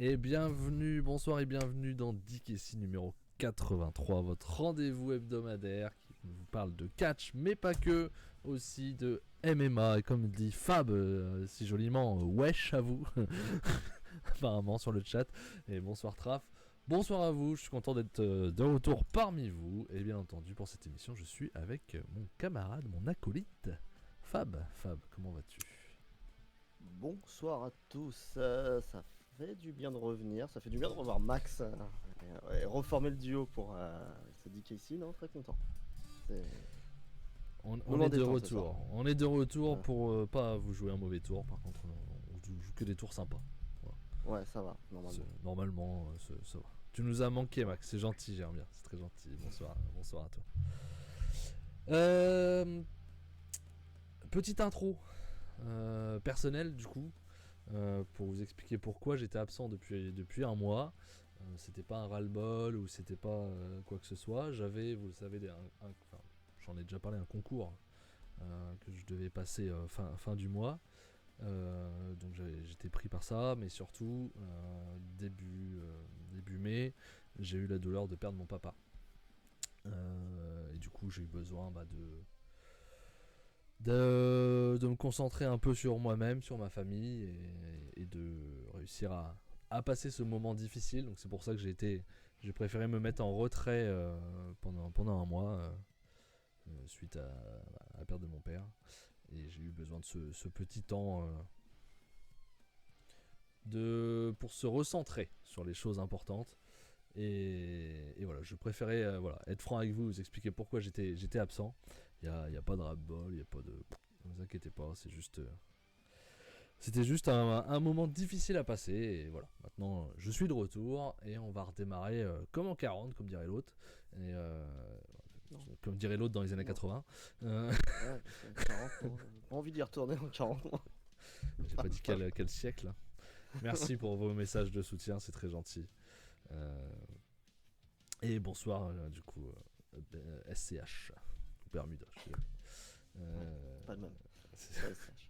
Et bienvenue, bonsoir et bienvenue dans Dick et Si numéro 83, votre rendez-vous hebdomadaire qui vous parle de catch, mais pas que, aussi de MMA, et comme dit Fab si joliment, wesh à vous, apparemment sur le chat, et bonsoir Traf. Bonsoir à vous, je suis content d'être de retour parmi vous, et bien entendu pour cette émission je suis avec mon camarade, mon acolyte, Fab. Fab, comment vas-tu ? Bonsoir à tous, ça fait du bien de revenir, ça fait du bien de revoir Max et reformer le duo pour ce DKC, non, très content. On Moment est de détente ce soir. retour. On est de retour Ouais. pour pas vous jouer un mauvais tour. Par contre, on joue que des tours sympas. Ouais, ça va, normalement. Normalement, ça va. Tu nous as manqué, Max. C'est gentil, j'aime bien. C'est très gentil. Bonsoir, bonsoir à toi. Petite intro personnelle, du coup, pour vous expliquer pourquoi j'étais absent depuis un mois. C'était pas un ras-le-bol ou c'était pas quoi que ce soit. J'avais, vous le savez, enfin, j'en ai déjà parlé, un concours que je devais passer fin du mois. Donc j'étais pris par ça, mais surtout début mai, j'ai eu la douleur de perdre mon papa. Et du coup j'ai eu besoin de me concentrer un peu sur moi-même, sur ma famille et de réussir à passer ce moment difficile. Donc c'est pour ça que j'ai préféré me mettre en retrait pendant un mois suite à la perte de mon père. Et j'ai eu besoin de ce petit temps pour se recentrer sur les choses importantes. Et voilà, je préférais être franc avec vous, vous expliquer pourquoi j'étais absent. Il n'y a pas de rap-ball, il n'y a pas de... Ne vous inquiétez pas, c'était juste un moment difficile à passer. Et voilà, maintenant je suis de retour et on va redémarrer comme en 40, comme dirait l'autre. Et comme dirait l'autre dans les années 80. Ouais, 40, non, j'ai pas envie d'y retourner en 40 mois. J'ai pas dit quel siècle. Hein. Merci pour vos messages de soutien, c'est très gentil. Et bonsoir, du coup, SCH, ou Bermuda. Pas le même. C'est pas SCH.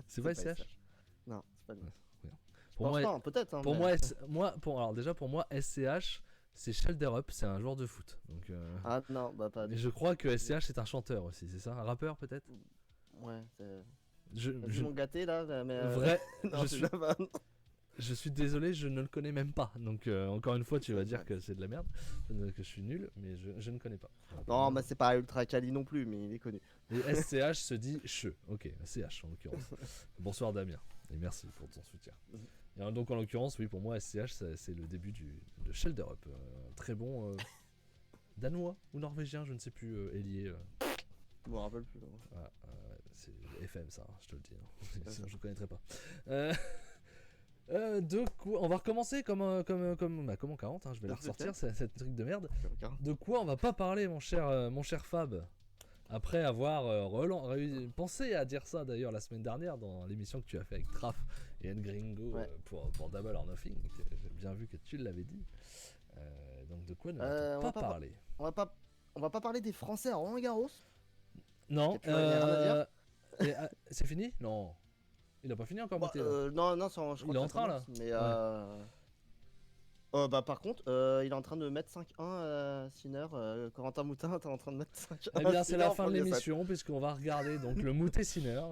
C'est pas SCH. Non, c'est pas le même. Ouais. Pour moi, pas, peut-être. Hein, pour mais... moi, pour moi, SCH, c'est Shelder Up, c'est un joueur de foot. Donc, Ah non, bah pas. mais je crois que SCH c'est un chanteur aussi, c'est ça, un rappeur peut-être. Ouais, c'est. Je m'ont gâté là, mais. Vrai, non, je suis désolé, je ne le connais même pas. Donc encore une fois, tu vas dire que c'est de la merde, que je suis nul, mais je ne connais pas. Non, mais c'est pas ultra quali non plus, mais il est connu. Et SCH se dit che. Ok, CH en l'occurrence. Bonsoir Damien, et merci pour ton soutien. Et donc en l'occurrence, oui, pour moi, SCH, c'est le début de Shelder Up. Très bon danois ou norvégien, je ne sais plus, ailier. Je me rappelle plus. C'est FM ça, je te le dis. Hein. Sinon je ne connaîtrais pas. De quoi on va recommencer comme en 40, hein, je vais la ressortir cette truc de merde. De quoi on va pas parler mon cher Fab, après avoir pensé à dire ça d'ailleurs la semaine dernière dans l'émission que tu as fait avec Traf et Ngringo pour Double or Nothing. J'ai bien vu que tu l'avais dit. Donc de quoi ne va-t-on pas parler? On va pas parler des Français à Roland Garros. Non. C'est fini? Non. Il a pas fini encore, Moutet, là. Non, je crois il est en train là. Mais par contre, il est en train de mettre 5-1 Sinner. Corentin Moutin est en train de mettre 5-1. Eh bien, c'est la fin de l'émission, puisqu'on va regarder donc le Moutet Sinner.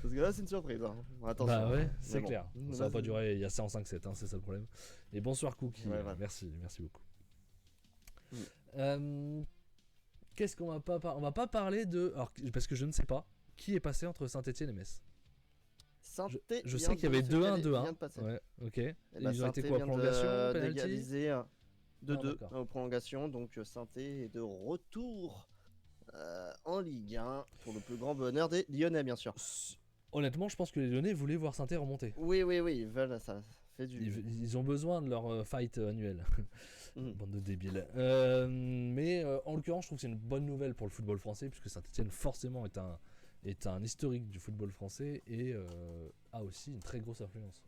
Parce que là, c'est une surprise. Hein. Attention. Bah ouais, c'est clair. Ça va pas durer, il y a 105-7, hein, c'est ça le problème. Et bonsoir Cookie, merci beaucoup. Qu'est-ce qu'on va pas parler? On va pas parler de... Alors, parce que je ne sais pas, qui est passé entre Saint-Etienne et Metz? Je sais qu'il y avait 2-1, 2-1. Ouais, ok. Ils ont été quoi, prolongation, penalty 2-2 en prolongation, donc Saint-Etienne est de retour en Ligue 1 pour le plus grand bonheur des Lyonnais, bien sûr. Honnêtement, je pense que les Lyonnais voulaient voir Saint-Etienne remonter. Oui, ils veulent ça. Ils ont besoin de leur fight annuel. Bande de débiles. Mais en l'occurrence, je trouve que c'est une bonne nouvelle pour le football français, puisque Saint-Etienne forcément est un historique du football français et a aussi une très grosse influence.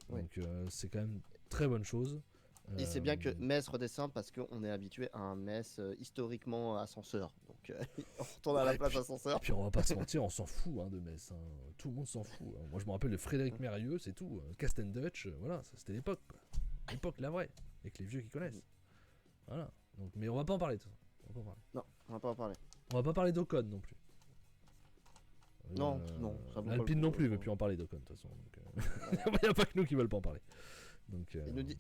Donc c'est quand même une très bonne chose. Et c'est bien que Euh, Metz redescende parce qu'on est habitué à un Metz historiquement ascenseur. Donc on retourne à Ouais, la et place puis, ascenseur. on va pas se mentir, on s'en fout hein, de Metz. Hein. Tout le monde s'en fout. Hein. Moi, je me rappelle de Frédéric Mérieux, c'est tout. Casten Dutch, voilà, ça, c'était l'époque. Quoi. L'époque, la vraie. Avec les vieux qui connaissent. Voilà. Donc, mais on va pas en parler de tout ça. On va pas en parler. Non, on va pas en parler. On va pas parler d'Ocon non plus. Non, non, ça vaut pas le L'Alpine coup, non plus veut plus en parler d'Ocon de toute façon. Il n'y a pas que nous qui veulent pas en parler. Donc,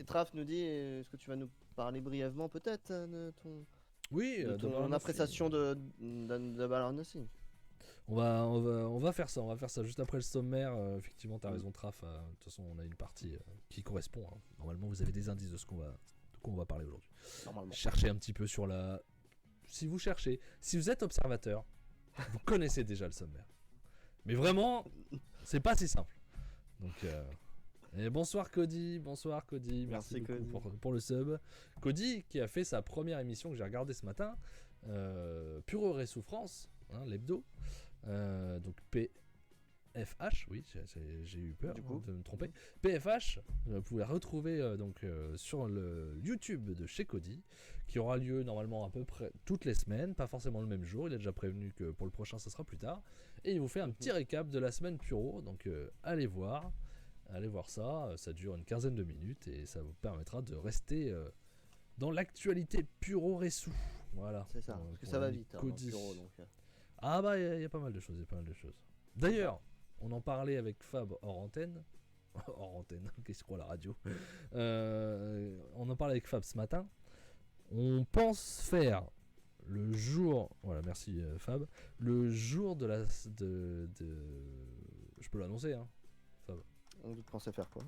Traf nous dit, est-ce que tu vas nous parler brièvement peut-être oui, de ton appréciation de Ballon aussi. On va faire ça. On va faire ça juste après le sommaire. Effectivement, t'as raison, Traf. De toute façon, on a une partie qui correspond. Hein. Normalement, vous avez des indices de quoi on va parler aujourd'hui. Normalement. Cherchez un petit peu sur la. Si vous cherchez, si vous êtes observateur, vous connaissez déjà le sommaire. Mais vraiment, c'est pas si simple. Donc, et bonsoir Cody, merci beaucoup Cody. pour le sub. Cody qui a fait sa première émission que j'ai regardée ce matin, Pure Souffrance, hein, l'hebdo. Donc PFH, oui, j'ai eu peur de me tromper. PFH, vous pouvez la retrouver sur le YouTube de chez Cody, qui aura lieu normalement à peu près toutes les semaines, pas forcément le même jour. Il a déjà prévenu que pour le prochain, ça sera plus tard. Et il vous fait un petit récap de la semaine Puro, donc allez voir ça. Ça dure une quinzaine de minutes et ça vous permettra de rester dans l'actualité Puro Ressou. Voilà. C'est ça, parce que ça va vite. Cody. Puro, donc. Ah bah il y a pas mal de choses, D'ailleurs, on en parlait avec Fab hors antenne. Hors antenne, qu'est-ce qu'on croit la radio on en parlait avec Fab ce matin. On pense faire le jour, voilà, merci Fab, le jour de la je peux l'annoncer hein, Fab. On pensait faire quoi?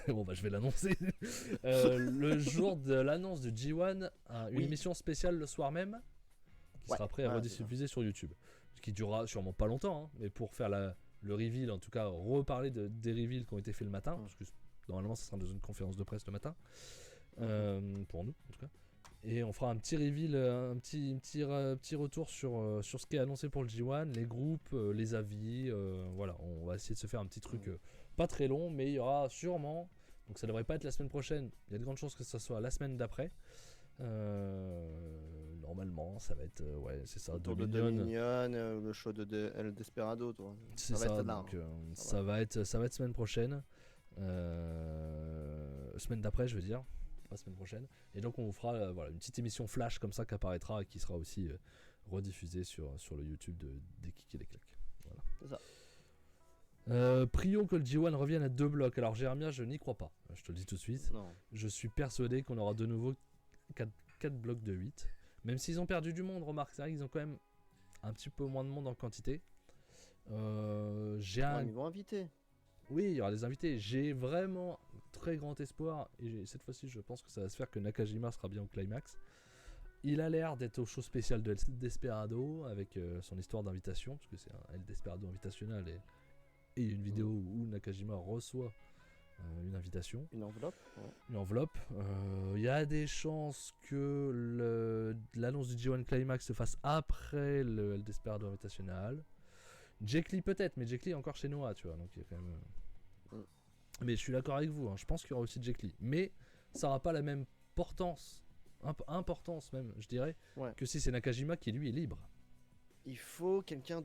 Bon bah je vais l'annoncer. Le jour de l'annonce du G1, une émission spéciale le soir même qui sera prêt à rediffuser sur YouTube, qui durera sûrement pas longtemps, hein, mais pour faire le reveal, en tout cas reparler des reveals qui ont été faits le matin, parce que normalement ça sera dans une conférence de presse le matin, pour nous en tout cas. Et on fera un petit reveal, un petit retour sur ce qui est annoncé pour le G1, les groupes, les avis, voilà, on va essayer de se faire un petit truc pas très long, mais il y aura sûrement, donc ça devrait pas être la semaine prochaine, il y a de grandes chances que ça soit la semaine d'après. Normalement ça va être c'est ça, Dominion, le show de El Desperado, toi. C'est ça, donc ça va être semaine prochaine, semaine d'après je veux dire, pas semaine prochaine, et donc on vous fera une petite émission flash comme ça qui apparaîtra et qui sera aussi rediffusée sur le YouTube des Kicks et des Claques. Voilà. C'est ça. Prions que le G1 revienne à 2 blocs. Alors Jérémia, je n'y crois pas, je te le dis tout de suite. Non. Je suis persuadé qu'on aura de nouveau 4 blocs de 8. Même s'ils ont perdu du monde, remarque, c'est vrai qu'ils ont quand même un petit peu moins de monde en quantité. Ils vont inviter. Oui, il y aura des invités. J'ai vraiment très grand espoir, et cette fois-ci je pense que ça va se faire, que Nakajima sera bien au climax. Il a l'air d'être au show spécial de El Desperado avec son histoire d'invitation, parce que c'est un El Desperado invitationnel, et une vidéo où Nakajima reçoit une invitation. Une enveloppe. Ouais. Une enveloppe. Il y a des chances que l'annonce du G1 Climax se fasse après le El Desperado invitationnel. Jake Lee peut-être, mais Jake Lee est encore chez Noah, tu vois, donc il y a quand même... Mais je suis d'accord avec vous, hein, je pense qu'il y aura aussi Jake Lee. Mais ça n'aura pas la même importance même, je dirais, que si c'est Nakajima qui lui est libre. Il faut quelqu'un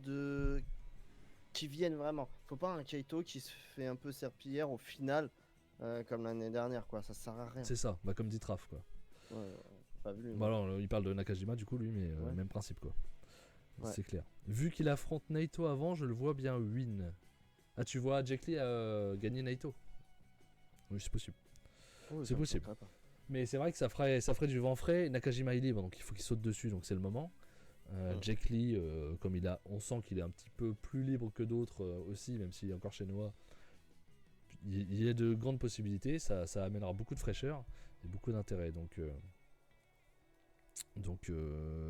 qui vienne vraiment. Faut pas un Kaito qui se fait un peu serpillière au final, comme l'année dernière, quoi. Ça sert à rien. C'est ça, comme dit Traf, quoi. Pas vu. Bah alors, il parle de Nakajima du coup, lui, mais même principe, quoi. C'est clair. Vu qu'il affronte Naito avant, je le vois bien win. Ah, tu vois Jake Lee gagner Naito? Oui, c'est possible. C'est possible. Mais c'est vrai que ça ferait du vent frais. Nakajima est libre, donc il faut qu'il saute dessus, donc c'est le moment. Jake Lee, comme on sent qu'il est un petit peu plus libre que d'autres aussi, même s'il est encore chez Noah. Il y a de grandes possibilités, ça amènera beaucoup de fraîcheur et beaucoup d'intérêt. Donc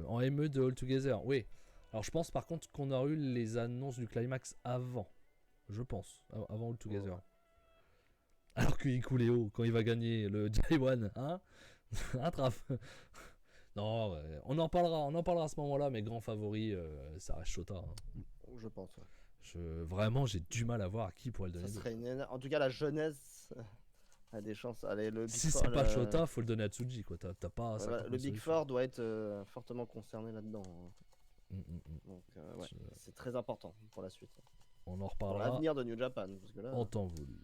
en ME de All Together, oui. Alors je pense par contre qu'on a eu les annonces du climax avant. Je pense, avant All Together. Alors que Ikuleo, quand il va gagner le J1, hein un traf. Non, on en parlera à ce moment-là, mais grand favori, ça reste Shota. Hein. Je pense, ouais. Vraiment, j'ai du mal à voir à qui pourrait le donner. En tout cas, la jeunesse a des chances. Allez, le Big Si Four, c'est pas Shota, faut le donner à Tsuji, quoi. T'as pas ouais, 50 le 000 Big solutions. Four doit être fortement concerné là-dedans, hein. Donc, ouais, Je- c'est très important pour la suite. On en Pour reparlera l'avenir de New Japan. Parce que là, en temps voulu.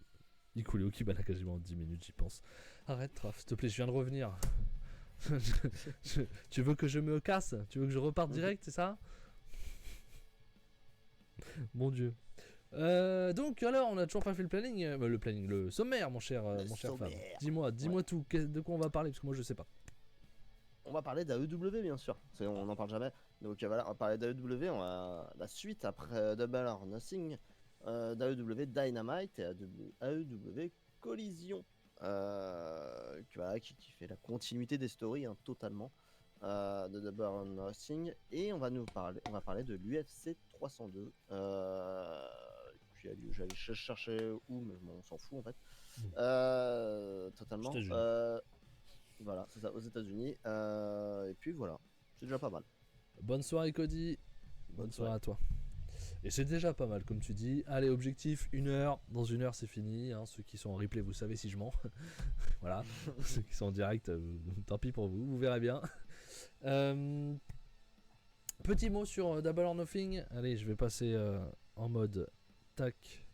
Ikule Okibana quasiment en 10 minutes, j'y pense. Arrête, Raph, s'il te plaît, je viens de revenir. Tu veux que je me casse? Tu veux que je reparte direct, c'est ça? Mon dieu. Donc alors, on a toujours pas fait le planning, le sommaire, mon cher Fab. sommaire. Dis-moi tout, de quoi on va parler, parce que moi je sais pas. On va parler d'AEW, bien sûr. On n'en parle jamais. Donc voilà, on va parler d'AEW. On va la suite après Double or Nothing, d'AEW Dynamite et AEW Collision. Qui fait la continuité des stories, hein, totalement, de Double or Nothing. Et on va parler de l'UFC 302. Qui a lieu, j'allais chercher où, mais bon, on s'en fout en fait. Totalement. Voilà, c'est ça, aux États-Unis. Et puis voilà, c'est déjà pas mal. Bonne soirée, Cody. Bonne soirée à toi. Et c'est déjà pas mal, comme tu dis. Allez, objectif, 1 heure. Dans 1 heure, c'est fini. Hein. Ceux qui sont en replay, vous savez si je mens. Voilà. Ceux qui sont en direct, tant pis pour vous, vous verrez bien. Petit mot sur Double or Nothing. Allez, je vais passer en mode tac.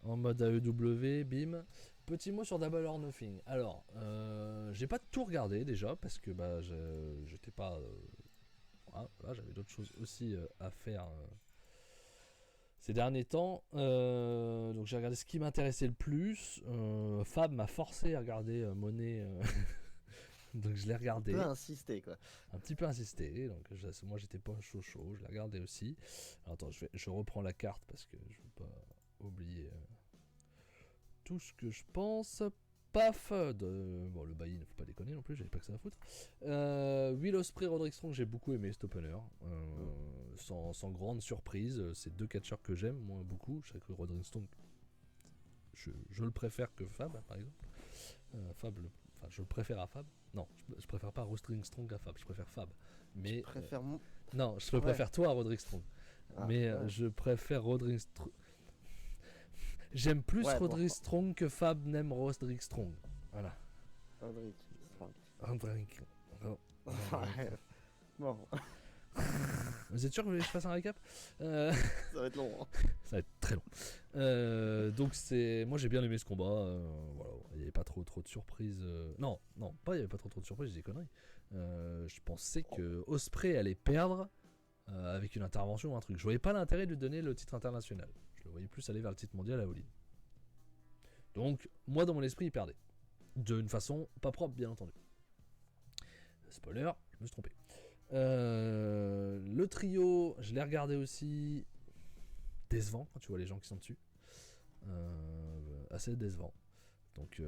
En mode AEW, bim. Petit mot sur Double or Nothing. Alors, j'ai pas tout regardé déjà parce que bah, j'étais pas. Voilà, j'avais d'autres choses aussi à faire ces derniers temps. Donc j'ai regardé ce qui m'intéressait le plus. Fab m'a forcé à regarder Money. Donc je l'ai regardé. Un peu insisté, quoi. Un petit peu insisté. Donc moi j'étais pas chaud. Je l'ai regardé aussi. Alors, attends, je reprends la carte parce que je veux pas oublier tout ce que je pense. Paf bon, le buy-in, faut pas déconner non plus, j'avais pas que ça à foutre. Will Ospreay, Roderick Strong, j'ai beaucoup aimé cet opener. Sans grande surprise, c'est 2 catcheurs que j'aime, moi beaucoup. Je sais que Roderick Strong, je le préfère que Fab, par exemple. Je le préfère à Fab. Non, je préfère pas Roderick Strong à Fab, je préfère Fab. Mais, non, je préfère toi à Roderick Strong. Je préfère Roderick Strong. J'aime plus Roderick Strong que Fab n'aime Roderick Strong. Voilà. Roderick. Bon. Vous êtes sûr que vous voulez que je fasse un récap Ça va être long. Hein. Ça va être très long. Donc moi j'ai bien aimé ce combat. Voilà, il n'y avait pas trop de surprises. Non, pas il n'y avait pas trop de surprises, j'ai des conneries. Je pensais que Ospreay allait perdre avec une intervention ou un truc. Je voyais pas l'intérêt de lui donner le titre international. Je le voyais plus aller vers le titre mondial à All In. Donc moi dans mon esprit il perdait. D'une façon pas propre bien entendu. Spoiler, je me suis trompé. Le trio, je l'ai regardé aussi. Décevant quand tu vois les gens qui sont dessus. Assez décevant. Donc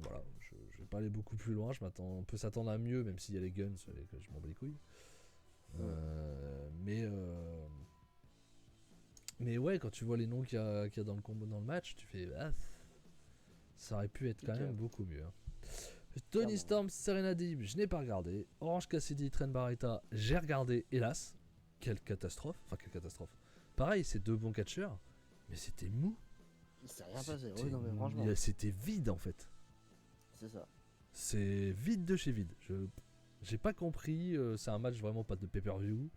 voilà, je vais pas aller beaucoup plus loin. On peut s'attendre à mieux, même s'il y a les guns et que je m'en bats les couilles. Mais ouais, quand tu vois les noms qu'il y a dans le combo, dans le match, tu fais ça aurait pu être quand même beaucoup mieux. Hein. Tony Storm, Serena Deeb, je n'ai pas regardé. Orange Cassidy, Trent Barreta, j'ai regardé, hélas. Quelle catastrophe. Enfin, quelle catastrophe. Pareil, c'est 2 bons catcheurs, mais c'était mou. Il s'est rien passé, oui, non, mais franchement. C'était vide en fait. C'est ça. C'est vide de chez vide. J'ai pas compris. C'est un match vraiment pas de pay-per-view.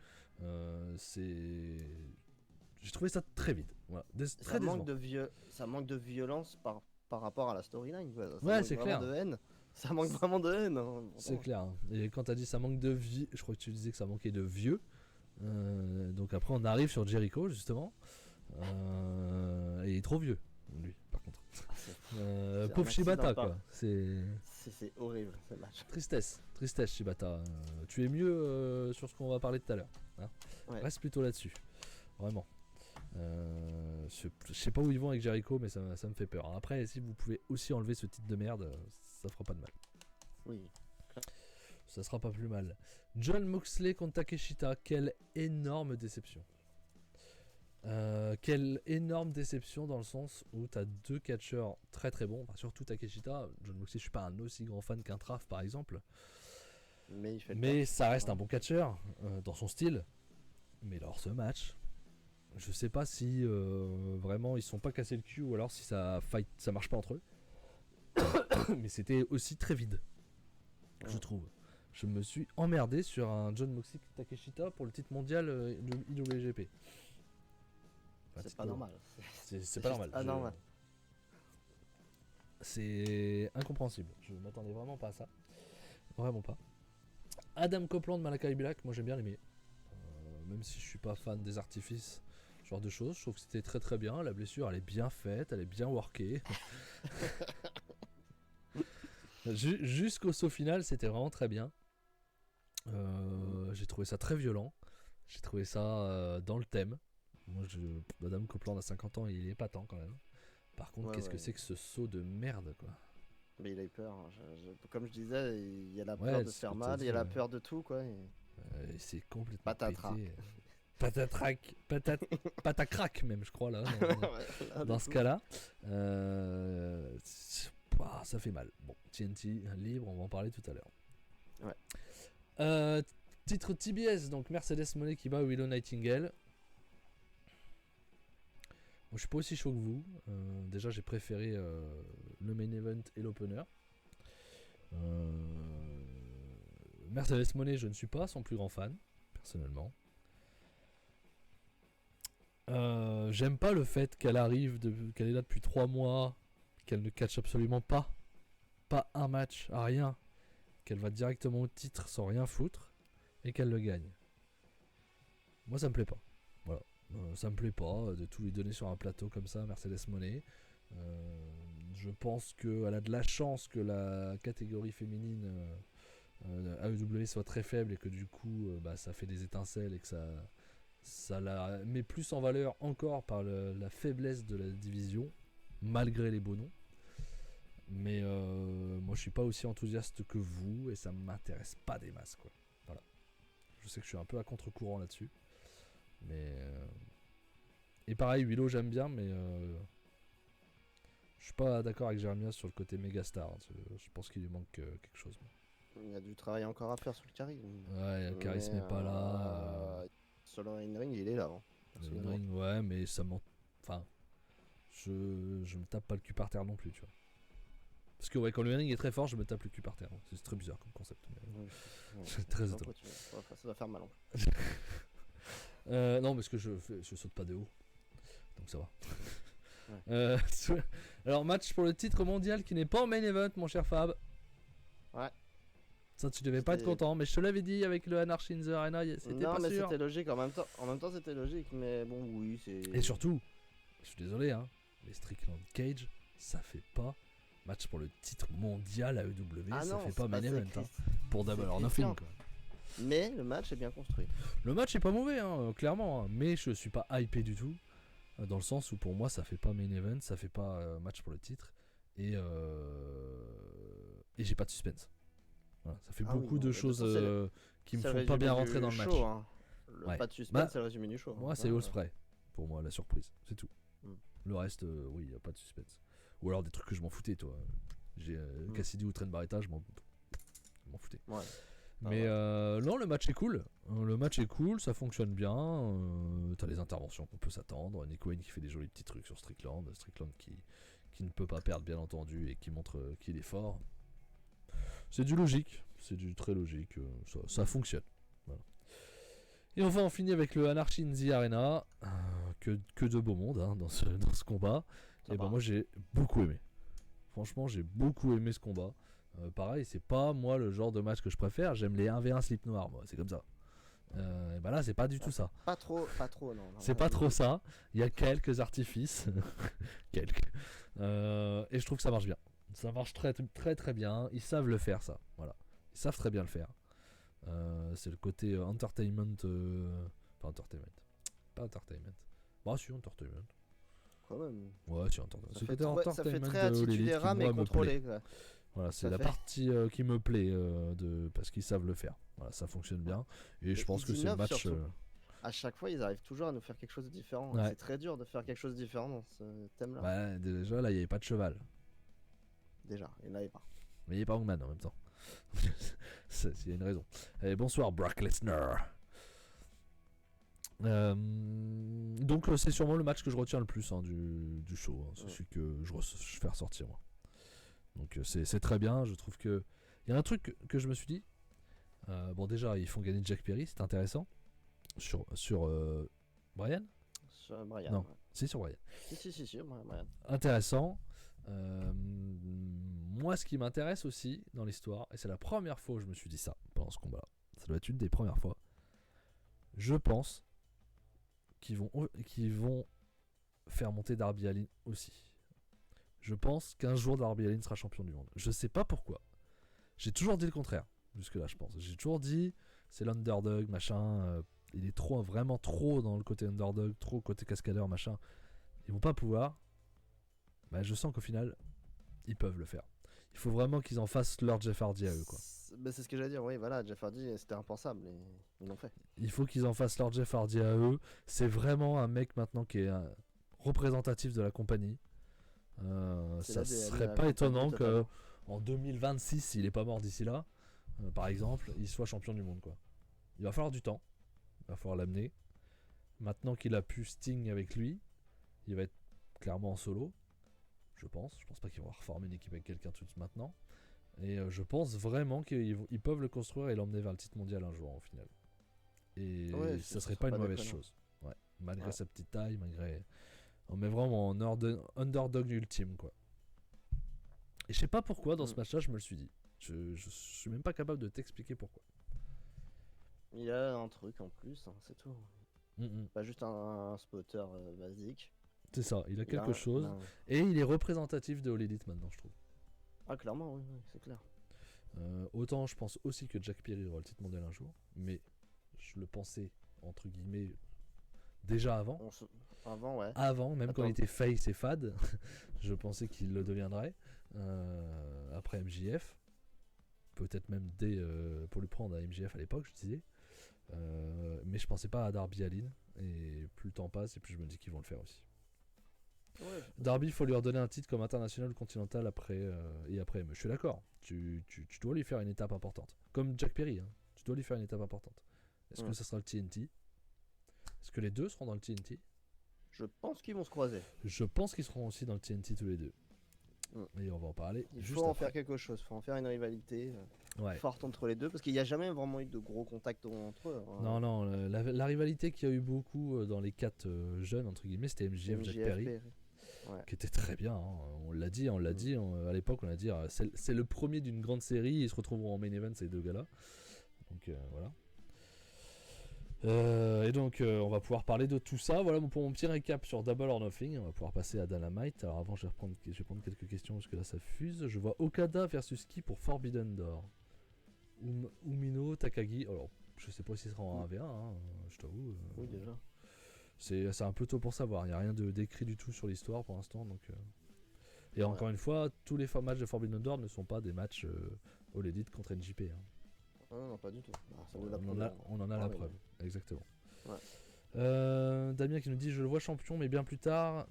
J'ai trouvé ça très vide. Voilà. Ça manque de violence par rapport à la storyline. Ouais, c'est clair. De haine. Ça manque vraiment de haine. Hein, c'est clair. Hein. Et quand t'as dit ça manque de vie, je crois que tu disais que ça manquait de vieux. Donc après on arrive sur Jericho justement. Et il est trop vieux, lui, par contre. Pauvre Shibata, quoi. C'est horrible ce match. Tristesse Shibata. Tu es mieux sur ce qu'on va parler tout à l'heure. Hein. Ouais. Reste plutôt là-dessus. Vraiment. Je sais pas où ils vont avec Jericho, mais ça me fait peur. Après, si vous pouvez aussi enlever ce titre de merde, ça fera pas de mal. Oui. Ça sera pas plus mal. John Moxley contre Takeshita, quelle énorme déception. Quelle énorme déception dans le sens où t'as 2 catcheurs très très bons, enfin, surtout Takeshita. John Moxley, je suis pas un aussi grand fan qu'un Traf par exemple, mais ça reste un bon catcheur dans son style. Mais lors ce match, je sais pas si vraiment ils sont pas cassés le cul ou alors si ça marche pas entre eux. mais c'était aussi très vide, je trouve. Je me suis emmerdé sur un John Moxley Takeshita pour le titre mondial de IWGP. Enfin, C'est pas normal. C'est pas normal. Anormal. C'est incompréhensible. Je m'attendais vraiment pas à ça. Vraiment pas. Adam Copeland, Malakai Black, moi j'aime bien l'aimer. Même si je suis pas fan des artifices, ce genre de choses. Je trouve que c'était très très bien. La blessure elle est bien faite, elle est bien workée. Jusqu'au saut final, c'était vraiment très bien. J'ai trouvé ça très violent. J'ai trouvé ça dans le thème. Moi, Adam Copeland à 50 ans, il est épatant quand même. Par contre, qu'est-ce que c'est que ce saut de merde, quoi. Mais il a eu peur. Hein. Comme je disais, il y a la Ouais, peur de se c'est faire ce que t'as mal, il y a dit, la ouais. peur de tout, quoi. C'est complètement Patatras. pété. Patatrac, patacrac même, je crois, là, Là, dans du ce coup. cas-là. Ça fait mal. Bon, TNT, libre, on va en parler tout à l'heure. Ouais. Titre TBS, donc Mercedes Moné qui bat Willow Nightingale. Moi, je suis pas aussi chaud que vous. Déjà, j'ai préféré le main event et l'opener. Mercedes Moné, je ne suis pas son plus grand fan, personnellement. J'aime pas le fait qu'elle qu'elle est là depuis 3 mois, qu'elle ne catch absolument pas un match, à rien, qu'elle va directement au titre sans rien foutre et qu'elle le gagne. Moi, ça me plaît pas. Voilà. Ça me plaît pas de tout lui donner sur un plateau comme ça, Mercedes Moné. Je pense qu'elle a de la chance que la catégorie féminine AEW soit très faible et que du coup ça fait des étincelles et que ça la met plus en valeur encore par la faiblesse de la division, malgré les beaux noms. Mais moi je suis pas aussi enthousiaste que vous et ça m'intéresse pas des masses, quoi. Voilà. Je sais que je suis un peu à contre-courant là-dessus. Mais et pareil, Willow j'aime bien, mais je suis pas d'accord avec Jeremiah sur le côté méga star. Je pense qu'il lui manque quelque chose. Il y a du travail encore à faire sur le charisme. Ouais, le charisme n'est pas là. Sur le in-ring, il est là. Hein, Le in-ring, ouais, mais ça m'en. Enfin, je me tape pas le cul par terre non plus, tu vois. Parce que ouais, quand le in-ring est très fort, je me tape le cul par terre. C'est très bizarre comme concept. Mais... c'est très étonnant. Ça doit faire mal. Non, parce que je saute pas de haut. Donc ça va. Ouais. Alors, match pour le titre mondial qui n'est pas en main event, mon cher Fab. Ouais. Ça, tu devais pas être content, mais je te l'avais dit avec le Anarchy in the Arena, c'était non, pas mais sûr. c'était logique en même temps, c'était logique, mais bon, oui, c'est. Et surtout, je suis désolé, hein, mais Strickland Cage, ça fait pas match pour le titre mondial à AEW, ça non, fait pas main event hein, pour Double or Christian. Nothing, quoi. Mais le match est bien construit. Le match est pas mauvais, hein, clairement, hein, mais je suis pas hypé du tout, dans le sens où pour moi ça fait pas main event, ça fait pas match pour le titre, et j'ai pas de suspense. Voilà, ça fait beaucoup de choses qui me font pas bien rentrer dans le match. Hein. Pas de suspense, c'est le résumé du show. Moi, c'est Ospreay, pour moi, la surprise, c'est tout. Le reste, oui, y a pas de suspense. Ou alors des trucs que je m'en foutais, toi. J'ai Cassidy ou Trent Barretta, je m'en foutais. Ouais. Mais non, le match est cool. Le match est cool, ça fonctionne bien. T'as les interventions qu'on peut s'attendre. Nick Wayne qui fait des jolis petits trucs sur Strickland. Strickland qui ne peut pas perdre, bien entendu, et qui montre qu'il est fort. C'est du logique, c'est du très logique. Ça fonctionne. Voilà. Et enfin, on finit avec le Anarchy in the Arena. Que de beau monde hein, dans ce combat. Et ben moi, j'ai beaucoup aimé. Franchement, j'ai beaucoup aimé ce combat. Pareil, c'est pas moi le genre de match que je préfère. J'aime les 1v1 slip noir, moi, c'est comme ça. Et ben là, c'est pas du tout ça. Pas trop, non. C'est pas trop ça. Il y a quelques artifices. quelques. Et je trouve que ça marche bien. Ça marche très très très bien. Ils savent le faire, ça. Voilà. Ils savent très bien le faire. C'est le côté entertainment. Pas entertainment. Pas entertainment. Bah, si, entertainment. Quand même. Ouais, si, entertainment. Ça fait très attitude rame et contrôlé, quoi. Voilà, c'est la partie qui me plaît parce qu'ils savent le faire. Voilà, ça fonctionne bien. Et je pense que c'est le match. À chaque fois, ils arrivent toujours à nous faire quelque chose de différent. Ouais. C'est très dur de faire quelque chose de différent dans ce thème-là. Ouais, déjà, là, il n'y avait pas de cheval. Déjà, il n'y en avait pas. Mais il n'y avait pas Hangman en même temps. Il y a une raison. Allez, bonsoir, Brock Lesnar. Donc, c'est sûrement le match que je retiens le plus hein, du show. Hein. C'est celui que je fais ressortir, moi. Donc c'est très bien. Je trouve que il y a un truc que je me suis dit. Bon, déjà, ils font gagner Jack Perry, c'est intéressant. Sur Brian. Sur Brian. Non, Ouais. c'est sur Brian. Si, Brian. Intéressant. Moi, ce qui m'intéresse aussi dans l'histoire, et c'est la première fois où je me suis dit ça pendant ce combat-là, ça doit être une des premières fois, je pense qu'ils vont faire monter Darby Allin aussi. Je pense qu'un jour Darby Allin sera champion du monde. Je sais pas pourquoi. J'ai toujours dit le contraire, jusque-là, je pense. J'ai toujours dit, c'est l'underdog, machin. Il est vraiment trop dans le côté underdog, trop côté cascadeur, machin. Ils vont pas pouvoir. Bah, je sens qu'au final, ils peuvent le faire. Il faut vraiment qu'ils en fassent leur Jeff Hardy à eux, quoi. C'est ce que j'allais dire, oui, voilà, Jeff Hardy, c'était impensable, et ils l'ont fait. Il faut qu'ils en fassent leur Jeff Hardy à eux. C'est vraiment un mec maintenant qui est représentatif de la compagnie. Ça serait pas étonnant qu'en 2026, s'il est pas mort d'ici là, par exemple, il soit champion du monde, quoi. Il va falloir du temps. Il va falloir l'amener. Maintenant qu'il a pu Sting avec lui, il va être clairement en solo. Je pense pas qu'ils vont reformer une équipe avec quelqu'un tout de suite maintenant. Et je pense vraiment qu'ils peuvent le construire et l'emmener vers le titre mondial un jour au final. Et Ouais, ça serait pas une mauvaise chose. Ouais. Malgré sa petite taille, malgré. On met vraiment en underdog ultime, quoi. Et je sais pas pourquoi dans ce match-là, je me le suis dit. Je suis même pas capable de t'expliquer pourquoi. Il y a un truc en plus, hein, c'est tout. Mm-mm. Pas juste un spotter basique. C'est ça, il a quelque chose. Et il est représentatif de All Elite maintenant, je trouve. Ah, clairement, oui, c'est clair. Autant je pense aussi que Jack Perry aura le titre mondial un jour, mais je le pensais, entre guillemets, déjà avant. Avant, ouais. Avant, même quand il était face et fade, je pensais qu'il le deviendrait. Après MJF, peut-être même pour le prendre à MJF à l'époque, je disais. Mais je pensais pas à Darby Allin. Et plus le temps passe, et plus je me dis qu'ils vont le faire aussi. Ouais, Darby, il faut lui redonner un titre comme international ou continental après. Et après, mais je suis d'accord. Tu dois lui faire une étape importante. Comme Jack Perry, hein. Tu dois lui faire une étape importante. Est-ce que ça sera le TNT? Est-ce que les deux seront dans le TNT? Je pense qu'ils vont se croiser. Je pense qu'ils seront aussi dans le TNT tous les deux. Et on va en parler. Il faut en faire quelque chose. Il faut en faire une rivalité forte entre les deux. Parce qu'il n'y a jamais vraiment eu de gros contacts entre eux. Hein. Non, la rivalité qu'il y a eu beaucoup dans les 4 jeunes, entre guillemets, c'était MJF, Jack Perry. Qui était très bien, hein. On l'a dit, à l'époque on a dit c'est le premier d'une grande série, ils se retrouveront en main event ces deux gars-là. Donc voilà. Et donc on va pouvoir parler de tout ça. Voilà pour mon petit récap sur Double or Nothing. On va pouvoir passer à Dynamite. Alors avant je vais prendre quelques questions parce que là ça fuse. Je vois Okada versus qui pour Forbidden Door. Umino Takagi. Alors je sais pas si ce sera en 1v1, hein, je t'avoue. Oui déjà. C'est un peu tôt pour savoir, il n'y a rien d'écrit du tout sur l'histoire pour l'instant. Donc, et encore une fois, tous les matchs de Forbidden Door ne sont pas des matchs All Elite contre NJP. Hein. Non, pas du tout. On en a la preuve, exactement. Ouais. Damien qui nous dit je le vois champion, mais bien plus tard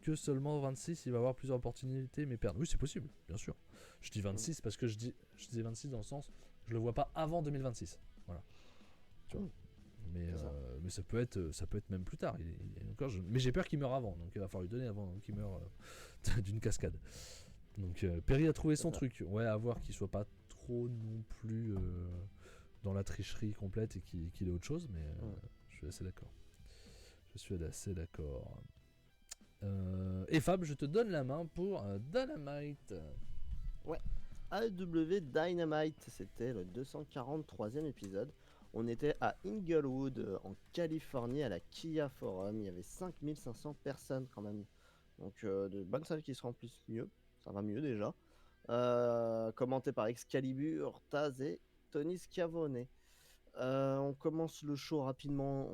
que seulement 26, il va avoir plusieurs opportunités, mais perdre. Oui, c'est possible, bien sûr. Je dis 26 parce que je disais 26 dans le sens, je le vois pas avant 2026. Voilà. Tu vois. Mais ça peut être même plus tard. Mais j'ai peur qu'il meure avant, donc il va falloir lui donner avant qu'il meure d'une cascade. Donc Perry a trouvé son truc. Ouais, à voir qu'il soit pas trop non plus dans la tricherie complète et qu'il ait autre chose, mais je suis assez d'accord. Et Fab, je te donne la main pour Dynamite. Ouais. AEW Dynamite, c'était le 243e épisode. On était à Inglewood, en Californie, à la Kia Forum. Il y avait 5500 personnes quand même. Donc de bonnes salles qui se remplissent mieux. Ça va mieux déjà. Commenté par Excalibur, Taz et Tony Schiavone. On commence le show rapidement.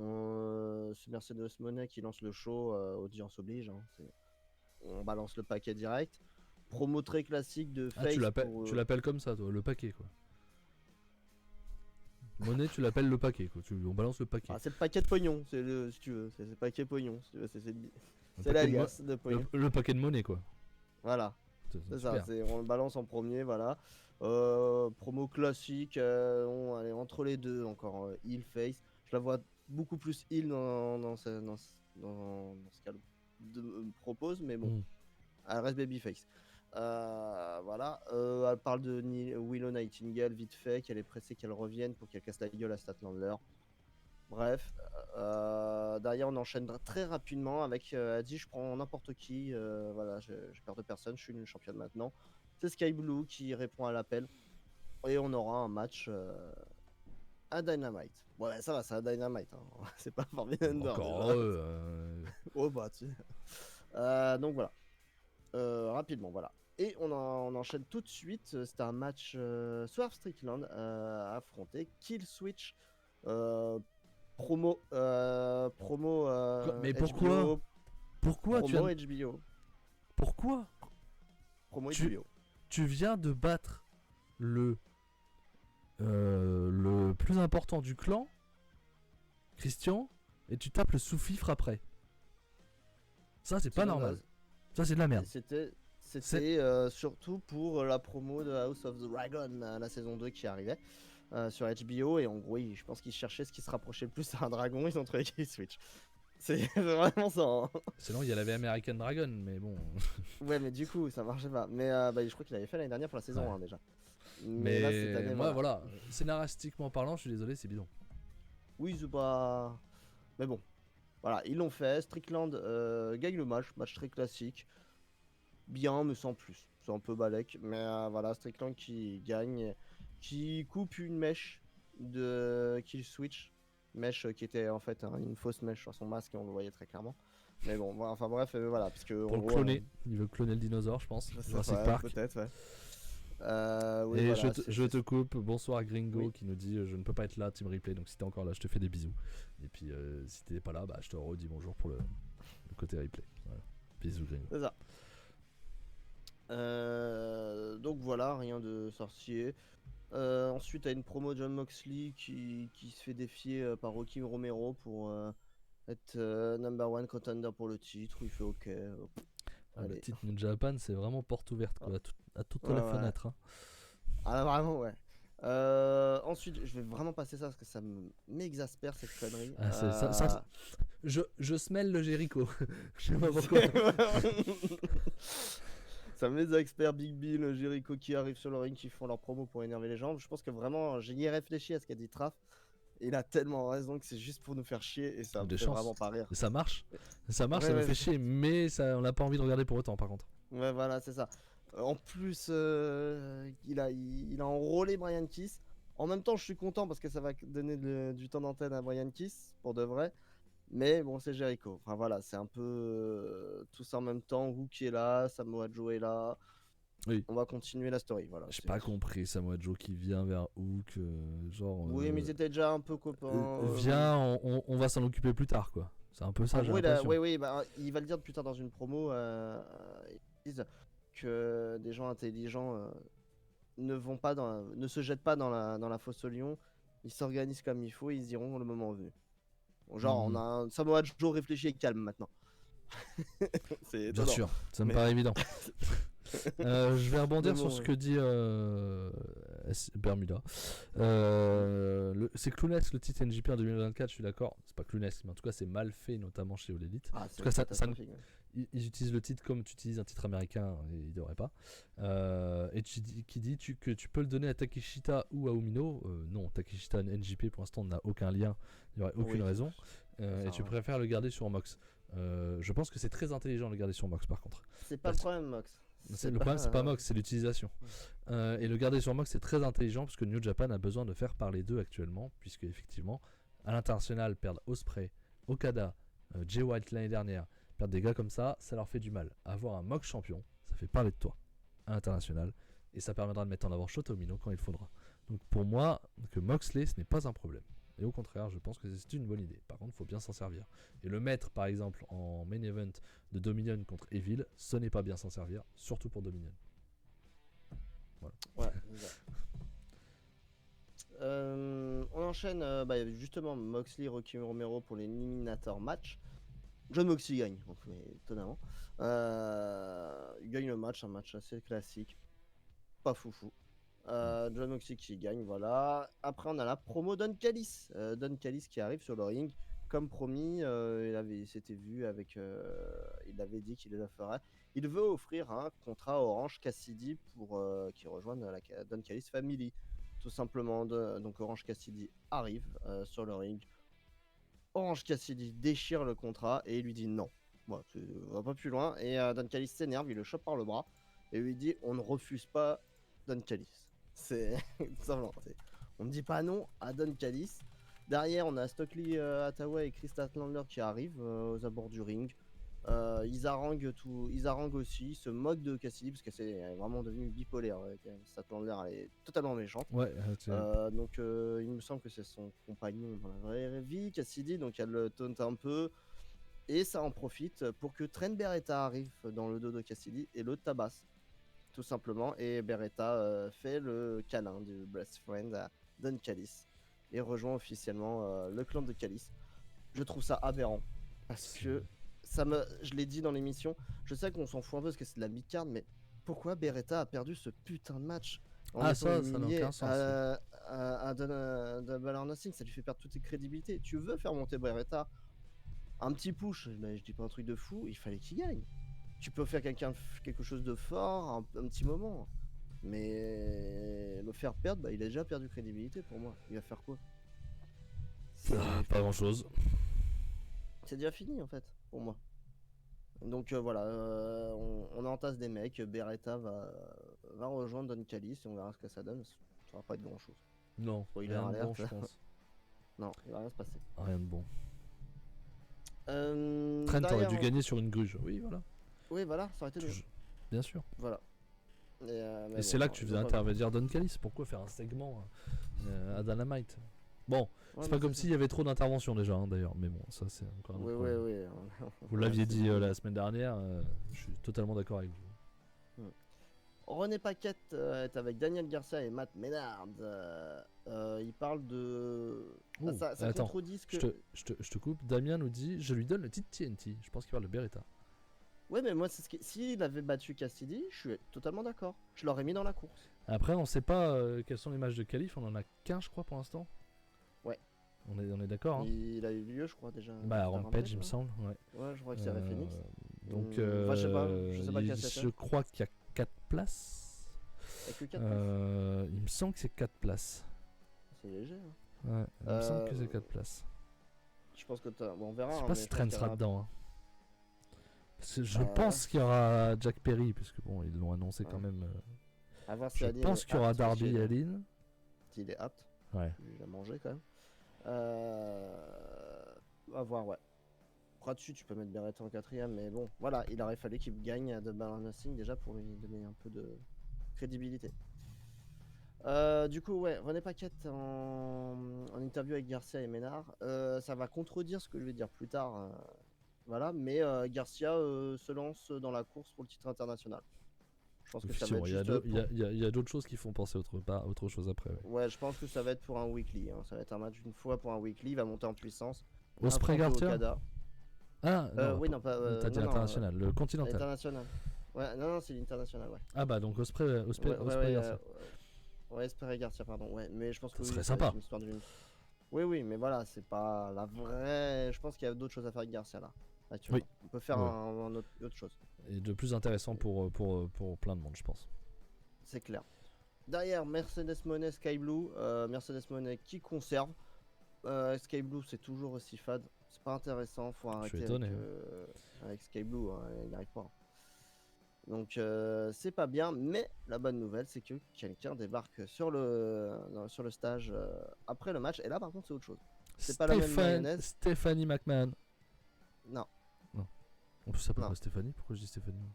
C'est Mercedes Moné qui lance le show. Audience oblige. Hein. On balance le paquet direct. Promo très classique de Face. Tu l'appelles comme ça, toi, le paquet, quoi. Monnaie, tu l'appelles le paquet, quoi. On balance le paquet. C'est le paquet de pognon, si tu veux. C'est le paquet pognon, si tu veux. C'est l'alias de pognon. Le paquet de monnaie, quoi. Voilà. C'est ça, on le balance en premier, voilà. Promo classique, allez, entre les deux, encore heel face. Je la vois beaucoup plus heel dans ce qu'elle propose, mais bon, elle reste babyface. Voilà, voilà. Elle parle de Willow Nightingale vite fait, qu'elle est pressée qu'elle revienne pour qu'elle casse la gueule à Statlander. Bref, derrière on enchaîne très rapidement avec elle dit je prends n'importe qui, voilà, j'ai peur de personne, je suis une championne maintenant. C'est Sky Blue qui répond à l'appel et on aura un match à Dynamite. Ouais, ça va, c'est à Dynamite, hein. C'est pas Forbidden Door. Encore eux. Oh bah tu. Donc voilà. Rapidement, voilà. Et on enchaîne tout de suite. C'était un match Swerve Strickland à affronter Kill Switch. Promo. Mais HBO, pourquoi promo HBO. Pourquoi Promo Tu- HBO. tu viens de battre le plus important du clan, Christian, et tu tapes le sous-fifre après. Ça, c'est pas normal. Ça, c'est de la merde. C'était surtout pour la promo de House of the Dragon, la saison 2 qui arrivait sur HBO. Et en gros, je pense qu'ils cherchaient ce qui se rapprochait le plus à un dragon. Ils ont trouvé Kill Switch. C'est vraiment ça. Hein. Sinon, il y avait American Dragon, mais bon. Ouais, mais du coup, ça marchait pas. Mais je crois qu'il avait fait l'année dernière pour la saison 1 déjà. Mais là, cette année, moi, voilà. Scénaristiquement parlant, je suis désolé, c'est bidon. Oui, c'est pas. Mais bon, voilà, ils l'ont fait. Strickland gagne le match très classique. Bien, mais sans plus. C'est un peu balèque. Mais voilà, Strickland qui gagne, qui coupe une mèche de Kill Switch. Mèche qui était en fait une fausse mèche sur son masque et on le voyait très clairement. Mais bon, enfin bref, voilà. Parce que, Pour le cloner. Il veut cloner le dinosaure, je pense. Jurassic Park. Peut-être, ouais. Oui, et voilà, je te coupe. Bonsoir Gringo Oui. qui nous dit je ne peux pas être là, Team Replay. Donc si t'es encore là, je te fais des bisous. Et puis si t'es pas là, bah, je te redis bonjour pour le côté replay. Voilà. Bisous Gringo. C'est ça. Donc voilà, rien de sorcier. Ensuite, t'as une promo de John Moxley qui se fait défier par Rocky Romero pour être number one contender pour le titre. Il fait ok. Le titre New Japan, c'est vraiment porte ouverte quoi, à toute la fenêtre. Hein. Ah, vraiment, ouais. Ensuite, je vais vraiment passer ça parce que ça m'exaspère cette connerie. Je smell le Jericho. Je sais pas pourquoi. Ça m'exaspère Big Bill, Jericho qui arrivent sur le ring, qui font leur promo pour énerver les gens. Je pense que vraiment, j'y ai réfléchi à ce qu'a dit Traf. Et il a tellement raison que c'est juste pour nous faire chier et ça me fait vraiment pas rire. Et ça marche. Ça marche, ça nous fait chier, mais ça, on n'a pas envie de regarder pour autant par contre. Ouais, voilà, c'est ça. En plus, il a enrôlé Brian Kiss. En même temps, je suis content parce que ça va donner du temps d'antenne à Brian Kiss, pour de vrai. Mais bon, c'est Jericho. Enfin voilà, c'est un peu tout ça en même temps. Hook est là, Samoa Joe est là. Oui. On va continuer la story. Voilà, j'ai pas compris Samoa Joe qui vient vers Hook. Genre. Oui, mais ils étaient déjà un peu copains. Viens, on va s'en occuper plus tard quoi. C'est un peu ça, j'ai l'impression. Oui, bah, il va le dire plus tard dans une promo. Ils disent que des gens intelligents ne se jettent pas dans la fosse au lion. Ils s'organisent comme il faut et ils iront le moment venu. Genre, on a un Samoa Joe réfléchi et calme maintenant. C'est bien sûr, ça me paraît évident. Je vais rebondir sur ce que dit Bermuda. C'est Clownesque le titre NJP en 2024, je suis d'accord. C'est pas Clownesque, mais en tout cas c'est mal fait, notamment chez All Elite. En tout cas, ils utilisent le titre comme tu utilises un titre américain et ils devraient pas. Et qui dit que tu peux le donner à Takeshita ou à Umino. Non, Takeshita NJP pour l'instant n'a aucun lien, il n'y aurait aucune raison. Et tu préfères le garder sur Mox. Je pense que c'est très intelligent de le garder sur Mox par contre. C'est pas le problème, Mox. Le problème, c'est pas Mox, c'est l'utilisation. Et le garder sur Mox, c'est très intelligent parce que New Japan a besoin de faire parler d'eux actuellement, puisque effectivement, à l'international, perdre Ospreay, Okada, Jay White l'année dernière, perdre des gars comme ça leur fait du mal. Avoir un Mox champion, ça fait parler de toi à l'international, et ça permettra de mettre en avant Shota Umino quand il faudra. Donc pour moi, que Moxley, ce n'est pas un problème. Et au contraire, je pense que c'est une bonne idée. Par contre, il faut bien s'en servir. Et le mettre, par exemple, en main event de Dominion contre Evil, ce n'est pas bien s'en servir, surtout pour Dominion. Voilà. Ouais, on enchaîne justement Moxley, Rocky Romero pour l'éliminator match. John Moxley gagne, étonnamment. Il gagne le match, un match assez classique. Pas foufou. John Moxley qui gagne, voilà. Après, on a la promo Don Callis. Don Callis qui arrive sur le ring. Comme promis, il s'était vu avec. Il avait dit qu'il le ferait. il veut offrir un contrat à Orange Cassidy pour qu'il rejoigne la Don Callis Family, tout simplement. Donc Orange Cassidy arrive sur le ring. Orange Cassidy déchire le contrat et il lui dit non. Bon, on va pas plus loin. Et Don Callis s'énerve, il le chope par le bras et lui dit on ne refuse pas Don Callis. C'est tout simplement. On ne dit pas non à Don Callis. Derrière, on a Stokely Hathaway et Chris Statlander qui arrivent aux abords du ring. Ils haranguent aussi, ils se moquent de Cassidy parce que c'est vraiment devenu bipolaire. Statlander, elle est totalement méchante. Ouais, donc il me semble que c'est son compagnon dans la vraie vie, Cassidy, donc elle le taunte un peu. Et ça en profite pour que Trent Beretta arrive dans le dos de Cassidy et le tabasse, tout simplement. Et Beretta fait le câlin du best friend à Don Callis et rejoint officiellement le clan de Callis. Je trouve ça aberrant parce que je l'ai dit dans l'émission, je sais qu'on s'en fout un peu parce que c'est de la mid-card, mais pourquoi Beretta a perdu ce putain de match ça n'a aucun sens. à Double or Nothing, ça lui fait perdre toute ses crédibilités. Tu veux faire monter Beretta, un petit push, je dis pas un truc de fou, il fallait qu'il gagne. Tu peux faire quelque chose de fort, un petit moment, mais le faire perdre, il a déjà perdu crédibilité pour moi. Il va faire quoi? Pas grand chose. C'est déjà fini en fait pour moi. Donc voilà, on entasse des mecs. Beretta va rejoindre Don Callis et on verra ce que ça donne. Ça va pas être grand chose. Non, rien de bon, je pense. Non, il va rien se passer. Rien de bon. Trent aurait dû gagner sur une gruge. Oui, voilà. Oui, voilà, ça aurait été bien sûr. Voilà. Et c'est là que tu faisais intervenir Don Callis. Pourquoi faire un segment à Dynamite? Bon, c'est pas comme s'il y avait trop d'interventions déjà, d'ailleurs. Mais bon, ça c'est encore un autre problème. Oui. Vous l'aviez dit la semaine dernière, je suis totalement d'accord avec vous. René Paquette est avec Daniel Garcia et Matt Menard. Il parle de... ça attends, contredit ce que... je te coupe. Damien nous dit, je lui donne le titre TNT. Je pense qu'il parle de Beretta. Ouais, mais moi, c'est s'il avait battu Cassidy, je suis totalement d'accord. Je l'aurais mis dans la course. Après, on sait pas quels sont les matchs de qualif. On en a qu'un, je crois, pour l'instant. Ouais. On est d'accord. Hein. Il a eu lieu, je crois, déjà. Rampage, il me semble. Ouais, je crois que c'est avec Phoenix. Donc, je sais pas. Je sais pas je crois qu'il y a 4 places. Il y a que 4 places. Il me semble que c'est 4 places. C'est léger. Hein. Ouais, il me semble que c'est 4 places. Je pense que on verra. Je sais pas si Trent sera dedans. Hein. Parce que je pense qu'il y aura Jack Perry, parce que bon, ils l'ont annoncé quand même. Je pense qu'il y aura Darby Allin. S'il est apte. Ouais. Il a mangé quand même. À voir, ouais. Après dessus, tu peux mettre Beretta en 4ème, mais bon, voilà, il aurait fallu qu'il gagne de Double or Nothing déjà pour lui donner un peu de crédibilité. Du coup, ouais, René Paquette en interview avec Garcia et Menard, ça va contredire ce que je vais dire plus tard. Voilà, mais Garcia se lance dans la course pour le titre international. Je pense que ça va être il y a d'autres choses qui font penser autre chose après. Ouais, je pense que ça va être pour un weekly. Hein. Ça va être un match une fois pour un weekly. Il va monter en puissance. Ospreay Garcia. Ah non, oui, non, pas. T'as dit l'international, le continental. L'international. Ouais, non, c'est l'international, ouais. Ah bah donc Ospreay Garcia. Ouais, Ospreay Garcia, pardon. Ouais, mais je pense que ça serait sympa. Oui, mais voilà, c'est pas la vraie. Je pense qu'il y a d'autres choses à faire avec Garcia là. Oui. On peut faire autre chose. Et de plus intéressant pour plein de monde, je pense. C'est clair. Derrière, Mercedes Moné, Sky Blue. Mercedes Moné qui conserve. Sky Blue, c'est toujours aussi fade. C'est pas intéressant. Faut arrêter avec Sky Blue. Hein, il n'y arrive pas. Donc, c'est pas bien. Mais la bonne nouvelle, c'est que quelqu'un débarque sur le stage après le match. Et là, par contre, c'est autre chose. C'est pas la même mayonnaise. Stephanie McMahon. Non. En plus, ça s'appelle pas Stéphanie. Pourquoi je dis Stéphanie?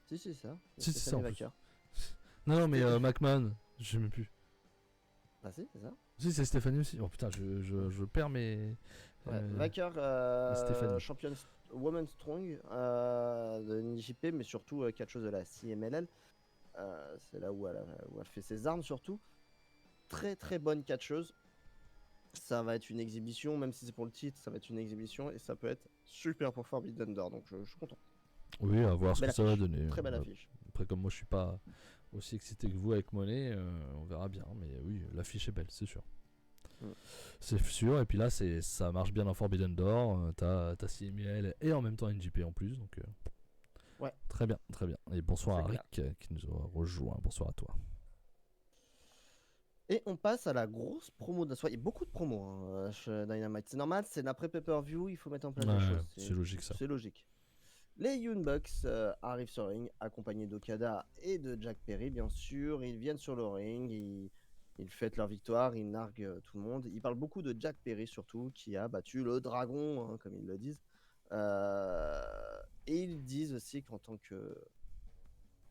Si, c'est ça. Si, c'est ça. Non, mais McMahon, je sais même plus. Bah, si, c'est ça. Si, c'est Stéphanie aussi. Oh putain, je perds mes. Vacker, championne Woman Strong de NJP, mais surtout quelque chose de la CMLL. C'est là où elle fait ses armes, surtout. Très très bonne catcheuse. Ça va être une exhibition, même si c'est pour le titre, ça va être une exhibition et ça peut être super pour Forbidden Door, donc je suis content. Oui, à voir ce que ça va donner. Très belle affiche. Après, comme moi je suis pas aussi excité que vous avec Monet, on verra bien, mais oui, l'affiche est belle, c'est sûr. C'est sûr, et puis là ça marche bien dans Forbidden Door, t'as CML et en même temps NJP en plus, donc Ouais, Très bien, très bien. Et bonsoir c'est à clair. Rick qui nous a rejoint. Bonsoir à toi. Et on passe à la grosse promo de la soirée. Il y a beaucoup de promos chez Dynamite. C'est normal, c'est l'après pay-per-view, il faut mettre en place des Ouais, choses. c'est logique ça. C'est logique. Les Young Bucks arrivent sur le ring, accompagnés d'Okada et de Jack Perry, bien sûr. Ils viennent sur le ring, ils fêtent leur victoire, ils narguent tout le monde. Ils parlent beaucoup de Jack Perry, surtout, qui a battu le dragon, hein, comme ils le disent. Et ils disent aussi qu'en tant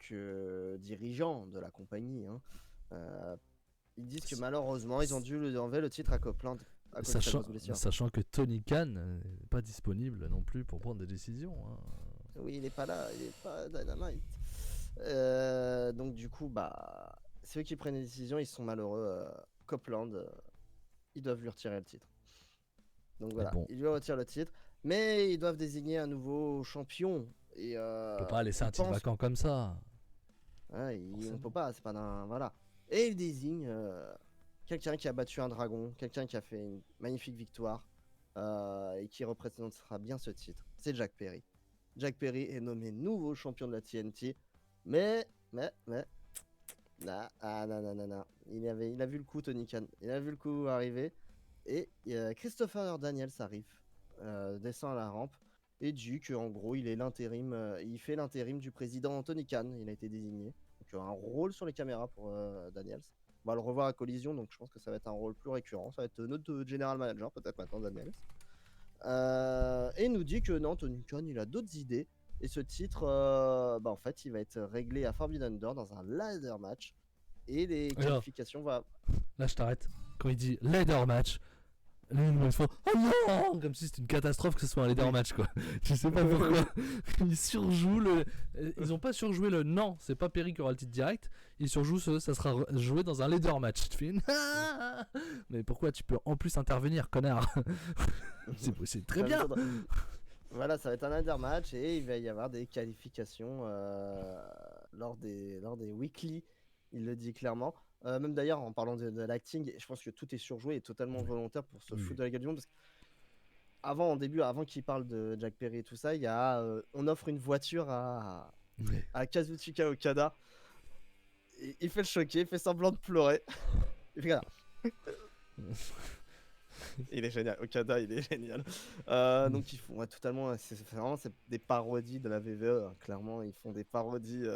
que dirigeant de la compagnie, hein, euh, ils disent que malheureusement, ils ont dû enlever le titre à Copeland à cause de sa Sachant, grosse blessure. sachant que Tony Khan n'est pas disponible non plus pour prendre des décisions. Hein. Oui, il est pas là, il est pas Dynamite. Donc du coup, bah, ceux qui prennent les décisions, ils sont malheureux. Copeland, ils doivent lui retirer le titre. Donc Mais voilà, bon, ils lui retirent le titre, mais ils doivent désigner un nouveau champion. Et on peut pas laisser ils un titre pensent, vacant comme ça. ouais, on peut Forcément. pas, c'est pas d'un, voilà. Et ils désignent quelqu'un qui a battu un dragon, quelqu'un qui a fait une magnifique victoire et qui représentera bien ce titre. C'est Jack Perry. Jack Perry est nommé nouveau champion de la TNT, mais, non. Il a vu le coup, Tony Khan. Il a vu le coup arriver. Et Christopher Daniels arrive, descend à la rampe et dit qu'en gros, il est l'intérim, il fait l'intérim du président Tony Khan. Il a été désigné. Donc, un rôle sur les caméras pour Daniels. On va le revoir à Collision, donc je pense que ça va être un rôle plus récurrent. Ça va être notre general manager, peut-être maintenant, Daniels. Et il nous dit que non, Tony Khan, il a d'autres idées. Et ce titre, en fait, il va être réglé à Forbidden Door dans un ladder match. Et les Alors, qualifications vont. là, je t'arrête. Quand il dit leader match, ils font oh non, comme si c'était une catastrophe que ce soit un leader Oui. match quoi. Je sais pas pourquoi. Ils surjouent le. Ils ont pas surjoué le non, c'est pas Perry qui aura le titre direct. Ils surjouent ça sera joué dans un leader match. Tu fais une... Mais pourquoi tu peux en plus intervenir, connard? C'est très bien. Voilà, ça va être un ladder match et il va y avoir des qualifications lors des weekly. Il le dit clairement. Même d'ailleurs, en parlant de l'acting, je pense que tout est surjoué et totalement volontaire pour se foutre de la gueule du monde. Parce qu'avant, en début, avant qu'il parle de Jack Perry et tout ça, il y a on offre une voiture à Kazuchika Okada. Il fait le choquer, il fait semblant de pleurer. Et puis, regarde. Il est génial, Okada, il est génial. Donc ils font totalement, c'est des parodies de la VVE, hein, clairement, ils font des parodies,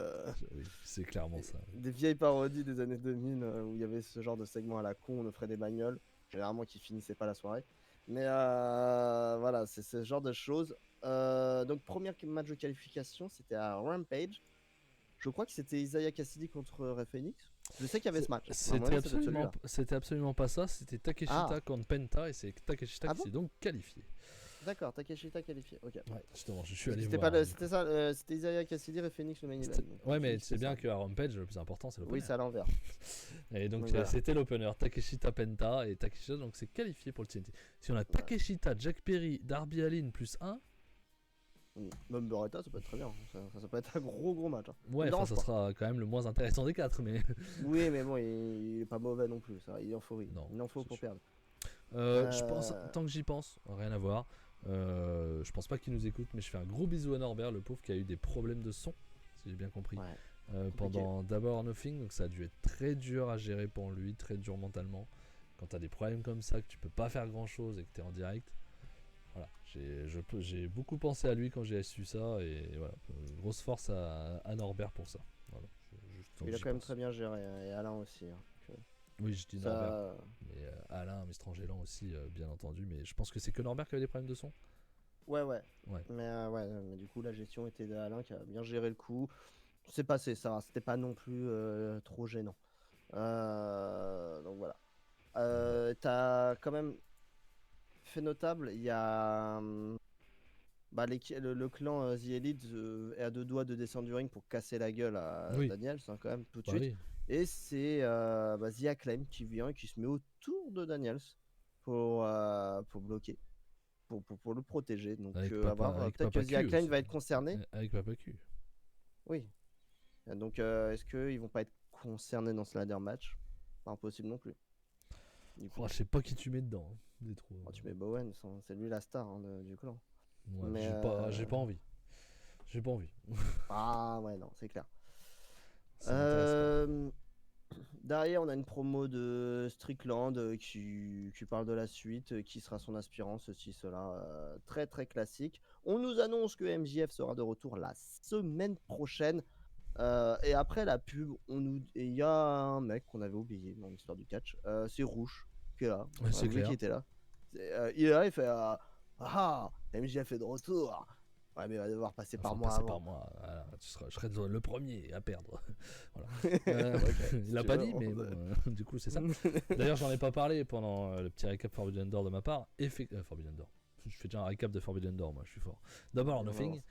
Oui, c'est clairement ça. des vieilles parodies des années 2000 où il y avait ce genre de segment à la con, on offrait des bagnoles, généralement qui finissaient pas la soirée. Mais voilà, c'est ce genre de choses. Donc premier match de qualification, c'était à Rampage. Je crois que c'était Isaiah Cassidy contre Rey Phoenix. Je sais qu'il y avait ce match. C'était absolument pas ça. C'était Takeshita contre Penta et c'est Takeshita qui s'est donc qualifié. D'accord, Takeshita qualifié. Ok. Ouais, justement, je suis allé C'était voir. c'était ça, c'était Isaiah Cassidy et Phoenix le main event. Ouais, mais c'est bien qu'à Rampage, le plus important, c'est l'opener. Oui, c'est à l'envers. Et donc, voilà. C'était l'opener. Takeshita Penta et Takeshita, donc c'est qualifié pour le TNT. Si on a Takeshita, Jack Perry, Darby Allin plus 1. Même Beretta, ça peut être très bien. Ça peut être un gros match. Hein. Ouais, ça sera quand même le moins intéressant des 4. Mais... oui, mais bon, il est pas mauvais non plus. Ça. Il en faut, non, il en faut pour perdre. Je pense, tant que j'y pense, rien à voir. Je pense pas qu'il nous écoute, mais je fais un gros bisou à Norbert, le pauvre qui a eu des problèmes de son, si j'ai bien compris, pendant Double or Nothing. Donc ça a dû être très dur à gérer pour lui, très dur mentalement. Quand t'as des problèmes comme ça, que tu peux pas faire grand chose et que t'es en direct. Voilà, j'ai beaucoup pensé à lui quand j'ai su ça et voilà, grosse force à Norbert pour ça. Voilà, il a quand même très bien géré, et Alain aussi. Hein, oui, je dis Norbert, mais Alain Mistrangelan aussi, bien entendu, mais je pense que c'est que Norbert qui avait des problèmes de son. Ouais. Mais du coup, la gestion était d'Alain qui a bien géré le coup. C'est passé ça, c'était pas non plus trop gênant. Donc voilà. T'as quand même fait notable, il y a le clan The Elite est à 2 doigts de descendre du ring pour casser la gueule à Daniels, hein, quand même, tout de suite. Oui. Et c'est The Acclaim qui vient et qui se met autour de Daniels pour bloquer, pour le protéger. Donc peut-être que The Acclaim va être concerné. Avec Papa Q. Oui. Donc est-ce qu'ils vont pas être concernés dans ce ladder match? Pas impossible non plus. Je sais pas qui tu mets dedans. Hein, des trous. Tu mets Bowen, c'est lui la star, hein, du clan. Ouais, mais j'ai pas envie. J'ai pas envie. Ah ouais, non, c'est clair. Ça m'intéresse pas. Euh, Derrière, on a une promo de Strickland qui parle de la suite, qui sera son aspirant, ceci, cela. Très très classique. On nous annonce que MJF sera de retour la semaine prochaine. Et après la pub, il y a un mec qu'on avait oublié dans l'histoire du catch. C'est Rouge qui est là. Ouais, c'est Oublié clair. qui était là. Il est là, il fait Ah, MJF est de retour. Ouais, mais il va devoir passer par Faut moi passer avant. par moi. Voilà, je serai le premier à perdre. Voilà. Ok, Il si l'a tu pas veux, dit, on- mais bon, du coup, c'est ça. D'ailleurs, j'en ai pas parlé pendant le petit récap Forbidden Door de ma part. Forbidden Door. Je fais déjà un récap de Forbidden Door, moi, je suis fort. D'abord, Nothing.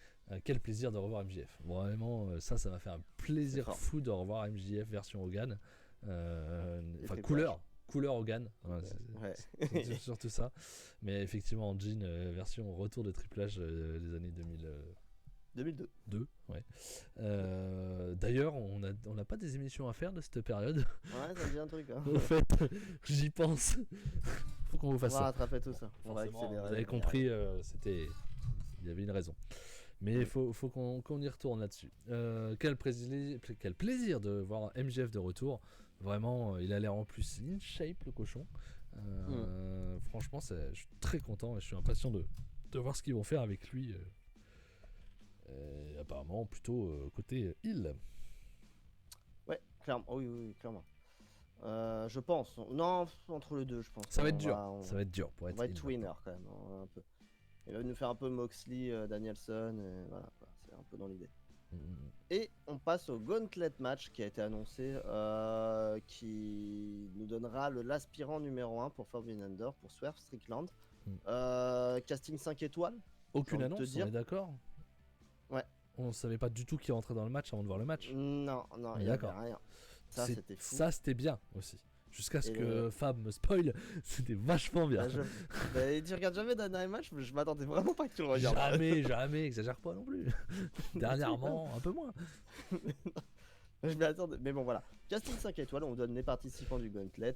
Quel plaisir de revoir MJF. Vraiment, ça m'a fait un plaisir fort. fou de revoir MJF version Hogan. Enfin, Triple H. couleur Hogan. Ouais, Ouais. c'est surtout ça. Mais effectivement, en jean, version retour de Triple H des années 2002. 2002. Ouais. D'ailleurs, on n'a pas des émissions à faire de cette période. Ouais, ça me dit un truc. Hein. Au fait, j'y pense. Faut qu'on vous On fasse va ça. rattraper tout ça. On va Forcément, accélérer. vous avez compris, il y avait une raison. Mais il faut qu'on y retourne là-dessus. Quel plaisir de voir MJF de retour. Vraiment, il a l'air en plus in shape, le cochon. Franchement, je suis très content et je suis impatient de voir ce qu'ils vont faire avec lui. Apparemment, plutôt côté heel. Ouais, clairement. Oh, oui, clairement. Je pense. Non, entre les deux, je pense. Ça va être On dur. va- on- Ça va être dur pour On être va heel. être winner quand même, hein, un peu. Il va nous faire un peu Moxley, Danielson, et voilà, quoi, c'est un peu dans l'idée. Et on passe au Gauntlet match qui a été annoncé, qui nous donnera l'aspirant numéro 1 pour Forbidden Door, pour Swerve Strickland. Casting 5 étoiles. Aucune j'ai envie de te annonce, dire. on est d'accord. Ouais. On savait pas du tout qui rentrait dans le match avant de voir le match. Non, On est il y avait d'accord. rien. Ça, c'était fou. Ça, c'était bien aussi. Jusqu'à ce Et que Fab me spoil, c'était vachement bien. Tu regardes jamais Dynamite Match, je m'attendais vraiment pas que tu le regardes. Jamais, exagère pas non plus. Dernièrement, un peu moins. Je m'y attendais. Mais bon, voilà. Casting 5 étoiles, on vous donne les participants du Gauntlet.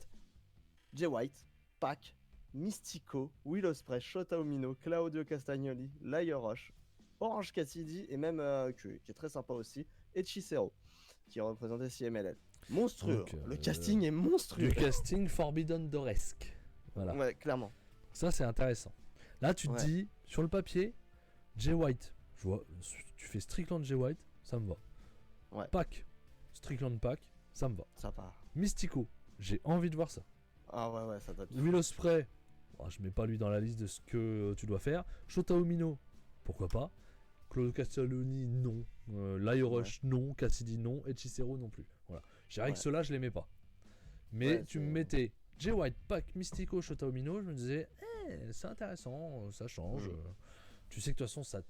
Jay White, Pac, Mystico, Will Ospreay, Shota Umino, Claudio Castagnoli, Lio Rush, Orange Cassidy et même, qui est très sympa aussi, et Chisero, qui représentait CMLL. Monstrueux. Donc, le casting est monstrueux. Du casting Forbidden Dooresque. Voilà. Ouais, clairement. Ça, c'est intéressant. Là, tu te dis, sur le papier, Jay White. Je vois, tu fais Strickland Jay White, ça me va. Ouais. Pac, Strickland Pac, ça me va. Ça part. Mystico, j'ai envie de voir ça. Ah ouais, ça tape. Will Ospreay, je mets pas lui dans la liste de ce que tu dois faire. Shota Umino, pourquoi pas. Claudio Castagnoli, non. Lio Rush, non. Cassidy, non. Et Chisero, non plus. Voilà. Je dirais que ceux-là, je les mets pas. Mais tu me mettais Jay White, Pac, Mystico, Shota Umino, je me disais, c'est intéressant, ça change. Tu sais que de toute façon, ça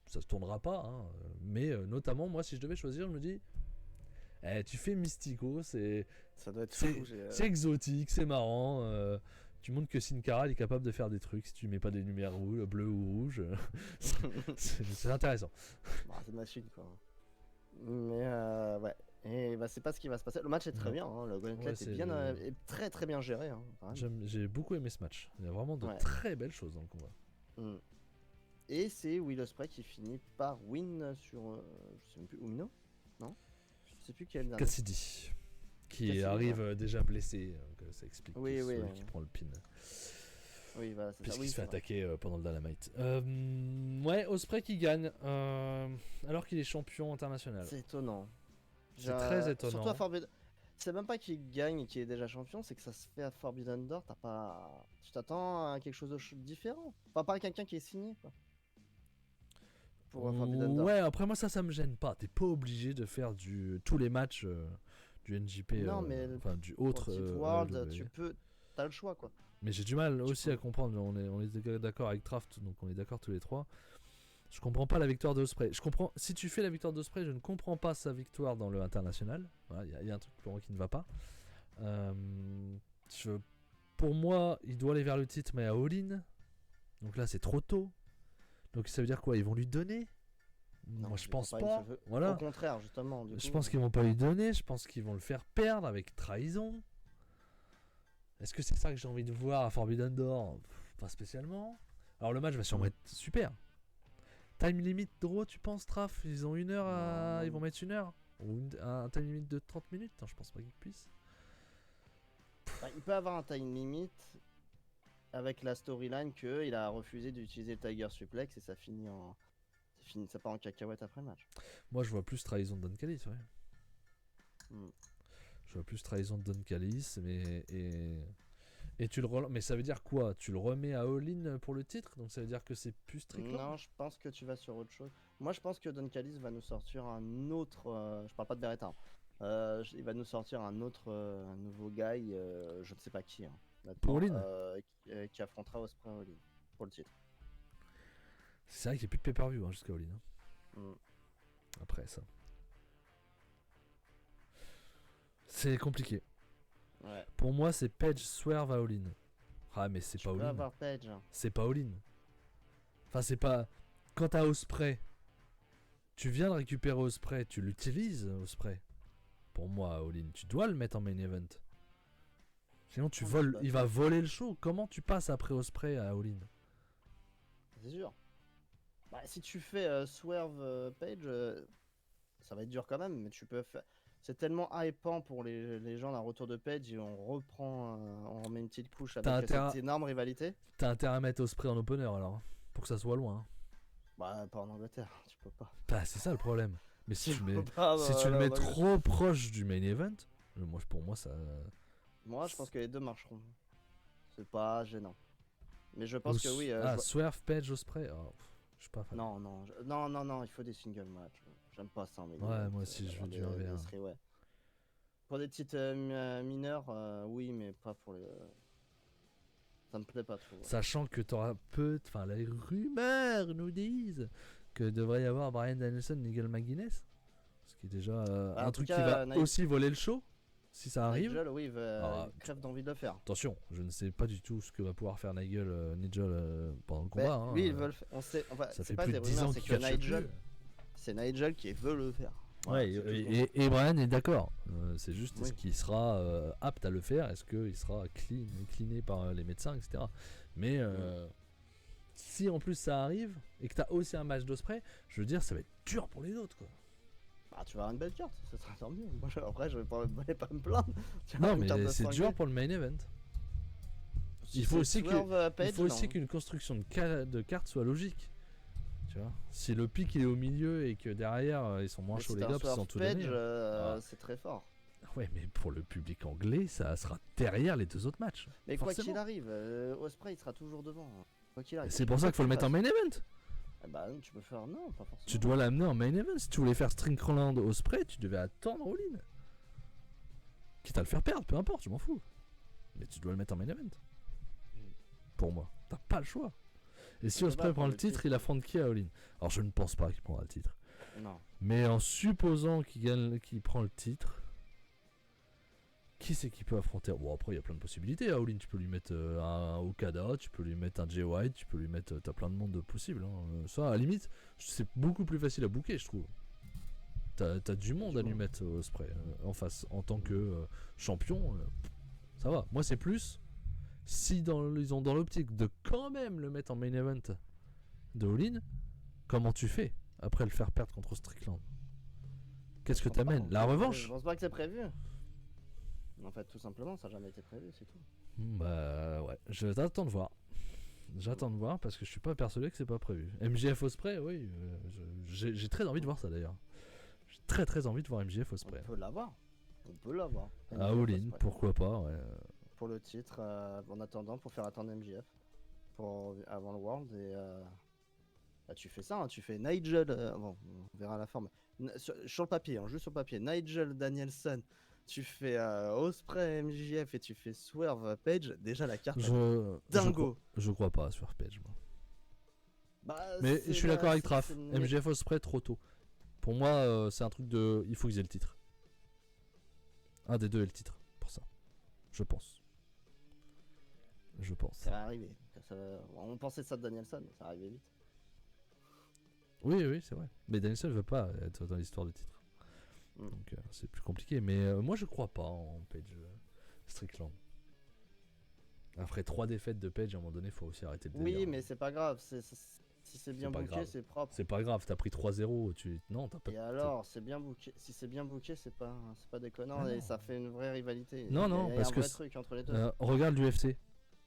se tournera pas. Hein. Mais notamment, moi, si je devais choisir, je me dis, tu fais Mystico, ça doit être fou. C'est exotique, c'est marrant. Tu montres que Sin Cara est capable de faire des trucs si tu mets pas des lumières bleues ou rouges. c'est intéressant. C'est une machine quoi. Mais ouais. Et bah, c'est pas ce qui va se passer. Le match est très bien. Hein. Le Gauntlet est très très bien géré. Hein, j'ai beaucoup aimé ce match. Il y a vraiment de très belles choses dans le combat. Et c'est Will Ospreay qui finit par win sur. Je sais même plus. Umino. Non, je sais plus quel. Cassidy. Qui arrive déjà blessé, donc ça explique qui prend le pin. Oui, voilà, c'est ça. Puisqu'il se fait attaquer pendant le Dynamite. Ouais, Ospreay qui gagne, alors qu'il est champion international. C'est étonnant. C'est très étonnant. Surtout à Forbidden. C'est même pas qu'il gagne et qu'il est déjà champion, c'est que ça se fait à Forbidden Door. Tu t'attends à quelque chose de différent. Enfin, pas à quelqu'un qui est signé, quoi. Pour Forbidden Door. Ouais, après moi ça me gêne pas. T'es pas obligé de faire tous les matchs du NJP. Non, mais du autre. World, t'as le choix, quoi. Mais j'ai du mal aussi à comprendre. On est d'accord avec Draft, donc on est d'accord tous les trois. Je comprends pas la victoire d'Ospreay. Si tu fais la victoire d'Ospreay, je ne comprends pas sa victoire dans le international. Il y a un truc pour moi qui ne va pas. Pour moi, il doit aller vers le titre, mais à all-in. Donc là, c'est trop tôt. Donc ça veut dire quoi? Ils vont lui donner? Moi, je pense pas. Voilà. Au contraire, justement. Je pense qu'ils vont pas lui donner. Je pense qu'ils vont le faire perdre avec trahison. Est-ce que c'est ça que j'ai envie de voir à Forbidden Door? Pas spécialement. Alors le match va sûrement être super. Time limit Draw, tu penses, Traf? Ils ont 1 heure Non. Ils vont mettre 1 heure? Ou un time limit de 30 minutes? Non, je pense pas qu'ils puissent. Bah, il peut avoir un time limit avec la storyline qu'il a refusé d'utiliser le Tiger Suplex et ça finit en. Ça part en cacahuète après le match. Moi, je vois plus trahison de Don Callis, ouais. Hmm. Je vois plus trahison de Don Callis, mais. Et tu le relances. Mais ça veut dire quoi? Tu le remets à all-in pour le titre? Donc ça veut dire que c'est plus Strickland? Non, je pense que tu vas sur autre chose. Moi, je pense que Don Callis va nous sortir un autre. Je parle pas de Beretta. Il va nous sortir un autre, un nouveau guy, je ne sais pas qui. Hein, Pour maintenant, all-in? qui affrontera Ospreay all-in pour le titre. C'est vrai qu'il n'y a plus de pay-per-view hein, jusqu'à all-in. Hein. Hmm. Après ça. C'est compliqué. Ouais. Pour moi, c'est Page Swerve à all-in. Ah, mais c'est pas Tu peux all-in. avoir Page. Hein. C'est pas all-in. Enfin, c'est pas. Quand t'as Ospreay, tu viens de récupérer Ospreay, tu l'utilises Ospreay. Pour moi, all-in, tu dois le mettre en main event. Sinon, tu Ah, voles. bah, Il va voler le show. Comment tu passes après Ospreay à all-in? C'est sûr. Bah, si tu fais Swerve Page, ça va être dur quand même, mais tu peux faire. C'est tellement hypant pour les gens d'un retour de Page et on reprend, on remet une petite couche avec cette énorme rivalité. T'as intérêt à mettre Ospreay en opener alors, hein, pour que ça soit loin. Hein. Bah, pas en Angleterre, tu peux pas. Bah, c'est ça le problème. Mais si tu, Si tu le mets trop proche du main event, pour moi ça. Moi, je pense que les deux marcheront. C'est pas gênant. Mais je pense que oui. Swerve, Page, Ospreay. Oh, je suis pas fan. Non, il faut des single match. J'aime pas ça. Mais moi aussi, je veux du 1v1. Ouais. Pour des petites mineures, oui, mais pas pour les. Ça me plaît pas trop. Ouais. Sachant que t'auras enfin, les rumeurs nous disent que devrait y avoir Bryan Danielson, Nigel McGuinness. Ce qui est déjà un truc qui va aussi voler le show. Si ça arrive. Nigel, oui, il crève d'envie de le faire. Attention, je ne sais pas du tout ce que va pouvoir faire Nigel pendant le combat. Hein, lui, il veut le faire. On sait, ça fait pas plus de 10 ans c'est que Nigel. C'est Nigel qui veut le faire. Ouais, et Bryan est d'accord. C'est juste est-ce qu'il sera apte à le faire? Est-ce qu'il sera cleané par les médecins, etc. Mais si en plus ça arrive et que tu as aussi un match d'Ospreay, je veux dire, ça va être dur pour les autres. Quoi. Bah, tu vas avoir une belle carte, ça sera tant mieux. Moi, après, je vais pas me plaindre. Non, mais c'est dur pour le main event. Il faut aussi qu'une construction de cartes soit logique. Tu vois, si le pic il est au milieu et que derrière ils sont moins chauds les gars parce qu'ils sont tous les c'est très fort. Ouais, mais pour le public anglais, ça sera derrière les deux autres matchs. Mais quoi qu'il arrive, Ospreay il sera toujours devant. Quoi qu'il arrive. C'est pour ça qu'il faut le mettre en main event. Bah tu peux faire non, pas forcément. Tu dois l'amener en main event. Si tu voulais faire Strickland Ospreay, tu devais attendre all-in. Quitte à le faire perdre, peu importe, je m'en fous. Mais tu dois le mettre en main event. Pour moi, t'as pas le choix. Et si Ospreay prend le titre, il affronte qui à all-in? Alors je ne pense pas qu'il prendra le titre. Non. Mais en supposant qu'il prend le titre, qui c'est qui peut affronter? Bon, après il y a plein de possibilités. À all-in, tu peux lui mettre un Okada, tu peux lui mettre un Jay White, tu peux lui mettre. T'as plein de monde possible. Hein. Ça, à la limite, c'est beaucoup plus facile à booker, je trouve. T'as du monde à lui mettre Ospreay en face en tant que champion. Ça va. Moi, c'est plus. Si ils ont dans l'optique de quand même le mettre en main event de all-in, comment tu fais après le faire perdre contre Strickland? Qu'est-ce que t'amènes? La revanche? Je pense pas que c'est prévu. En fait, tout simplement, ça n'a jamais été prévu, c'est tout. Bah ouais, j'attends de voir. J'attends de voir parce que je suis pas persuadé que c'est pas prévu. MJF Ospreay, oui, j'ai très envie de voir ça d'ailleurs. J'ai très envie de voir MJF Ospreay. On peut l'avoir. À all-in, pourquoi pas, ouais. Pour le titre, en attendant, pour faire attendre MJF avant le World. Et bah, tu fais ça, hein, tu fais Nigel. Bon, on verra la forme. Sur le papier, hein, juste sur le papier. Nigel Danielson, tu fais Ospreay MJF et tu fais Swerve Page. Déjà, la carte. Dingo. Je crois pas à Swerve Page, moi. Bah, mais je suis d'accord avec Traf. MJF Ospreay, trop tôt. Pour moi, c'est un truc de. Il faut qu'ils aient le titre. Un des deux ait le titre, pour ça. Je pense. Ça va arriver. On pensait ça de Danielson, ça va arriver vite. Oui, c'est vrai. Mais Danielson ne veut pas être dans l'histoire du titre. Donc c'est plus compliqué. Mais moi, je crois pas en Page Strickland. Après 3 défaites de Page, à un moment donné, il faut aussi arrêter le délire. Oui, mais c'est pas grave. Si c'est bien pas booké, grave. c'est propre. C'est pas grave, t'as pris 3-0, non, t'as pas... Et alors, c'est bien booké. Si c'est bien booké, c'est pas déconnant Ah et non. ça fait une vraie rivalité. Non, Il y a- non, il y a parce un que vrai truc entre les deux. regarde l'UFC,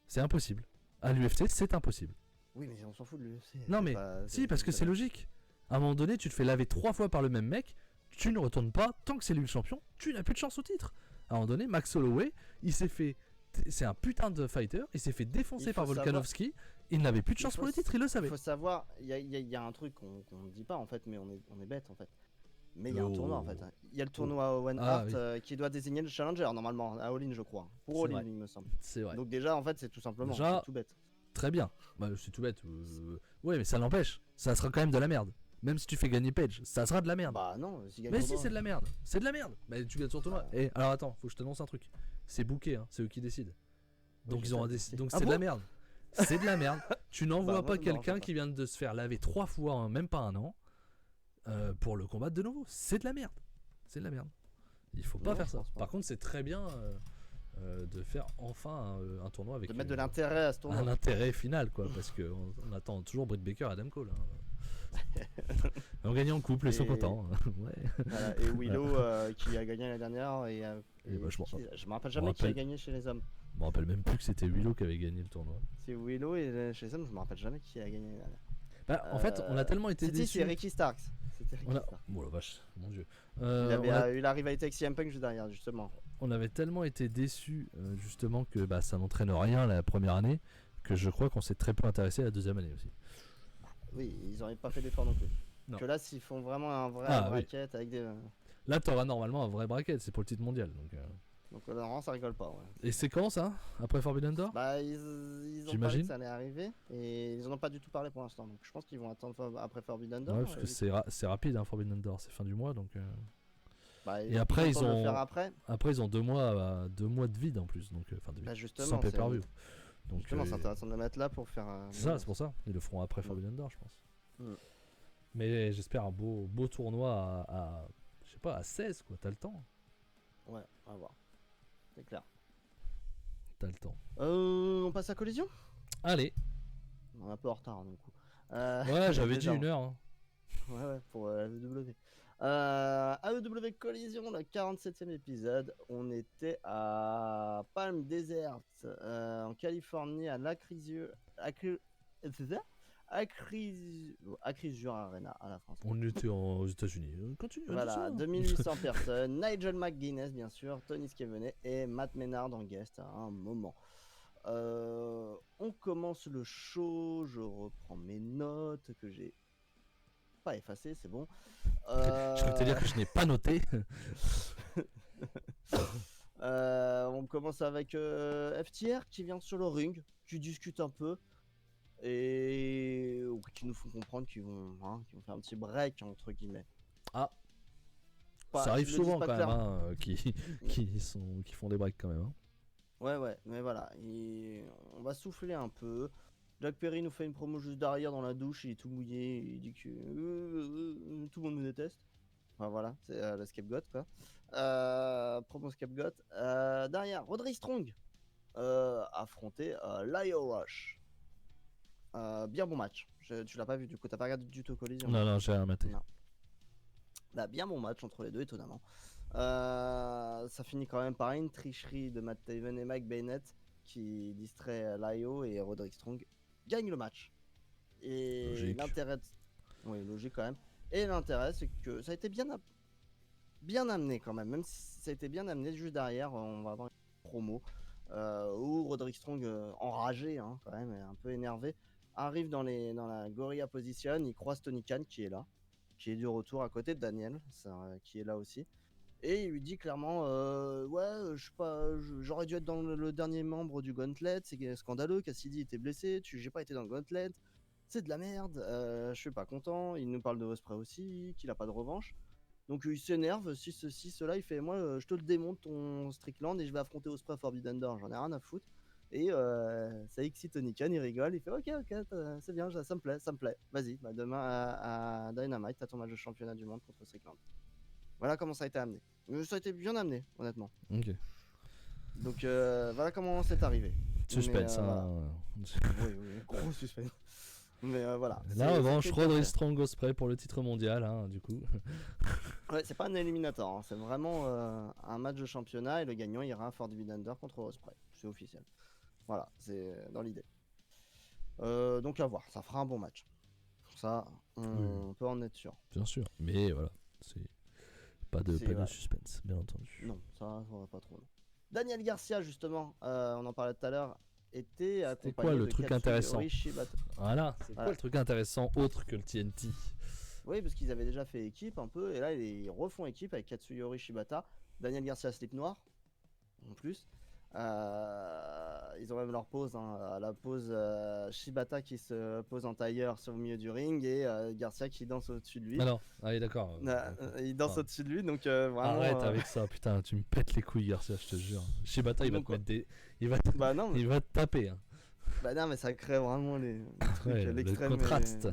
c'est impossible. À l'UFC, c'est impossible. Oui, mais on s'en fout de l'UFC. Non, c'est mais pas- si, parce que c'est logique. À un moment donné, tu te fais laver 3 fois par le même mec, tu ne retournes pas, tant que c'est lui le champion, tu n'as plus de chance au titre. À un moment donné, Max Holloway, il s'est fait... C'est un putain de fighter, il s'est fait défoncer Il par faut Volkanovski, il n'avait plus de Il chance faut pour le titre, il le Il savait. faut savoir, il y a un truc qu'on ne dit pas en fait, mais on est bête en fait. Mais il y a un tournoi en fait. Il y a le tournoi Owen Ah, Hart oui. Qui doit désigner le challenger normalement, à All-In je crois. Pour C'est All-In vrai. il me semble. C'est vrai. Donc déjà en fait c'est tout simplement, Déjà- c'est tout bête. Très bien. Bah, c'est tout bête. Ouais, mais ça n'empêche. Ça sera quand même de la merde. Même si tu fais gagner Page, ça sera de la merde. Bah non, s'il gagne mais le si, tournoi. c'est de la merde. C'est de la merde. Bah, tu gagnes sur tournoi. Bah. Et alors attends, faut que je t'annonce un truc. C'est booké, hein. C'est eux qui décident. Donc je ils ont sais, un c'est- donc Ah c'est de la bon merde. C'est de la merde. Tu n'envoies Bah, moi, pas ça me dérange quelqu'un pas. qui vient de se faire laver 3 fois en même pas un an pour le combattre de nouveau. C'est de la merde. C'est de la merde. Il faut pas Non, faire je ça. pense pas. Par contre, c'est très bien de faire enfin un tournoi avec De mettre de l'intérêt à ce un tournoi. intérêt final, quoi, parce qu'on attend toujours Britt Baker et Adam Cole. Hein. On gagne en couple, ils sont Et- contents. Ouais. Voilà, et Willow qui a gagné la dernière et bah, je me rappelle me jamais qui a rappelle- gagné chez les hommes. Je me rappelle même plus que c'était Willow qui avait gagné le tournoi. C'est Willow et chez les hommes je me rappelle jamais qui a gagné la dernière. Bah, en fait, on a tellement été C'est déçus. Ricky Starks. C'était Ricky On a... Starks. Oh la vache, mon dieu. Il avait on, a... eu la rivalité avec CM Punk juste derrière, justement. on avait tellement été déçus, justement, que bah, ça n'entraîne rien la première année, que je crois qu'on s'est très peu intéressé à la deuxième année aussi. Oui, ils n'auraient pas fait d'effort non plus. Non. Que là, s'ils font vraiment un vrai Ah, oui. bracket avec des. Là, t'auras normalement un vrai bracket, c'est pour le titre mondial. Donc là, ça rigole pas. Ouais. Et c'est quand ça? Après Forbidden Door? Bah, ils ont parlé J'imagine. que ça allait arriver et ils en ont pas du tout parlé pour l'instant. Donc je pense qu'ils vont attendre après Forbidden Door. Ouais, parce que c'est rapide, hein, Forbidden Door, c'est fin du mois, donc... Bah, Et après, ils ont le ont- faire après. Après, ils ont 2 mois, 2 mois de vide en plus, donc enfin de vide, Bah, justement, sans pay-per-view. Donc Justement, c'est intéressant de le mettre là pour faire. c'est ça, c'est pour ça. Ils le feront après Mm. Forbidden Door, je pense. Mm. Mais j'espère un beau tournoi à je sais pas, à 16 quoi. T'as le temps. Ouais, on va voir. C'est clair. T'as le temps. On passe à collision. Allez. On est un peu en retard du coup. Ouais, j'avais dit déjà, 1 heure. Hein. Ouais, pour AEW. AEW Collision, le 47e épisode. On était à Palm Desert, en Californie, à Acrisure Arena, à la France. On était aux États-Unis. Continue. Voilà, dis ça. 2800 personnes. Nigel McGuinness, bien sûr, Tony Schiavone et Matt Menard en guest à un moment. On commence le show. Je reprends mes notes que j'ai pas effacées, c'est bon. Je peux te dire que je n'ai pas noté. On commence avec FTR qui vient sur le ring, qui discute un peu et qui nous font comprendre qu'ils vont faire un petit break entre guillemets. Ah. Pas- Ça arrive ils le disent souvent pas quand même, clairement. hein, qui font des breaks quand même. Hein. Ouais, mais voilà, on va souffler un peu. Jack Perry nous fait une promo juste derrière dans la douche, il est tout mouillé, il dit que tout le monde me déteste. Enfin voilà, c'est le scapegoat quoi. Promo scapegoat. Derrière, Roderick Strong affronté Lio Rush. Bien bon match. Tu l'as pas vu du coup, t'as pas regardé du tout Collision. Non, j'ai rien maté. Non. Bah, bien bon match entre les deux, étonnamment. Ça finit quand même par une tricherie de Matt Taven et Mike Bennett qui distrait Lio et Roderick Strong gagne le match. Et Logique. l'intérêt, oui, logique quand même. Et l'intérêt, c'est que ça a été bien amené quand même. Même si ça a été bien amené, juste derrière, on va avoir une promo où Roderick Strong, enragé hein, quand même, et un peu énervé, arrive dans la Gorilla Position. Il croise Tony Khan qui est là, qui est du retour à côté de Daniel, qui est là aussi. Et il lui dit clairement ouais, je sais pas, j'aurais dû être dans le dernier membre du Gauntlet, c'est scandaleux, Cassidy était blessé, j'ai pas été dans le Gauntlet, c'est de la merde, je suis pas content. Il nous parle de Ospreay aussi, qu'il a pas de revanche. Donc il s'énerve, si ceci, cela, il fait moi je te le démonte ton Strickland et je vais affronter Ospreay à Forbidden Door, j'en ai rien à foutre. Et ça excite Tony Khan, il rigole, il fait ok, c'est bien, ça me plaît, vas-y, bah, demain à Dynamite, t'as ton match de championnat du monde contre Strickland. Voilà comment ça a été amené. Ça a été bien amené, honnêtement. Ok. Donc voilà comment c'est arrivé. Suspense. Mais, Hein. oui, gros suspense. Mais voilà. Là, c'est revanche, fait Rodri comme Strong Ospreay pour le titre mondial, hein, du coup. ça. Ouais, c'est pas un éliminator, hein, c'est vraiment un match de championnat et le gagnant ira à Fort Dividander contre Ospreay. C'est officiel. Voilà, c'est dans l'idée. Donc à voir, ça fera un bon match. Ça, on peut en être sûr. Bien sûr. Mais voilà, c'est pas de Ouais. suspense, bien entendu. Non, ça va pas trop. Non. Daniel Garcia, justement, on en parlait tout à l'heure, était C'était accompagné quoi le de truc Katsuyori intéressant Shibata. Voilà, c'est quoi Voilà. le truc intéressant autre que le TNT? Oui, parce qu'ils avaient déjà fait équipe un peu, et là ils refont équipe avec Katsuyori Shibata, Daniel Garcia slip noir, en plus. Ils ont même leur pose, hein, à la pose Shibata qui se pose en tailleur sur le milieu du ring et Garcia qui danse au-dessus de lui. Ah non, ah oui, d'accord. Il danse Ah. au-dessus de lui, donc vraiment. Arrête avec ça, putain, tu me pètes les couilles, Garcia, je te jure. Shibata, il va Donc, te mettre des. Il va Bah non, mais... il va te taper. Hein. bah non, mais ça crée vraiment les trucs, Ouais, le l'extrême. contraste.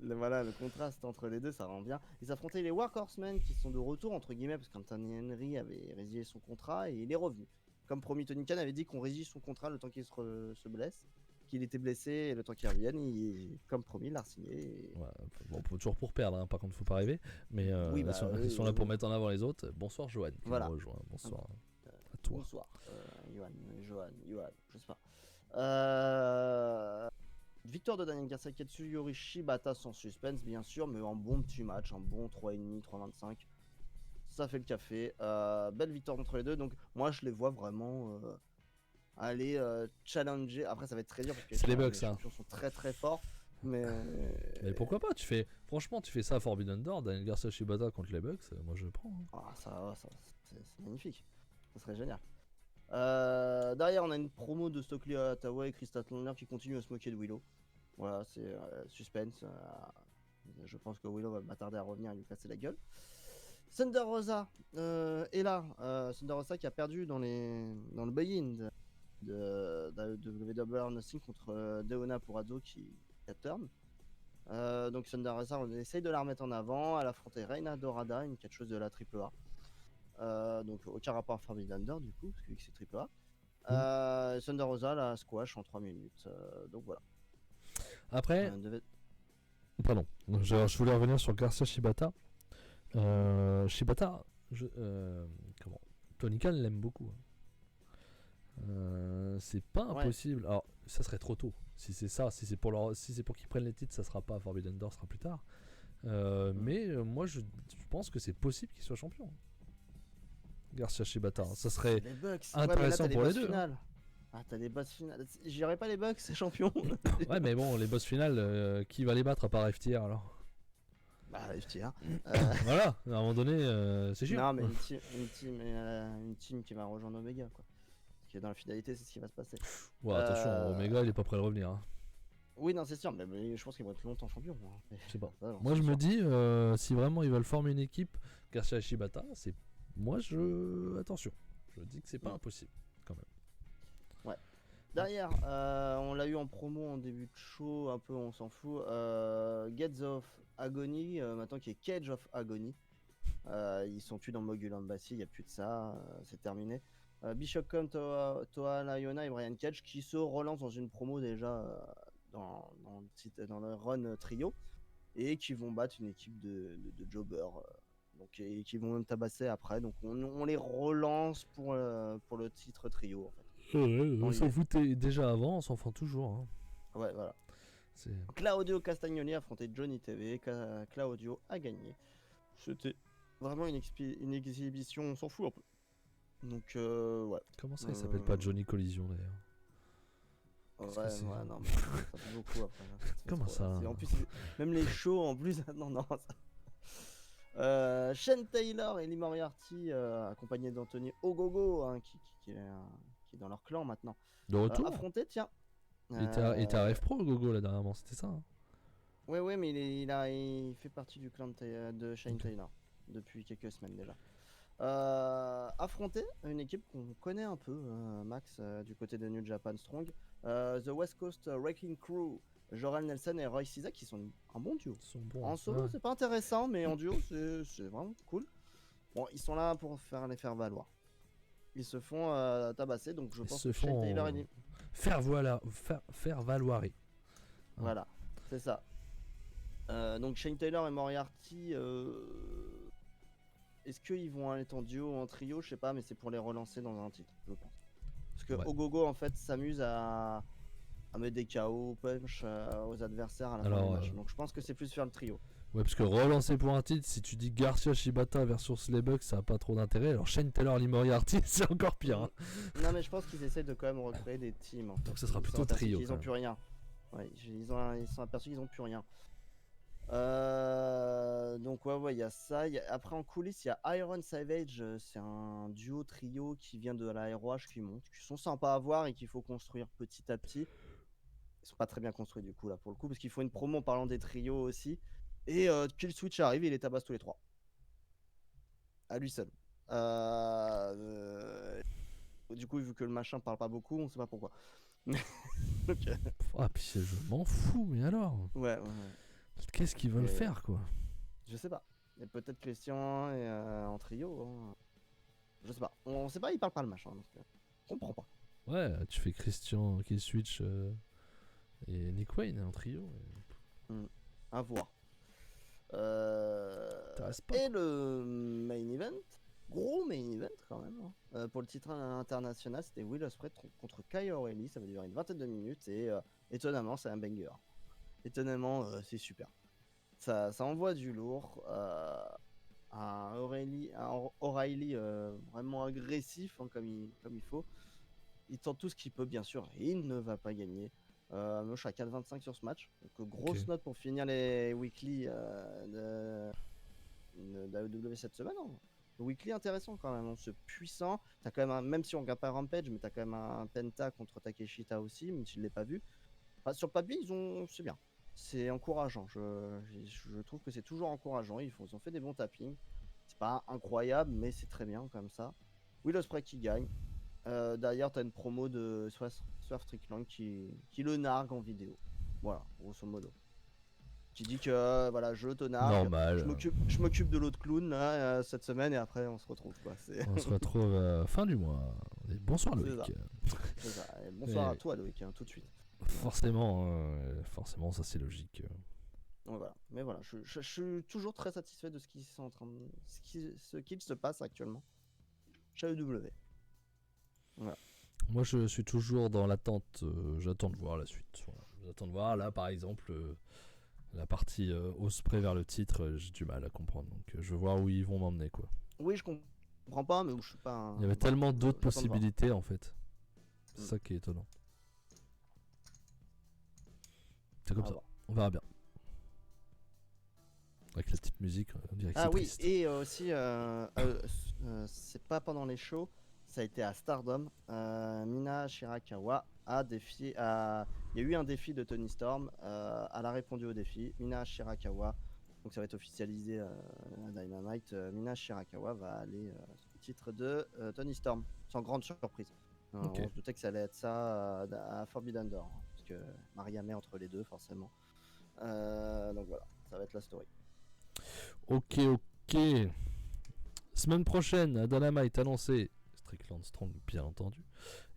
Voilà, le contraste entre les deux, ça rend bien. Ils affrontaient les Workhorsemen qui sont de retour, entre guillemets, parce qu'Anthony Henry avait résilié son contrat et il est revenu. Comme promis, Tony Khan avait dit qu'on résilie son contrat le temps qu'il se blesse, qu'il était blessé et le temps qu'il revienne, comme promis, il l'a signé. Et... Ouais, bon, toujours pour perdre, hein, par contre, faut pas rêver. Mais Oui, bah, ils sont là pour mettre en avant les autres. Bonsoir, Johan, qui Voilà. nous rejoint. Bonsoir à toi. Bonsoir, Johan, je sais pas. Victoire de Daniel Garcia, Katsuyori Shibata sans suspense, bien sûr, mais un bon petit match, un bon 3,5, 3,25. Ça fait le café. Belle victoire entre les deux, donc moi je les vois vraiment aller challenger. Après, ça va être très dur parce que C'est les Bucks, hein. champions sont très très forts. Mais pourquoi pas, franchement, tu fais ça à Forbidden Door, Daniel Garcia Shibata contre les Bucks, moi je prends. Hein. C'est magnifique. Ça serait génial. Derrière, on a une promo de Stokely Hathaway et Chris Statlander qui continue à se moquer de Willow. Voilà, c'est suspense. Je pense que Willow va pas tarder à revenir et lui casser la gueule. Thunder Rosa est là. Thunder Rosa qui a perdu dans le buy-in de WWE Nothing contre Deonna Purrazzo qui a turn. Donc Thunder Rosa, on essaye de la remettre en avant. Elle a affronté Reina Dorada, une catcheuse de la AAA. Donc aucun rapport à Forbidden Door du coup, parce que c'est AAA. Thunder Rosa la squash en 3 minutes. Donc voilà. Après, pardon, je voulais revenir sur Garcia Shibata. Shibata, comment Tony Khan l'aime beaucoup. C'est pas impossible. Ouais. Alors, ça serait trop tôt. Si c'est ça, si c'est pour qu'ils prennent les titres, ça sera pas Forbidden Door, ça sera plus tard. Mais moi, je pense que c'est possible qu'il soit champion. Garcia Shibata, ça serait intéressant pour les deux. Hein. Ah, t'as les boss finales. J'irai pas les Bucks, c'est champion. Ouais, mais bon, les boss finales, qui va les battre à part FTR alors? Bah, FTR. Voilà, à un moment donné, c'est chiant. Non, mais une team qui va rejoindre Omega, quoi. Parce que dans la finalité, c'est ce qui va se passer. Ouais, attention, Omega, il est pas prêt de revenir. Hein. Oui, non, c'est sûr, mais je pense qu'ils vont être longtemps champions. Hein. Je sais pas. Moi, je me dis, si vraiment ils veulent former une équipe, Garcia Shibata, c'est. Moi, attention. Je dis que c'est pas impossible, quand même. Ouais. Derrière, on l'a eu en promo en début de show, un peu, on s'en fout. Gates of Agony, maintenant qui est Cage of Agony. Ils sont tués dans Mogul Embassy, il n'y a plus de ça, c'est terminé. Bishop Come, Toa Liona et Brian Cage qui se relancent dans une promo déjà dans le run trio et qui vont battre une équipe de jobbers. Donc, et qui vont même tabasser après. Donc on les relance pour le titre trio en fait. On s'en foutait déjà avant, on s'en fout toujours. Hein. Ouais, voilà. Claudio Castagnoli a affronté Johnny TV. Claudio a gagné. C'était vraiment une exhibition, on s'en fout un peu. Donc, ouais. Comment ça, il s'appelle pas Johnny Collision d'ailleurs? Ouais, non, mais ça fait beaucoup après. Là. Comment ça en plus, même les shows en plus, non. Shane Taylor et Lee Moriarty, accompagnés d'Anthony Ogogo, hein, qui est dans leur clan maintenant. De retour affronté, tiens. Il était à Ref Pro, Ogogo, là dernièrement, c'était ça. Hein. Ouais, mais il fait partie du clan de Shane Taylor depuis quelques semaines déjà. Affronter une équipe qu'on connaît un peu, Max, du côté de New Japan Strong, The West Coast Wrecking Crew, Jorel Nelson et Roy Cisa qui sont un bon duo. Ils sont bons, en solo, c'est pas intéressant, mais en duo, c'est vraiment cool. Bon, ils sont là pour les faire valoir. Ils se font tabasser, donc je pense que Shane Taylor faire valoir. Voilà. C'est ça. Donc Shane Taylor et Moriarty, est-ce qu'ils vont aller en duo ou en trio? Je sais pas, mais c'est pour les relancer dans un titre, je pense. Parce que Ouais. Ogogo en fait s'amuse à mettre des KO punch aux adversaires à la fin Alors, du match. Donc je pense que c'est plus faire le trio. Ouais, parce que relancer pour un titre, si tu dis Garcia Shibata versus Slaybuck, ça a pas trop d'intérêt. Alors Shane Taylor, Lee Moriarty, c'est encore pire. Hein. Non, mais je pense qu'ils essaient de quand même recréer des teams. En fait. Donc ça sera Ils plutôt sont aperçus trio. qu'ils quand ont même. plus rien. Ouais, ils sont aperçus qu'ils ont plus rien. Donc ouais, il y a ça. Après en coulisses, il y a Iron Savage. C'est un duo trio qui vient de la ROH qui monte, qui sont sympas à voir et qu'il faut construire petit à petit. Ils sont pas très bien construits du coup là pour le coup parce qu'il faut une promo en parlant des trios aussi. Et Kill Switch arrive, il les tabasse tous les trois. À lui seul. Du coup, vu que le machin parle pas beaucoup, on sait pas pourquoi. Donc, Ah, puis je m'en fous, mais alors ouais. qu'est-ce qu'ils veulent Et, faire, quoi? Je sais pas. Et peut-être Christian et, en trio. Hein. Je sais pas. On sait pas, il parle pas le machin. Donc, on comprend pas. Ouais, tu fais Christian Killswitch et Nick Wayne en trio. À voir. T'intéresse pas, Et le main event, gros main event quand même, hein. Pour le titre international, c'était Will Ospreay contre Kyle O'Reilly. Ça va durer une vingtaine de minutes et étonnamment, c'est un banger. Étonnamment, c'est super. Ça envoie du lourd. Un O'Reilly vraiment agressif hein, comme il faut. Il tente tout ce qu'il peut, bien sûr. Et il ne va pas gagner. Moi, je suis à 4,25 sur ce match. Donc, grosse note pour finir les weekly de AEW cette semaine. Hein. Le weekly intéressant quand même. C'est puissant. T'as quand même même si on regarde pas Rampage, mais t'as quand même un Penta contre Takeshita aussi, même s'il ne l'ai pas vu. Enfin, sur le papier, c'est bien. C'est encourageant. Je trouve que c'est toujours encourageant. Ils ont fait des bons tappings. C'est pas incroyable, mais c'est très bien comme ça. Will Ospreay qui gagne. D'ailleurs, tu as une promo de Swerve Strickland qui le nargue en vidéo. Voilà, grosso modo. Qui dit que voilà, je te nargue. Normal. Je m'occupe de l'autre clown là, cette semaine et après on se retrouve. Quoi. On se retrouve fin du mois. Et bonsoir Loïc. C'est ça. Et bonsoir à toi Loïc, hein, tout de suite. Forcément, ça c'est logique. Ouais, voilà. Mais voilà, je suis toujours très satisfait de ce qu'il se passe actuellement chez AEW. Voilà. Moi je suis toujours dans l'attente, j'attends de voir la suite. Voilà. J'attends de voir, là par exemple, la partie Ospreay vers le titre, j'ai du mal à comprendre. Donc je veux voir où ils vont m'emmener quoi. Oui, je comprends pas, mais je suis pas. Il y avait tellement d'autres possibilités en fait. C'est ça qui est étonnant. C'est comme ça, on verra bien. Avec la petite musique, on dirait que c'est oui, triste. et aussi, c'est pas pendant les shows, ça a été à Stardom. Mina Shirakawa a défié. Il y a eu un défi de Tony Storm. Elle a répondu au défi. Mina Shirakawa, donc ça va être officialisé à Dynamite. Mina Shirakawa va aller au titre de Tony Storm, sans grande surprise. Okay. On se doutait que ça allait être ça à Forbidden Door, hein, parce que Maria met entre les deux, forcément. Donc voilà, ça va être la story. Ok. Semaine prochaine, à Dynamite annoncé Strickland Strong, bien entendu,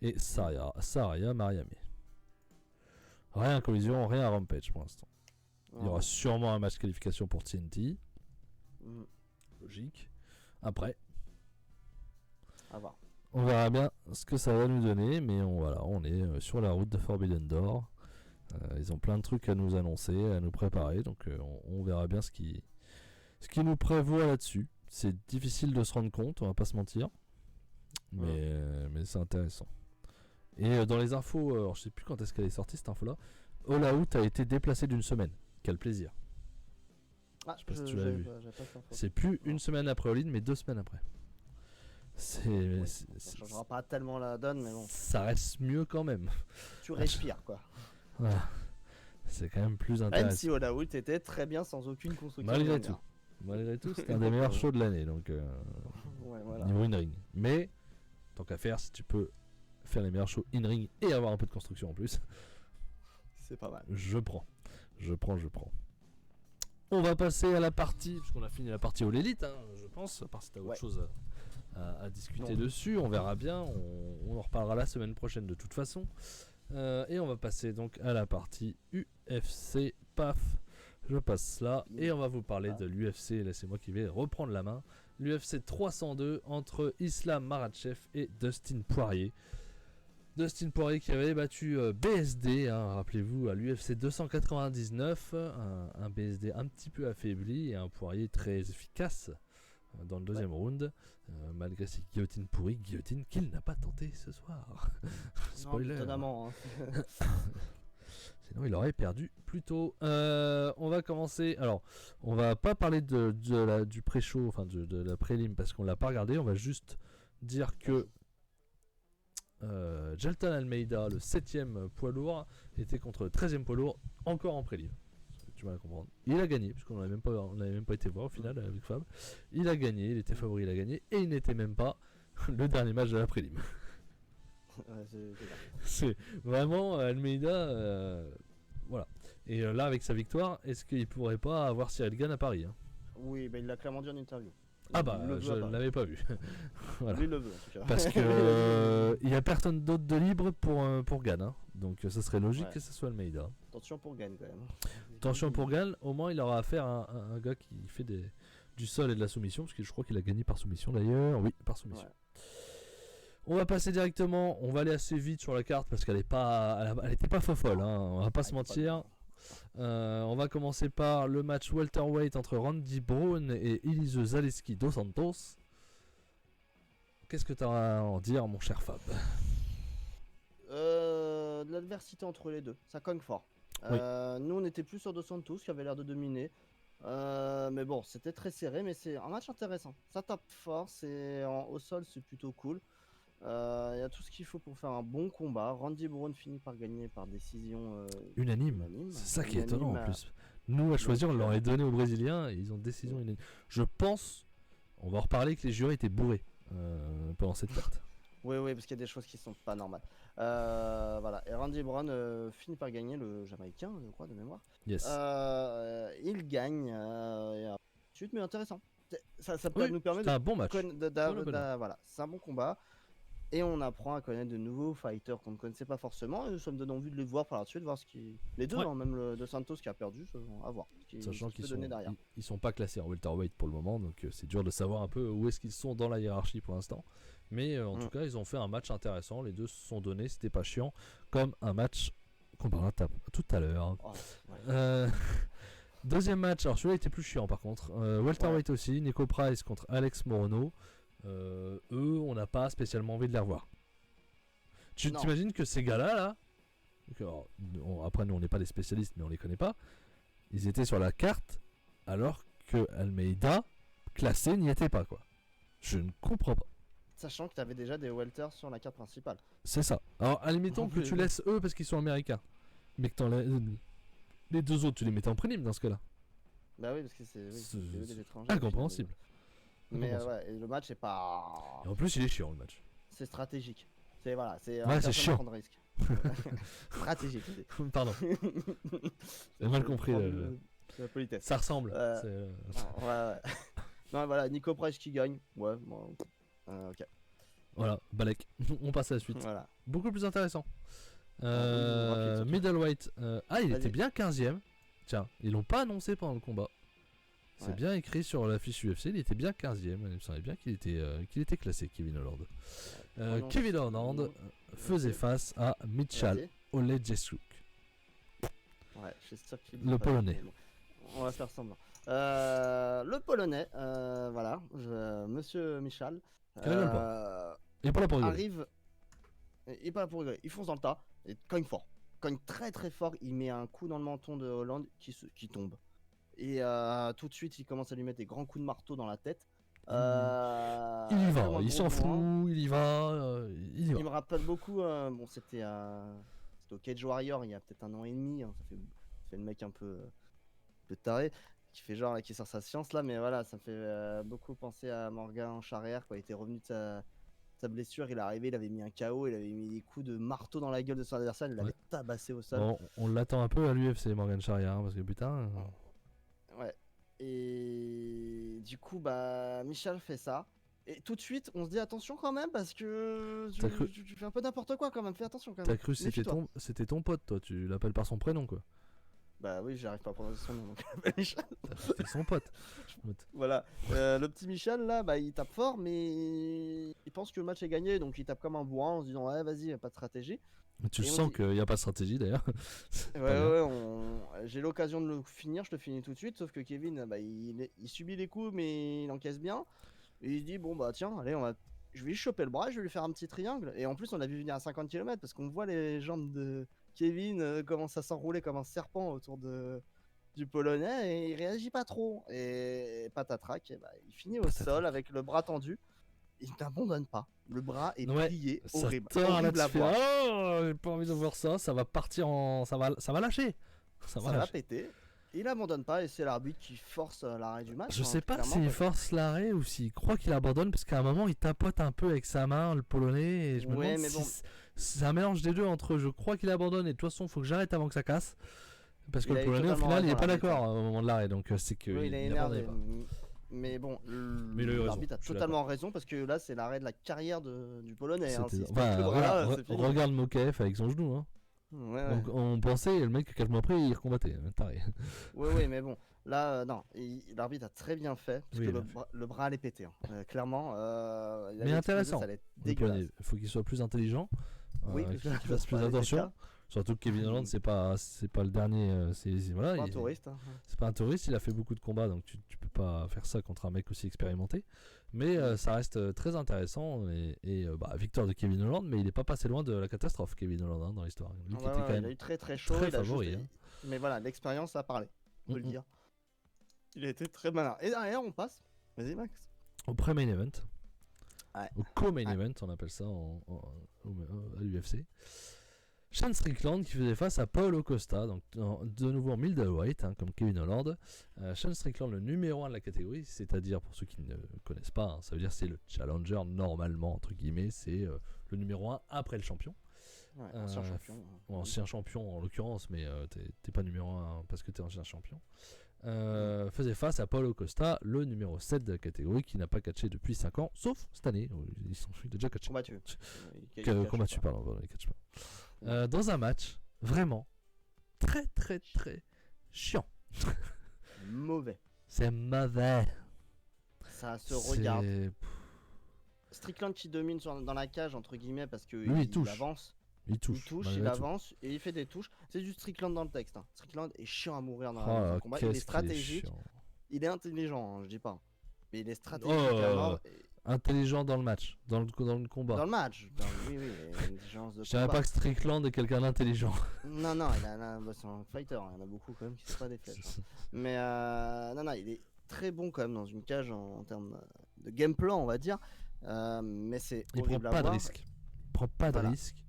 et Saraya Mariami. Rien à collision, rien à Rampage pour l'instant. Il y aura sûrement un match qualification pour TNT. Logique. Après, à voir. On verra bien ce que ça va nous donner, mais on est sur la route de Forbidden Door. Ils ont plein de trucs à nous annoncer, à nous préparer, donc on verra bien ce qui nous prévoit là-dessus. C'est difficile de se rendre compte, on va pas se mentir, mais c'est intéressant. Et dans les infos, alors je sais plus quand est-ce qu'elle est sortie cette info-là, All Out a été déplacé d'une semaine. Quel plaisir. Ah, je sais pas si tu l'as vu. C'est plus une semaine après All In, mais 2 semaines après. Ça changera pas tellement la donne, mais bon. Ça reste mieux quand même. Tu respires quoi. Voilà. C'est quand même plus intéressant. Même si All Out était très bien sans aucune construction. Malgré tout, c'était un des meilleurs shows de l'année, donc voilà. Niveau in-ring. Mais tant qu'à faire, si tu peux faire les meilleurs shows in-ring et avoir un peu de construction en plus, c'est pas mal. Je prends. On va passer à la partie, puisqu'on a fini la partie All Elite, hein, je pense, à part si t'as autre chose à discuter dessus, on verra bien, on en reparlera la semaine prochaine de toute façon. Et on va passer donc à la partie UFC paf, je passe là. Et on va vous parler de l'UFC. Là, c'est moi qui vais reprendre la main. L'UFC 302 entre Islam Makhachev et Dustin Poirier. Dustin Poirier qui avait battu BSD, hein, rappelez-vous, à l'UFC 299. Un BSD un petit peu affaibli et un Poirier très efficace dans le deuxième round. Malgré ses guillotines pourries, guillotine qu'il n'a pas tenté ce soir. Spoiler. Étonnamment. Hein. Sinon, il aurait perdu plus tôt. On va commencer. Alors, on va pas parler du pré-show, enfin de la prélim, parce qu'on l'a pas regardé. On va juste dire que Jailton Almeida, le 7ème poids lourd, était contre le 13ème poids lourd, encore en prélim. Tu vas comprendre. Il a gagné, puisqu'on n'avait même pas été voir au final avec Fab. Il a gagné, il était favori, il a gagné, et il n'était même pas le dernier match de la prélim. C'est vraiment Almeida, voilà. Et là, avec sa victoire, est-ce qu'il pourrait pas avoir Cyril Gane à Paris, hein? Oui, il l'a clairement dit en interview. Ah bah, je ne l'avais pas vu. Voilà. Lui, il le veut, en tout cas. Parce que il n'y a personne d'autre de libre pour Gane, hein. Donc ça serait logique que ce soit Almeida. Attention pour Gane, quand même. Attention pour Gane, au moins il aura affaire à un gars qui fait du sol et de la soumission, parce que je crois qu'il a gagné par soumission d'ailleurs. Oui, par soumission. Ouais. On va passer directement, on va aller assez vite sur la carte parce qu'elle était pas folle, hein, on va pas se mentir. On va commencer par le match welterweight entre Randy Brown et Elise Zaleski dos Santos. Qu'est-ce que tu as à en dire, mon cher Fab? De l'adversité entre les deux, ça cogne fort. Oui. Nous on était plus sur dos Santos qui avait l'air de dominer. Mais bon, c'était très serré, mais c'est un match intéressant. Ça tape fort, au sol c'est plutôt cool. Il y a tout ce qu'il faut pour faire un bon combat. Randy Brown finit par gagner par décision unanime. C'est ça qui est étonnant en plus. Nous à choisir, on leur a donné aux Brésiliens et ils ont décision unanime. Je pense, on va en reparler, que les jurys étaient bourrés pendant cette carte. Oui, parce qu'il y a des choses qui sont pas normales. Voilà. Et Randy Brown finit par gagner, le Jamaïcain, je crois, de mémoire. Yes. Il gagne. Mais intéressant. Ça peut nous permettre c'est un bon match. Voilà, c'est un bon combat. Et on apprend à connaître de nouveaux fighters qu'on ne connaissait pas forcément. Et ça me donne envie de les voir par la suite, voir les deux, hein, même le de Santos qui a perdu, à voir. Sachant qu'ils sont pas classés en welterweight pour le moment, donc c'est dur de savoir un peu où est-ce qu'ils sont dans la hiérarchie pour l'instant. Mais en tout cas, ils ont fait un match intéressant. Les deux se sont donnés, c'était pas chiant, comme un match qu'on parlera tout à l'heure. Deuxième match, alors celui-là était plus chiant par contre. Welterweight aussi, Nico Price contre Alex Morono. Eux, on n'a pas spécialement envie de les revoir. Tu t'imagines que ces gars-là, après nous on n'est pas des spécialistes, mais on les connaît pas. Ils étaient sur la carte alors que Almeida classé n'y était pas, quoi. Je ne comprends pas. Sachant que tu avais déjà des welters sur la carte principale. C'est ça. Alors admettons que tu laisses eux parce qu'ils sont américains, mais que les deux autres tu les mettais en prélim dans ce cas-là. Bah oui, parce que c'est des étrangers. Incompréhensible. Mais et le match est pas. Et en plus il est chiant le match. C'est stratégique. C'est c'est chiant. Prendre risque. Stratégique. Pardon. J'ai mal compris. La politesse. Ça ressemble. Ouais. Non, voilà, Nico Price qui gagne. Ouais, bon, ok. Voilà, Balek. On passe à la suite. Voilà. Beaucoup plus intéressant. Middleweight. Il était bien 15ème. Tiens, ils l'ont pas annoncé pendant le combat. C'est bien écrit sur la fiche UFC, il était bien 15ème. Il me semblait bien qu'il était classé, Kevin Holland. Kevin Holland faisait face à Mitchell Olejesuk. Ouais, je suis sûr qu'il le Polonais. On va faire semblant. Le Polonais, voilà, Monsieur Michal. Il est pas là pour rigoler. Arrive. Il est pas là pour rigoler. Il fonce dans le tas. Et cogne fort. Cogne très très fort. Il met un coup dans le menton de Hollande qui tombe. Et tout de suite, il commence à lui mettre des grands coups de marteau dans la tête. Il y va, il s'en fout, il y va. Il me rappelle beaucoup. C'était au Cage Warrior il y a peut-être 1 an et demi. Hein, ça fait le mec un peu taré. Qui fait genre qui sort sa science là, mais voilà, ça me fait beaucoup penser à Morgan Charrière, quoi. Il était revenu de sa blessure, il est arrivé, il avait mis un KO, il avait mis des coups de marteau dans la gueule de son adversaire, il l'avait tabassé au sol. Bon, on l'attend un peu à l'UFC, Morgan Charrière, hein, parce que putain. Ouais. Et du coup, Michel fait ça. Et tout de suite, on se dit attention quand même, parce que tu fais un peu n'importe quoi quand même, fais attention quand même. T'as cru que c'était ton pote, toi, tu l'appelles par son prénom, quoi. Bah oui, j'arrive pas à prononcer son nom. Donc... Michel. C'est son pote. Voilà. Le petit Michel, là, bah, il tape fort, mais il pense que le match est gagné, donc il tape comme un bourrin en se disant, ouais, vas-y, pas de stratégie. Mais tu Et on sens dit- qu'il n'y a pas de stratégie d'ailleurs. C'est Ouais, pas bien. ouais, j'ai l'occasion de le finir, je le finis tout de suite, sauf que Kevin, bah, il subit les coups, mais il encaisse bien. Et il se dit, bon, bah tiens, allez, je vais lui choper le bras, je vais lui faire un petit triangle. Et en plus, on l'a vu venir à 50 km parce qu'on voit les jambes de Kevin commencent à s'enrouler comme un serpent autour du Polonais et il réagit pas trop. Et patatrac, et bah, il finit au Patatrac. sol avec le bras tendu. Il n'abandonne pas. Le bras est Ouais, plié, Ça horrible. tord là, Horrible tu à fais voir. oh, j'ai pas envie de voir ça, ça va partir en. Ça va lâcher. Ça va Ça va lâcher. péter. Il n'abandonne pas et c'est l'arbitre qui force l'arrêt du match. Je sais pas clairement, s'il parce- force l'arrêt ou s'il croit qu'il abandonne parce qu'à un moment il tapote un peu avec sa main le polonais et je me Ouais, demande mais si bon. c'est un mélange des deux entre je crois qu'il abandonne et de toute façon faut que j'arrête avant que ça casse parce que Il le a eu polonais au totalement final il est raison, pas l'arbitre, d'accord au moment de l'arrêt donc c'est que Oui, il est abandonnait énervé. pas. Mais bon, Mais il a eu raison, l'arbitre a je suis totalement raison parce que là, c'est l'arrêt de la carrière du Polonais. Hein. C'était- S'il se pète le bras, regarde, c'est fini. regarde Mokaev avec son genou hein. Ouais, ouais. On pensait le mec quelques mois après il recombattait taré. Ouais, mais bon, là, non, l'arbitre a très bien fait parce Oui, que il a fait. le bras allait péter. Hein. Clairement, il Mais allait exploser, intéressant ça allait être le dégueulasse. polonais. Il faut qu'il soit plus intelligent Oui, parce qu'il que fasse ça plus a été le attention. cas. Surtout que Kevin Holland, c'est pas le dernier. Voilà, Pas un touriste. Hein. c'est pas un touriste, il a fait beaucoup de combats, donc tu peux pas faire ça contre un mec aussi expérimenté. Mais ça reste très intéressant et victoire de Kevin Holland, mais il est pas passé loin de la catastrophe, Kevin Holland, hein, dans l'histoire. Lui qui Ouais, était quand il a même eu très très chaud. très il a favori. juste- Hein. Mais voilà, l'expérience a parlé, on peut le Mhm. dire. Il a été très malin. Et derrière, on passe. Vas-y, Max. Au pré-main event, Ouais. au co-main Ouais. event, on appelle ça à l'UFC. Sean Strickland qui faisait face à Paulo Costa, donc de nouveau en middleweight, hein, comme Kevin Holland. Sean Strickland, le numéro 1 de la catégorie, c'est-à-dire, pour ceux qui ne connaissent pas, hein, ça veut dire c'est le challenger normalement, entre guillemets, c'est le numéro 1 après le champion. Ouais, ancien champion. Ou ancien champion en l'occurrence, mais t'es pas numéro 1 parce que t'es ancien champion. Faisait face à Paulo Costa, le numéro 7 de la catégorie, qui n'a pas catché depuis 5 ans, sauf cette année, où il a déjà catché. Combattu. Combattu, pardon, il catch pas. Dans un match vraiment très très très chiant. Mauvais. C'est mauvais. Ça se regarde. C'est- Strickland qui domine dans la cage, entre guillemets, parce que Lui, il touche. avance. Il touche. Il malgré il tout. avance et il fait des touches. C'est du Strickland dans le texte. Hein. Strickland est chiant à mourir dans Oh là, un combat. Il est qu'est-ce qu'il est stratégique. chiant. Il est intelligent, hein, je dis pas. Mais il est stratégique Oh, à mort. Intelligent dans le match, dans le combat. Dans le match. Oui, intelligence de Je dirais combat. pas que Strickland est quelqu'un d'intelligent. Non, c'est un fighter. Il y en a beaucoup quand même qui se pas des flèches. Hein. Mais non, il est très bon quand même dans une cage en termes de game plan, on va dire. Mais c'est Il prend horrible à pas de voir. risque. Il prend pas de Voilà. risque.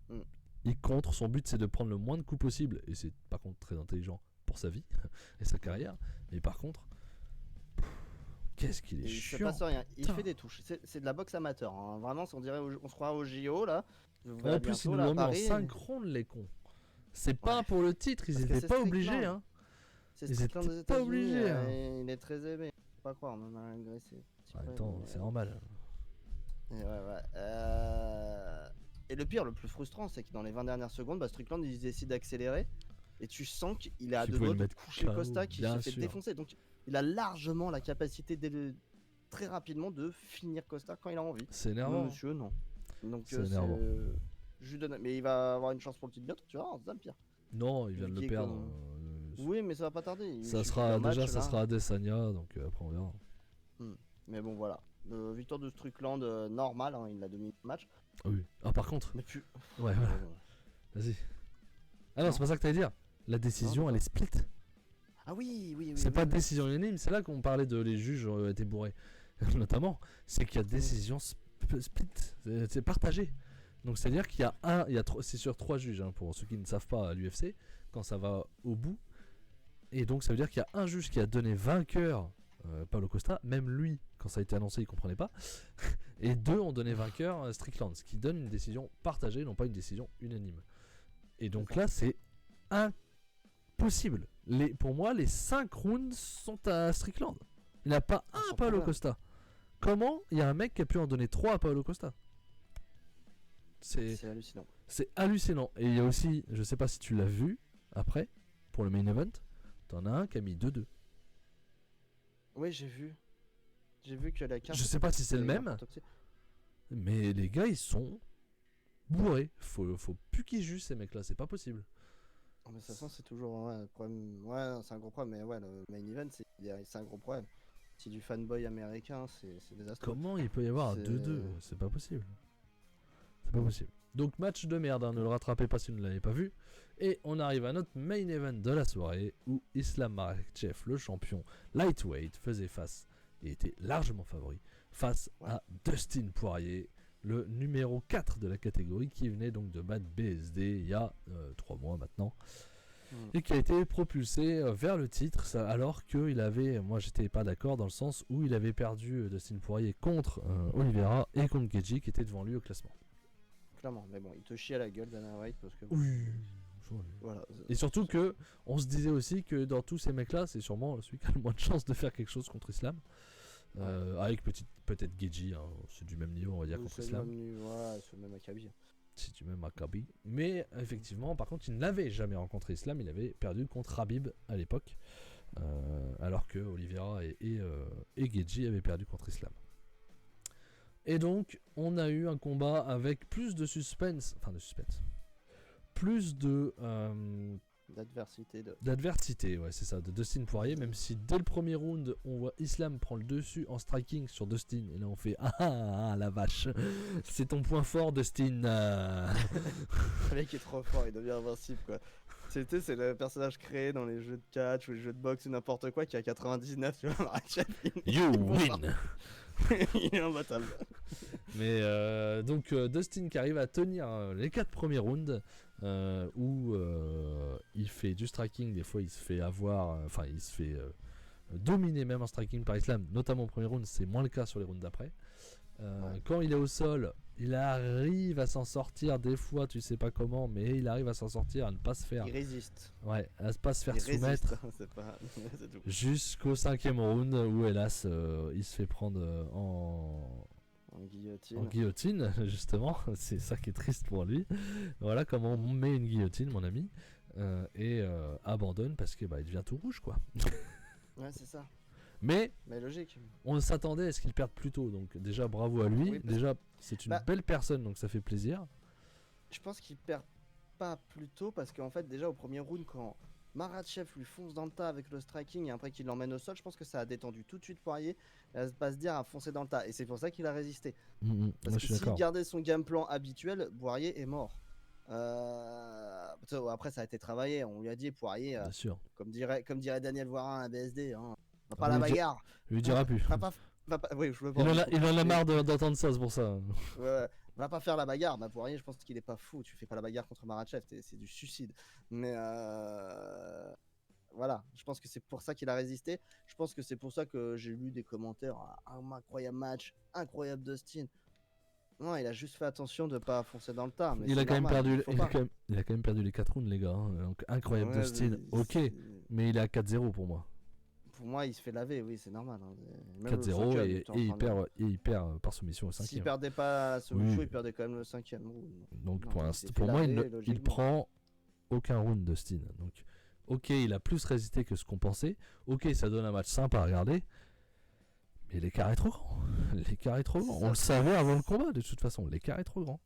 Mm. Il contre, son but c'est de prendre le moins de coups possible. Et c'est par contre très intelligent pour sa vie et sa carrière. Mais par contre, qu'est-ce qu'il est Et il se chiant. passe rien. Il Putain. fait des touches. C'est de la boxe amateur. Hein. Vraiment, on se croit au JO là. Vous En verrez plus, bientôt, ils nous là, à l'ont mis en Paris. 5 rondes, les cons. C'est pas Ouais. pour le titre, ils Parce que étaient c'est pas Strickland. obligés. Hein. C'est Ils Strickland étaient des pas États-Unis. obligés, hein. Il est très aimé. Faut pas croire, on en a agressé. Attends, c'est normal. Ouais. Et le pire, le plus frustrant, c'est que dans les 20 dernières secondes, Strickland il décide d'accélérer. Et tu sens qu'il est à Qu'il deux pouvait doigts le de mettre coucher KO, Costa qui bien se fait sûr. défoncer. Donc il a largement la capacité très rapidement de finir Costa quand il a envie. C'est Non, énervant. monsieur, non. Donc C'est énervant. je lui donne. Mais il va avoir une chance pour le titre bientôt, tu vois, c'est ça le pire. Non, il vient de Qui le est perdre. comme- Oui, mais ça va pas tarder. Il Ça suffit sera d'un match, déjà, ça là. sera Adesanya, donc après on verra. Mais bon, voilà. Victoire de Strickland normal, hein, il a dominé le match. Ah oui. Ah par contre, Mais plus. ouais, voilà. Vas-y. Ah non, Non. c'est pas ça que t'allais dire. La décision, Non, elle est split. Ah oui. C'est pas décision unanime, c'est là qu'on parlait de les juges étaient bourrés. Notamment, c'est qu'il y a décision split, c'est partagé. Donc c'est-à-dire qu'il y a c'est sur 3 juges, hein, pour ceux qui ne savent pas à l'UFC, quand ça va au bout. Et donc ça veut dire qu'il y a un juge qui a donné vainqueur Paulo Costa, même lui, quand ça a été annoncé, il comprenait pas. Et 2 ont donné vainqueur Strickland, ce qui donne une décision partagée, non pas une décision unanime. Et donc là, c'est impossible. Pour moi, les 5 rounds sont à Strickland. Il n'y a pas un sans à Paulo problème. Costa. Comment il y a un mec qui a pu en donner 3 à Paulo Costa? C'est hallucinant. C'est hallucinant. Et il y a aussi, je sais pas si tu l'as vu après, pour le main event, t'en as un qui a mis 2-2. Oui, j'ai vu. J'ai vu que la carte. Je sais pas si c'est le même, mais les gars ils sont bourrés. Faut plus qu'ils jugent ces mecs là, c'est pas possible. Mais de toute façon, c'est toujours un problème. Ouais, c'est un gros problème, mais ouais, le main event, c'est un gros problème. Si du fanboy américain, c'est désastreux. Comment il peut y avoir un 2-2 ? C'est pas possible. C'est pas possible. Donc match de merde, hein, ne le rattrapez pas si vous ne l'avez pas vu. Et on arrive à notre main event de la soirée où Islam Makhachev, le champion lightweight, faisait face, et était largement favori, face à Dustin Poirier, le numéro 4 de la catégorie, qui venait donc de battre BSD il y a 3 mois maintenant. Et qui a été propulsé vers le titre, alors qu'il avait, moi j'étais pas d'accord dans le sens où il avait perdu Dustin Poirier contre Oliveira et contre Gaethje qui était devant lui au classement. Clairement, mais bon, il te chie à la gueule Dana White parce que... Oui. Voilà. Et surtout que on se disait aussi que dans tous ces mecs là, c'est sûrement celui qui a le moins de chance de faire quelque chose contre Islam. Avec peut-être Gaethje, hein, c'est du même niveau on va dire contre Islam. C'est le même acabit. C'est du même acabit. Mais effectivement, par contre, il n'avait jamais rencontré Islam, il avait perdu contre Khabib à l'époque, alors que Oliveira et Gaethje avaient perdu contre Islam. Et donc, on a eu un combat avec plus de suspense, plus de d'adversité, ouais, c'est ça, de Dustin Poirier, même si dès le premier round, on voit Islam prend le dessus en striking sur Dustin, et là on fait ah la vache, c'est ton point fort Dustin. Le mec est trop fort, il devient invincible quoi. C'est le personnage créé dans les jeux de catch ou les jeux de boxe ou n'importe quoi qui a 99, tu vois, You win. Il est imbattable. Mais donc Dustin qui arrive à tenir les 4 premiers rounds où il fait du striking, des fois il se fait avoir, il se fait dominer même en striking par Islam, notamment au premier round, c'est moins le cas sur les rounds d'après. Quand il est au sol, il arrive à s'en sortir des fois, tu sais pas comment, mais il arrive à s'en sortir, à ne pas se faire. Il résiste. Ouais, à ne pas se faire soumettre. C'est tout. Jusqu'au 5e round où hélas il se fait prendre en guillotine, justement. C'est ça qui est triste pour lui. Voilà comment on met une guillotine, mon ami. Et abandonne parce que il devient tout rouge, quoi. Ouais, c'est ça. Mais logique. On s'attendait à ce qu'il perde plus tôt. Donc déjà, bravo à lui. Déjà, c'est une belle personne, donc ça fait plaisir. Je pense qu'il perd pas plus tôt parce qu'en fait, déjà au premier round, quand Makhachev lui fonce dans le tas avec le striking et après qu'il l'emmène au sol, je pense que ça a détendu tout de suite Poirier. Il va pas se dire à foncer dans le tas. Et c'est pour ça qu'il a résisté. Parce que s'il gardait son game plan habituel, Poirier est mort. Après, ça a été travaillé. On lui a dit, Poirier, bien sûr. Comme dirait Daniel Voirin à BSD, hein, va pas la bagarre. Lui dira plus. Oui, je il en a marre d'entendre ça, c'est pour ça. Ouais. Va pas faire la bagarre. Poirier, je pense qu'il est pas fou. Tu fais pas la bagarre contre Makhachev, c'est du suicide. Mais voilà, je pense que c'est pour ça qu'il a résisté. Je pense que c'est pour ça que j'ai lu des commentaires. Un incroyable match, incroyable Dustin. Non, il a juste fait attention de pas foncer dans le tas. Mais il a quand même perdu les 4 rounds, les gars. Donc, incroyable Dustin, ok. Mais il est à 4-0 pour moi. Pour moi, il se fait laver, oui, c'est normal. 4-0 et il perd par soumission au 5e. S'il perdait pas la soumission, il perdait quand même le 5e. Donc pour moi, il prend aucun round Dustin. Donc, ok, il a plus résisté que ce qu'on pensait. Ok, ça donne un match sympa à regarder. Mais l'écart est trop grand. L'écart est trop grand. On le savait avant le combat, de toute façon. L'écart est trop grand.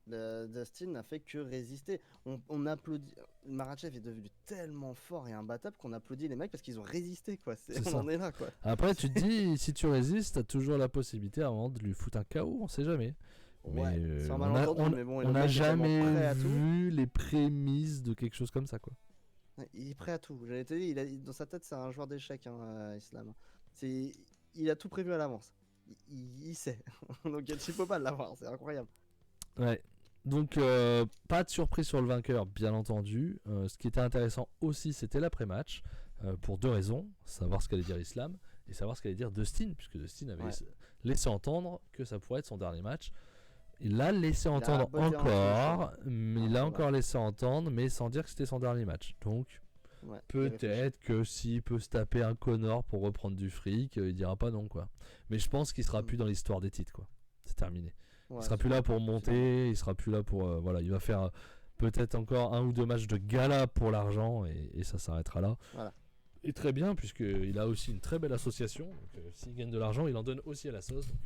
Dustin n'a fait que résister. On applaudit. Makhachev est devenu tellement fort et imbattable qu'on applaudit les mecs parce qu'ils ont résisté, quoi. On en est là, quoi. Après, tu te dis, si tu résistes, t'as toujours la possibilité avant de lui foutre un KO, on sait jamais. Mais on n'a jamais vu les prémices de quelque chose comme ça, quoi. Il est prêt à tout. J'allais te dire, dans sa tête, c'est un joueur d'échecs, Islam. Il a tout prévu à l'avance. Il sait. Donc tu peux pas l'avoir, c'est incroyable. Ouais. Donc pas de surprise sur le vainqueur, bien entendu. Ce qui était intéressant aussi, c'était l'après-match, pour 2 raisons: savoir ce qu'allait dire Islam et savoir ce qu'allait dire Dustin, puisque Dustin avait laissé entendre que ça pourrait être son dernier match. Il l'a laissé entendre encore, mais il a encore laissé entendre, mais sans dire que c'était son dernier match. Donc peut-être que s'il peut se taper un Connor pour reprendre du fric, il dira pas non, quoi. Mais je pense qu'il sera plus dans l'histoire des titres, quoi. C'est terminé. Il sera plus là pour monter, il sera plus là pour il va faire peut-être encore 1 ou 2 matchs de gala pour l'argent et ça s'arrêtera là. Voilà. Et très bien, puisqu'il a aussi une très belle association. Donc, s'il gagne de l'argent, il en donne aussi à la sauce. Donc,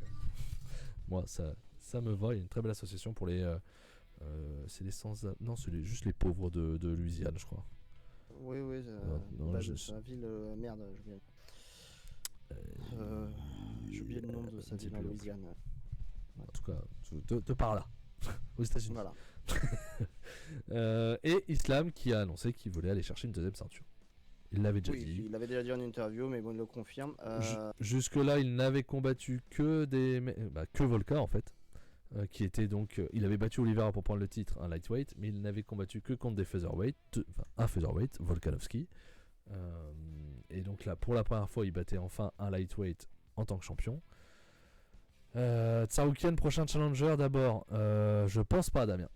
moi, ça me va. Il y a une très belle association pour les. C'est les sans. Non, c'est juste les pauvres de Louisiane, je crois. Oui, non, de sa ville. Merde, j'ai oublié le nom de sa ville en Louisiane. En tout cas, de par là, aux États-Unis. Voilà. Et Islam qui a annoncé qu'il voulait aller chercher une deuxième ceinture. Il l'avait déjà dit. Il l'avait déjà dit en interview, mais bon, il le confirme. Jusque-là, il n'avait combattu que que Volka en fait. Qui était donc. Il avait battu Oliveira pour prendre le titre, un lightweight, mais il n'avait combattu que contre des featherweight, un featherweight, Volkanovski. Et donc là, pour la première fois, il battait enfin un lightweight en tant que champion. Tsarukyan, prochain challenger d'abord. Je pense pas, Damien.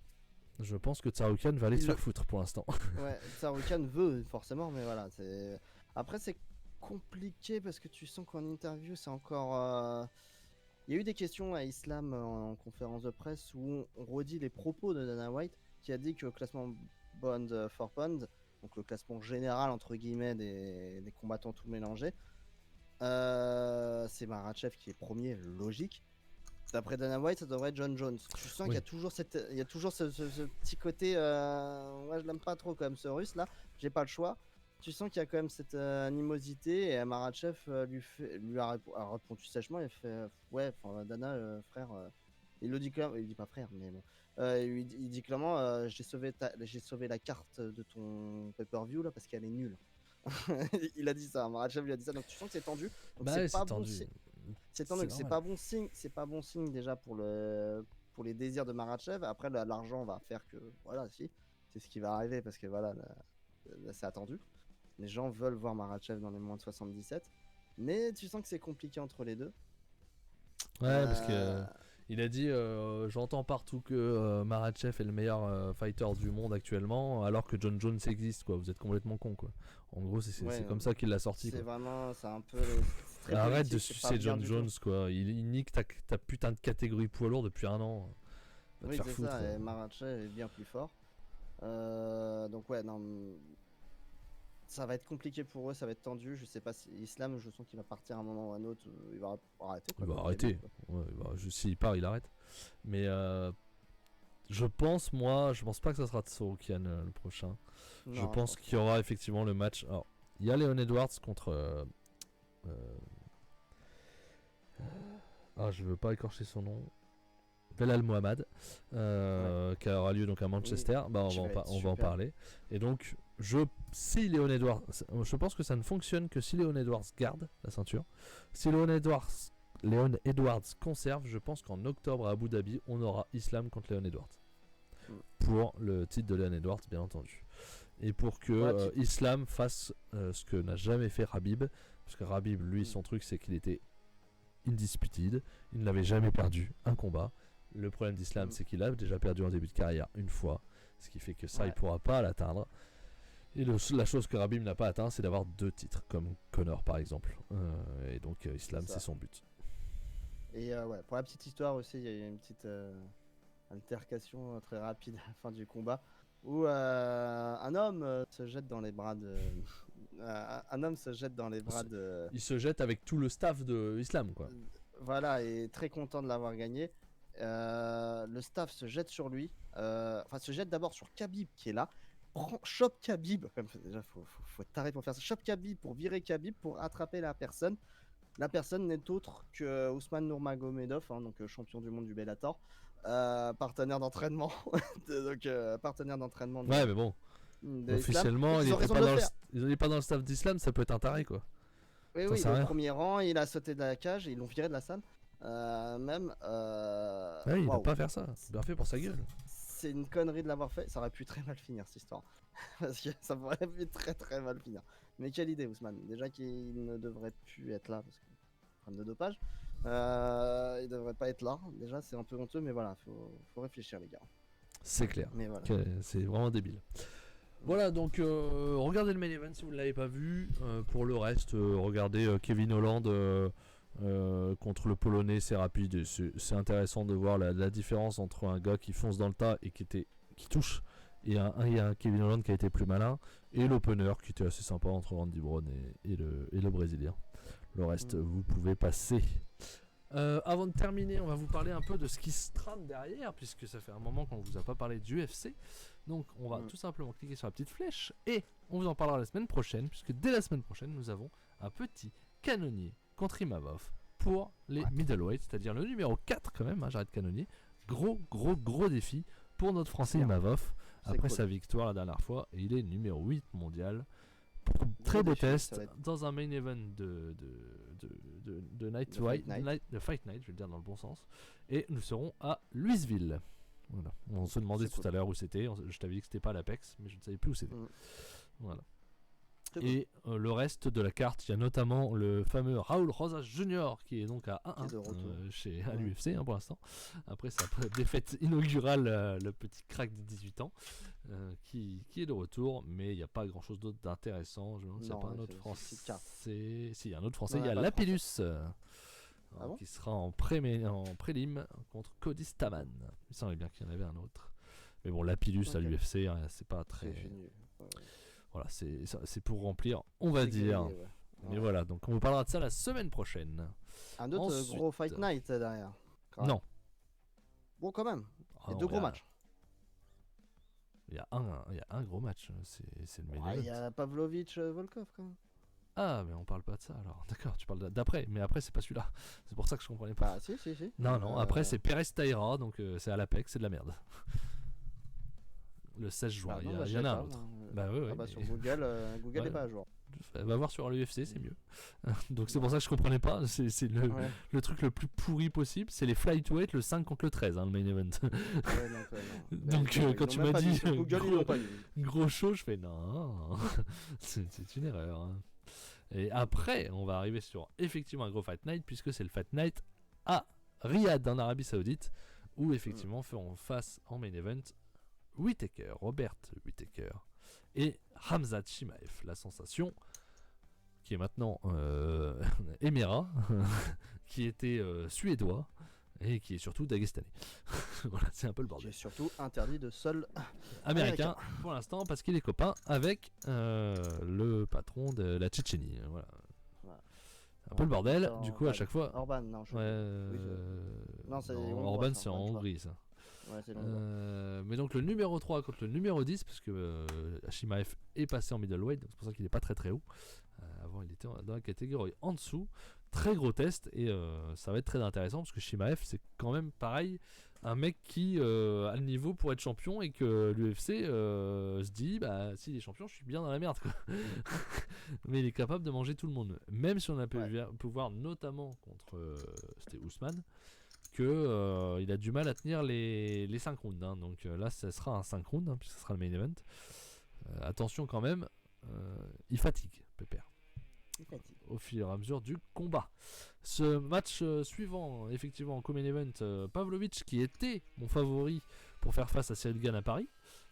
Je pense que Tsarukyan va aller se faire foutre pour l'instant. Ouais, Tsarukyan veut forcément, mais voilà. Après, c'est compliqué parce que tu sens qu'en interview, c'est encore. Il y a eu des questions à Islam en conférence de presse où on redit les propos de Dana White qui a dit que le classement Bond for Pound, donc le classement général entre guillemets des combattants tout mélangés, c'est Makhachev qui est premier, logique. D'après Dana White, ça devrait être John Jones. Tu sens qu'il y a toujours ce petit côté. Moi, je l'aime pas trop quand même, ce russe là. J'ai pas le choix. Tu sens qu'il y a quand même cette animosité et Makhachev lui a répondu sèchement. Il fait ouais, Dana, frère. Il le dit clairement. Il dit pas frère, mais bon. Il dit clairement j'ai sauvé la carte de ton pay-per-view là parce qu'elle est nulle. Il a dit ça. Makhachev lui a dit ça. Donc tu sens que c'est tendu. Donc c'est pas bon. C'est tendu. C'est pas bon signe. C'est pas bon signe déjà pour les désirs de Makhachev. Après l'argent va faire que voilà, si c'est ce qui va arriver parce que voilà, là, c'est attendu. Les gens veulent voir Makhachev dans les moins de 77, mais tu sens que c'est compliqué entre les deux. Ouais, parce que il a dit j'entends partout que Makhachev est le meilleur fighter du monde actuellement, alors que John Jones existe, quoi. Vous êtes complètement con, quoi. En gros, c'est comme ça qu'il l'a sorti. C'est quoi. Vraiment, c'est un peu. Arrête de sucer John Jones, quoi. Il nique ta putain de catégorie poids lourd depuis un an. Va te faire foutre. Ça, et Makhachev est bien plus fort. Donc ouais, non. Ça va être compliqué pour eux, ça va être tendu. Je sais pas si Islam, je sens qu'il va partir à un moment ou à un autre. Il va arrêter. Il va arrêter. S'il part, il arrête. Mais je pense pas que ça sera Tsarukyan le prochain. Non, je pense qu'il y aura effectivement le match. Alors, il y a Leon Edwards contre. Je veux pas écorcher son nom. Belal Mohamed, qui aura lieu donc à Manchester. On va en parler. Et donc, si Leon Edwards, je pense que ça ne fonctionne que si Leon Edwards garde la ceinture. Si Leon Edwards conserve, je pense qu'en octobre à Abu Dhabi, on aura Islam contre Leon Edwards. Pour le titre de Leon Edwards, bien entendu. Et pour que Islam fasse ce que n'a jamais fait Khabib. Parce que Khabib, lui, son truc, c'est qu'il était indisputed. Il ne l'avait jamais perdu un combat. Le problème d'Islam, c'est qu'il a déjà perdu en début de carrière une fois. Ce qui fait que ça, il ne pourra pas l'atteindre. Et la chose que Khabib n'a pas atteint, c'est d'avoir 2 titres, comme Conor par exemple. Et donc Islam, c'est son but. Et pour la petite histoire aussi, il y a eu une petite altercation très rapide à la fin du combat où un homme se jette dans les bras de. Il se jette avec tout le staff de Islam, quoi. Voilà, et très content de l'avoir gagné. Le staff se jette sur lui, se jette d'abord sur Khabib qui est là, chope Khabib, déjà faut être taré pour faire ça, chope Khabib pour virer Khabib pour attraper la personne. La personne n'est autre que Ousmane Nurmagomedov, donc champion du monde du Bellator, partenaire d'entraînement. Partenaire d'entraînement. Ouais, mais bon. Officiellement, il n'est pas dans le staff d'Islam, ça peut être un taré, quoi. Oui, il est au premier rang, il a sauté de la cage, ils l'ont viré de la salle. Il va pas faire ça. C'est bien fait pour sa gueule. C'est une connerie de l'avoir fait. Ça aurait pu très mal finir cette histoire. Parce que ça pourrait pu très très mal finir. Mais quelle idée, Ousmane. Déjà qu'il ne devrait plus être là parce que problème de dopage. Il devrait pas être là. Déjà, c'est un peu honteux, mais voilà, faut réfléchir, les gars. C'est clair. Mais voilà. C'est vraiment débile. Voilà, donc regardez le main event si vous ne l'avez pas vu. Pour le reste, regardez Kevin Holland contre le Polonais, c'est rapide. C'est intéressant de voir la différence entre un gars qui fonce dans le tas et qui touche Et il y a un Kevin Holland qui a été plus malin. Et l'opener qui était assez sympa entre Randy Brown et le Brésilien. Le reste, vous pouvez passer. Avant de terminer, on va vous parler un peu de ce qui se trame derrière, puisque ça fait un moment qu'on ne vous a pas parlé du UFC. Donc on va tout simplement cliquer sur la petite flèche et on vous en parlera la semaine prochaine, puisque dès la semaine prochaine, nous avons un petit canonnier contre Imavov pour les middleweight, c'est-à-dire le numéro 4 quand même, Jared Cannonier. Gros défi pour notre Français Imavov, après sa victoire la dernière fois, et il est numéro 8 mondial. Très beau test dans un main event de Fight Night, je vais le dire dans le bon sens. Et nous serons à Louisville. Voilà. On se demandait tout à l'heure où c'était. Je t'avais dit que c'était pas à l'Apex, mais je ne savais plus où c'était. Voilà. Et le reste de la carte, il y a notamment le fameux Raúl Rosas Jr. qui est donc à 1-1 à l'UFC pour l'instant. Après sa défaite inaugurale, le petit crack de 18 ans qui est de retour, mais il n'y a pas grand chose d'autre d'intéressant. Je me demande s'il n'y a pas un autre français. Si, il y a un autre français, il y a Lapillus qui sera en prélim contre Cody Stamann. Il semblait bien qu'il y en avait un autre. Mais bon, Lapillus à l'UFC, hein, c'est pas très. Voilà, c'est pour remplir, on va dire. Mais voilà, donc on vous parlera de ça la semaine prochaine. Un autre gros Fight Night derrière. Non. Bon, quand même. Il y a deux gros matchs. Il y a un gros match, c'est le main event. Il y a Pavlovich-Volkov quand même. Ah, mais on parle pas de ça alors. D'accord, tu parles d'après, mais après c'est pas celui-là. C'est pour ça que je comprenais pas. Ah, si. Non, après c'est Perez Taira, donc c'est à l'Apex, c'est de la merde. Le 16 juin, il y en a un autre. Sur Google, Google n'est pas à jour. Va voir sur l'UFC, c'est mieux. Donc c'est pour ça que je comprenais pas. C'est le truc le plus pourri possible. C'est les flyweight, le 5 contre le 13, le main event. Donc quand tu m'as dit gros show, je fais non, c'est une erreur. Hein. Et après, on va arriver sur effectivement un gros Fight Night, puisque c'est le Fight Night à Riyad, en Arabie Saoudite, où effectivement feront face en main event Robert Whittaker et Khamzat Chimaev, la sensation qui est maintenant émirat, qui était suédois et qui est surtout dagestanais. Voilà, c'est un peu le bordel. Qui est surtout interdit de sol américain pour l'instant parce qu'il est copain avec le patron de la Tchétchénie. Voilà. Un peu le bordel, du coup à chaque fois. Orban, non, Orban c'est en Hongrie ça. Mais donc le numéro 3 contre le numéro 10, parce que Chimaev est passé en middleweight, donc c'est pour ça qu'il n'est pas très haut. Avant il était dans la catégorie en dessous. Très gros test et ça va être très intéressant parce que Chimaev c'est quand même pareil, un mec qui a le niveau pour être champion et que l'UFC se dit bah s'il est champion je suis bien dans la merde quoi. Mais il est capable de manger tout le monde, même si on a pu voir notamment contre c'était Ousmane que il a du mal à tenir les 5 rounds hein. Donc là ça sera un 5 rounds hein, puisque ce sera le main event. Attention quand même, il fatigue Pépère au fur et à mesure du combat. Ce match suivant, effectivement en co-main event, Pavlovich qui était mon favori pour faire face à Cyril Gane à Paris,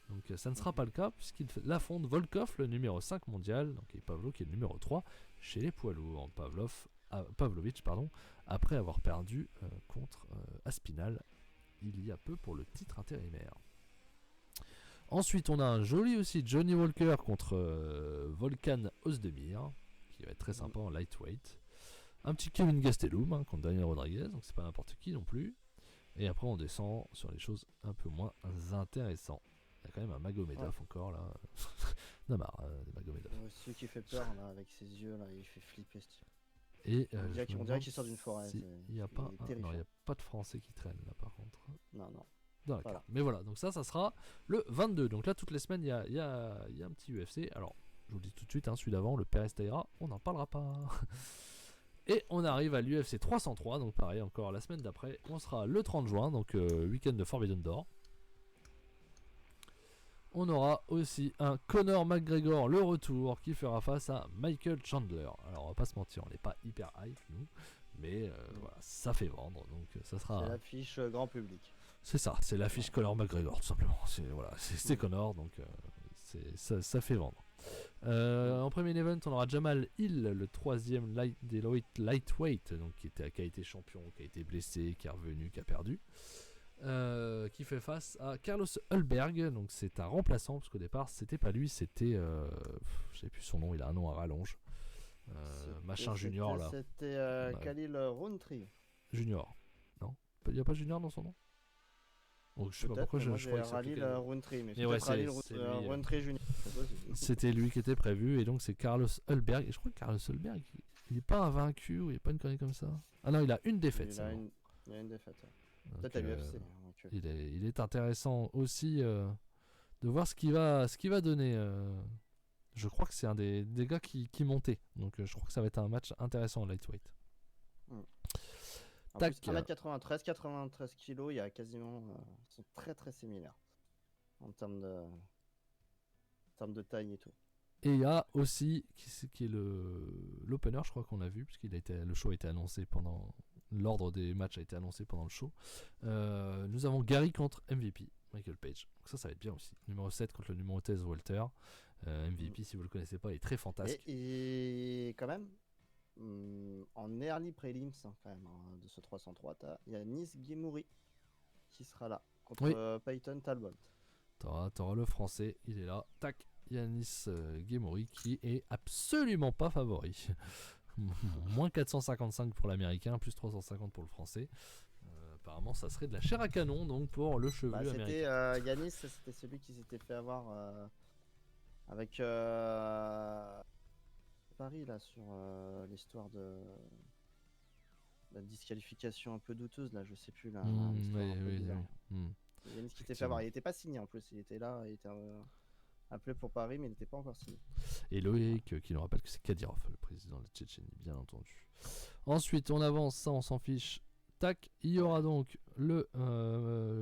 donc ça ne sera pas le cas puisqu'il affronte Volkov, le numéro 5 mondial, donc et Pavlo qui est le numéro 3 chez les poids lourds. Pavlovich après avoir perdu contre Aspinall il y a peu pour le titre intérimaire. Ensuite on a un joli aussi Johnny Walker contre Volkan Ozdemir qui va être très sympa en lightweight. Un petit Kevin Gastelum hein, contre Daniel Rodriguez, donc c'est pas n'importe qui non plus. Et après on descend sur les choses un peu moins intéressantes. Il y a quand même un Magomedov encore là. Non marre de Magomedov. Celui qui fait peur là, avec ses yeux là, il fait flipper ce type. Et on dirait qu'il sort d'une forêt. Il n'y a pas de français qui traîne là par contre. Non. Dans la carte. Mais voilà, donc ça sera le 22. Donc là toutes les semaines il y a un petit UFC. Alors je vous le dis tout de suite, hein, celui d'avant, le Perez Taira, on n'en parlera pas. Et on arrive à l'UFC 303, donc pareil, encore la semaine d'après, on sera le 30 juin, donc week-end de Forbidden Door. On aura aussi un Conor McGregor, le retour, qui fera face à Michael Chandler. Alors on va pas se mentir, on n'est pas hyper hype nous, mais voilà, ça fait vendre, donc ça sera... C'est l'affiche grand public. C'est ça, c'est l'affiche Conor McGregor tout simplement, c'est Conor, donc ça fait vendre. En premier event, on aura Jamal Hill, le troisième lightweight, donc qui a été champion, qui a été blessé, qui est revenu, qui a perdu. qui fait face à Carlos Hulberg. Donc c'est un remplaçant, parce qu'au départ, c'était pas lui, c'était. Je sais plus son nom, il a un nom à rallonge. Machin junior là. C'était Ouais. Khalil Rountree. Junior. Non, il n'y a pas junior dans son nom. Donc, je sais pas pourquoi Peut-être, mais moi je crois j'ai que c'est Khalil Rountree, mais Et ouais, peut-être Khalil c'est lui, Rountree Junior. C'est possible. C'était lui qui était prévu, et donc c'est Carlos Hulberg. Et je crois que Carlos Hulberg, il est pas invaincu, ou il est pas une connerie comme ça. Ah non, il a une défaite. Il a une défaite. Ouais. Donc, Peut-être à l'UFC. Donc, il est intéressant aussi de voir ce qu'il va donner. Je crois que c'est un des gars qui montait. Donc je crois que ça va être un match intéressant en lightweight. En Tac. plus, 1m93, 93 kg, il y a quasiment. Ils sont très très similaires en termes de taille et tout. Et il y a aussi qui est l'opener, je crois qu'on a vu, puisqu'il le show a été annoncé pendant. L'ordre des matchs a été annoncé pendant le show. Nous avons Gary contre MVP, Michael Page. Donc ça va être bien aussi. Numéro 7 contre le numéro 13, Walter. MVP, si vous le connaissez pas, il est très fantastique. Et quand même, en early prelims, quand même, de ce 303, il y a Yanis Gemouri qui sera là contre Peyton Talbot. T'auras le français, il est là. Tac, Yanis Gemouri qui est absolument pas favori. Moins 455 pour l'américain, plus 350 pour le français. Apparemment, ça serait de la chair à canon donc pour le chevelu américain. Yanis, c'était celui qui s'était fait avoir avec Paris là sur l'histoire de la disqualification un peu douteuse là, je sais plus là. Yanis qui s'était fait avoir, il était pas signé en plus, il était là, il était appelé pour Paris, mais il n'était pas encore signé. Et Loïc qui nous rappelle que c'est Kadyrov, le président de la Tchétchénie, bien entendu. Ensuite, on avance, ça on s'en fiche. Tac, il y aura donc le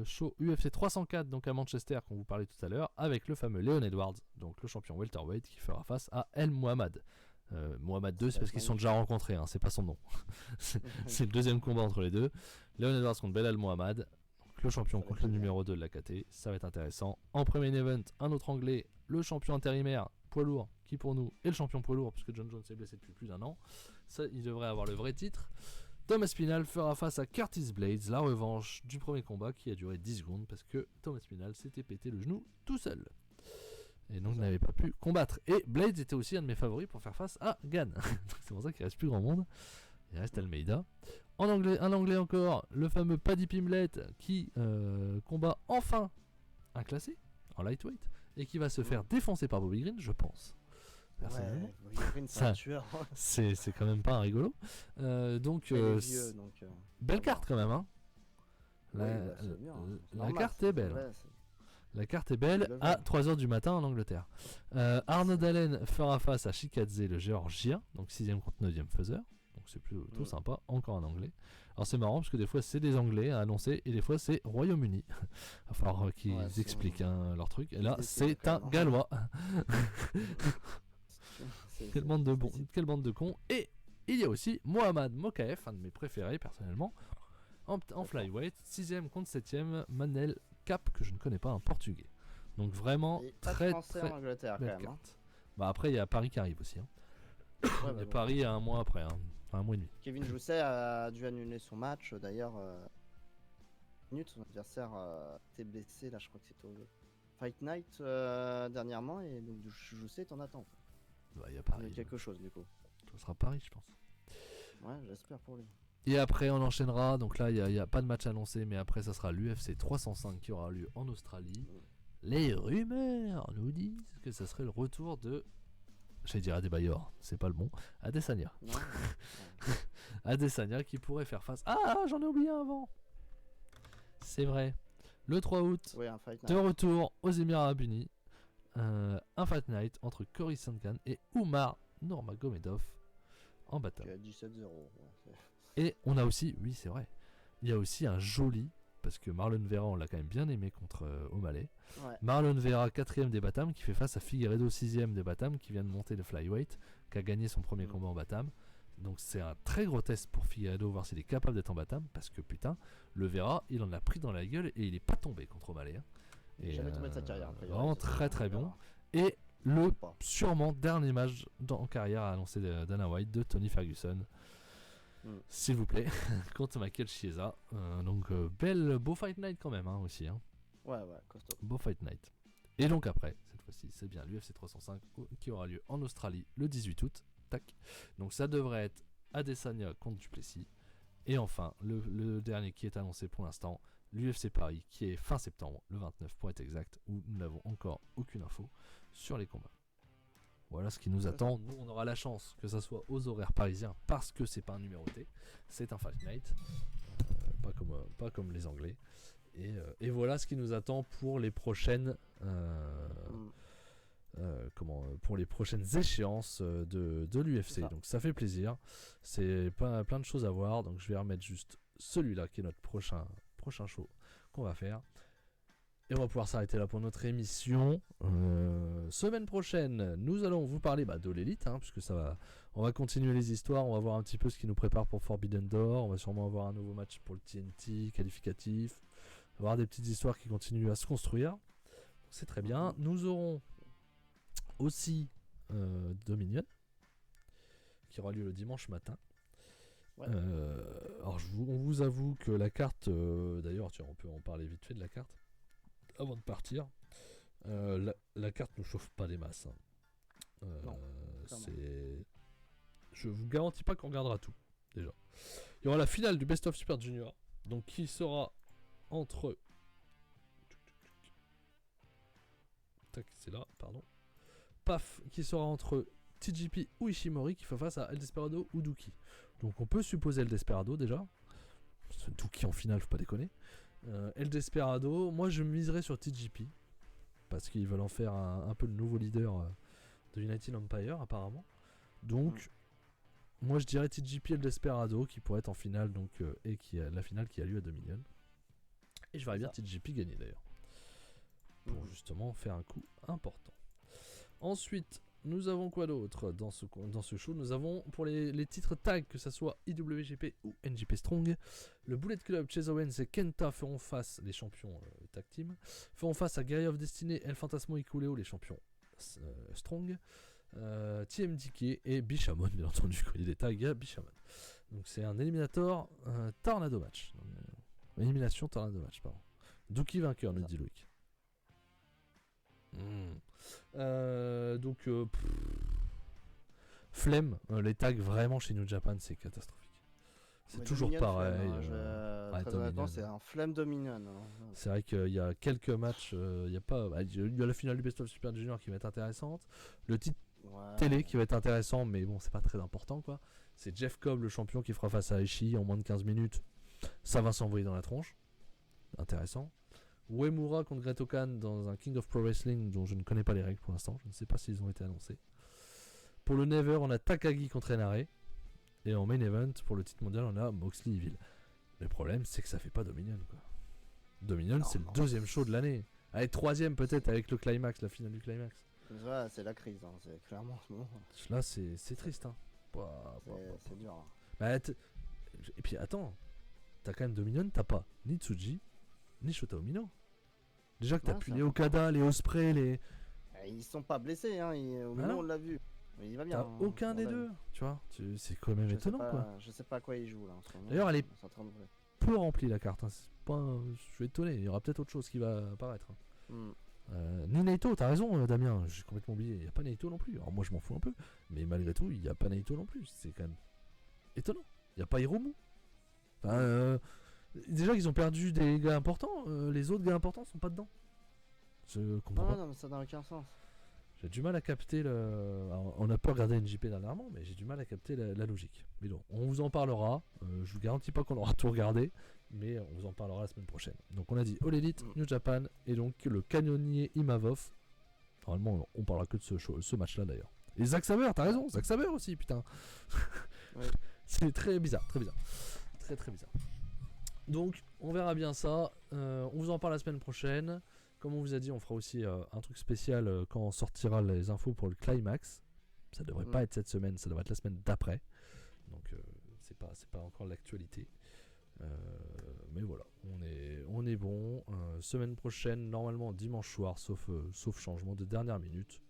show UFC 304 donc à Manchester qu'on vous parlait tout à l'heure, avec le fameux Leon Edwards, donc le champion welterweight qui fera face à El Mohamed. Mohamed 2, c'est parce qu'ils se sont déjà rencontrés, hein, c'est pas son nom. C'est le deuxième combat entre les deux. Leon Edwards contre Belal Mohamed, le champion contre le numéro 2 de la KT, ça va être intéressant. En premier event, un autre anglais, le champion intérimaire poids lourd, qui pour nous est le champion poids lourd, puisque John Jones est blessé depuis plus d'un an. Ça, il devrait avoir le vrai titre. Thomas Spinal fera face à Curtis Blades, la revanche du premier combat qui a duré 10 secondes, parce que Thomas Spinal s'était pété le genou tout seul. Et donc n'avait pas pu combattre. Et Blades était aussi un de mes favoris pour faire face à Gann. C'est pour ça qu'il reste plus grand monde. Il reste Almeida. En anglais, un anglais encore, le fameux Paddy Pimblett qui combat enfin un classé en lightweight et qui va se faire défoncer par Bobby Green, je pense. Personnellement. Bobby Green, c'est un tueur. C'est quand même pas un rigolo. Donc, belle carte quand même. Hein. La carte est belle. Vrai, la carte est belle à 3h du matin en Angleterre. Arnaud Allen fera face à Shikadze, le géorgien, donc 6ème contre 9ème faiseur. Donc c'est plutôt sympa, encore en anglais. Alors c'est marrant parce que des fois c'est des anglais à annoncer et des fois c'est Royaume-Uni. Il va falloir qu'ils expliquent leur truc. Et là c'est un gallois. Quelle bande de cons. Et il y a aussi Mohamed Mokaef, un de mes préférés personnellement, en flyweight, 6ème contre 7ème, Manel Cap, que je ne connais pas, un portugais. Donc vraiment très en Angleterre, belle quand même, carte. Bah après il y a Paris qui arrive aussi. Hein. Et Paris un mois après, un mois et demi. Kevin Jousset a dû annuler son match. D'ailleurs, son adversaire était blessé. Là, je crois que c'était au Fight Night dernièrement. Et donc, Jousset est en attente. Bah, il y a Paris. Il y a quelque chose du coup. Ça sera Paris, je pense. Ouais, j'espère pour lui. Et après, on enchaînera. Donc là, il n'y a pas de match annoncé. Mais après, ça sera l'UFC 305 qui aura lieu en Australie. Les rumeurs nous disent que ça serait le retour de. J'allais dire Adebayor, c'est pas le bon. Adesanya. Adesanya qui pourrait faire face. Ah, j'en ai oublié un avant. C'est vrai. Le 3 août, de retour aux Émirats Arabes Unis. Un Fight Night entre Cory Sandhagen et Umar Nurmagomedov en battle. 17-0. Et on a aussi, oui, c'est vrai. Il y a aussi un joli. Parce que Marlon Vera, on l'a quand même bien aimé contre O'Malley. Ouais. Marlon Vera, 4ème des Batam, qui fait face à Figueiredo, 6ème des Batam, qui vient de monter le flyweight, qui a gagné son premier combat en Batam. Donc c'est un très gros test pour Figueiredo, voir s'il est capable d'être en Batam, parce que putain, le Vera, il en a pris dans la gueule et il est pas tombé contre O'Malley. Hein. Il est jamais tombé de sa carrière. Vraiment très très bon. Et le sûrement dernier match en carrière à annoncer Dana White de Tony Ferguson. Mm. s'il vous plaît, contre Michael Chiesa. Donc beau Fight Night quand même aussi. Hein. Ouais, costaud. Beau Fight Night. Et donc après, cette fois-ci, c'est bien l'UFC 305 qui aura lieu en Australie le 18 août. Tac. Donc ça devrait être Adesanya contre Duplessis. Et enfin, le dernier qui est annoncé pour l'instant, l'UFC Paris, qui est fin septembre, le 29 pour être exact, où nous n'avons encore aucune info sur les combats. Voilà ce qui nous attend. Nous, on aura la chance que ça soit aux horaires parisiens parce que c'est pas un numéroté, c'est un Fight Night, pas comme les Anglais. Et voilà ce qui nous attend pour les prochaines pour les prochaines échéances de l'UFC. Donc ça fait plaisir. C'est plein de choses à voir. Donc je vais remettre juste celui-là qui est notre prochain show qu'on va faire. Et on va pouvoir s'arrêter là pour notre émission. Semaine prochaine, nous allons vous parler de l'élite, puisque on va continuer les histoires. On va voir un petit peu ce qui nous prépare pour Forbidden Door. On va sûrement avoir un nouveau match pour le TNT qualificatif. On va avoir des petites histoires qui continuent à se construire. C'est très bien. Nous aurons aussi Dominion qui aura lieu le dimanche matin. Ouais. Alors on vous avoue que la carte, d'ailleurs on peut en parler vite fait de la carte avant de partir. La carte ne chauffe pas des masses. Non, je vous garantis pas qu'on regardera tout déjà. Il y aura la finale du Best of Super Junior, donc qui sera entre c'est là, pardon. Paf, qui sera entre TJP ou Ishimori qui fait face à El Desperado ou Douki. Donc on peut supposer El Desperado déjà. Douki en finale, faut pas déconner. El Desperado, moi je miserais sur TJP parce qu'ils veulent en faire un peu le nouveau leader de United Empire apparemment. Donc moi je dirais TJP El Desperado qui pourrait être en finale donc et qui a la finale qui a lieu à Dominion. Et je verrais bien TJP gagner d'ailleurs. Pour justement faire un coup important. Ensuite, nous avons quoi d'autre dans ce show? Nous avons pour les titres tag, que ce soit IWGP ou NJP Strong, le Bullet Club, Chase Owens et Kenta feront face, les champions tag team, feront face à Guerrilla of Destiny, El Fantasmo et Kuleo, les champions Strong, TMDK et Bishamon, bien entendu, quand il y a des tags, il y a Bishamon. Donc c'est un Eliminator Tornado Match. Élimination Tornado Match, pardon. Douki vainqueur, nous dit Loïc. Flemme, les tags vraiment chez New Japan c'est catastrophique. C'est toujours Dominion, pareil. Très honnêtement, c'est un flemme Dominion. C'est vrai qu'il y a quelques matchs, il y a la finale du Best of Super Junior qui va être intéressante. Le titre télé qui va être intéressant, mais bon, c'est pas très important quoi. C'est Jeff Cobb, le champion, qui fera face à Ishii en moins de 15 minutes. Ça va s'envoyer dans la tronche. Intéressant. Uemura contre Great Okan dans un King of Pro Wrestling dont je ne connais pas les règles pour l'instant, je ne sais pas s'ils ont été annoncés. Pour le Never, on a Takagi contre Enare. Et en main event, pour le titre mondial, on a Moxley Evil. Le problème, c'est que ça fait pas Dominion quoi. Dominion, c'est le deuxième show de l'année. Allez, troisième peut-être avec le climax, la finale du climax. Ouais, c'est la crise, c'est clairement en ce moment. Là, c'est triste. C'est dur. Et puis attends, t'as quand même Dominion, t'as pas ni Tsuji, ni Shota Umino. Déjà que t'as pu les Okada, les Ospreay, les... Ils sont pas blessés, on l'a vu. Mais il va bien. T'as aucun des deux, tu vois. C'est quand même étonnant, quoi. Je sais pas à quoi il joue, là, en ce moment. D'ailleurs, elle est peu remplie, la carte. Je suis étonné, il y aura peut-être autre chose qui va apparaître. Ni Naito, t'as raison, Damien, j'ai complètement oublié. Il n'y a pas Naito non plus. Alors moi, je m'en fous un peu. Mais malgré tout, il n'y a pas Naito non plus. C'est quand même étonnant. Il n'y a pas Hiromu. Déjà qu'ils ont perdu des gars importants, les autres gars importants sont pas dedans. Je comprends pas. Non, mais ça n'a aucun sens. J'ai du mal à capter Alors, on a pas regardé NJP dernièrement, mais j'ai du mal à capter la logique. Mais donc, on vous en parlera. Je vous garantis pas qu'on aura tout regardé, mais on vous en parlera la semaine prochaine. Donc on a dit All Elite, New Japan, et donc le canonnier Imavov. Normalement, on parlera que de ce match-là d'ailleurs. Et Zack Sabre, t'as raison, Zack Sabre aussi, putain. Ouais. C'est très bizarre, très bizarre. Très très bizarre. Donc, on verra bien ça. On vous en parle la semaine prochaine. Comme on vous a dit, on fera aussi un truc spécial quand on sortira les infos pour le climax. Ça devrait pas être cette semaine, ça devrait être la semaine d'après. Donc, c'est pas encore l'actualité. Mais voilà, on est bon. Semaine prochaine, normalement dimanche soir, sauf changement de dernière minute.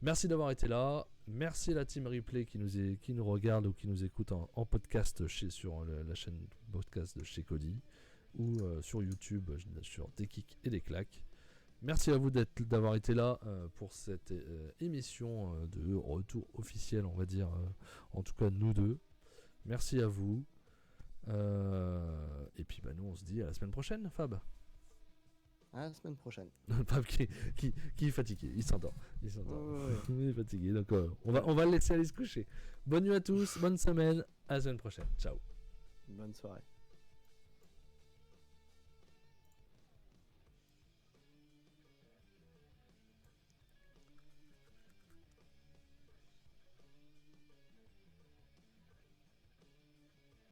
Merci d'avoir été là. Merci à la team Replay qui nous regarde ou qui nous écoute en podcast sur la chaîne podcast de chez Cody ou sur YouTube sur Des Kicks et des Claques. Merci à vous d'avoir été là pour cette émission de retour officiel, on va dire, en tout cas nous deux. Merci à vous. Et puis nous on se dit à la semaine prochaine, Fab. À la semaine prochaine. Fab qui est fatigué, il s'endort. Il est fatigué, donc on va le laisser aller se coucher. Bonne nuit à tous, bonne semaine, à la semaine prochaine. Ciao. Bonne soirée.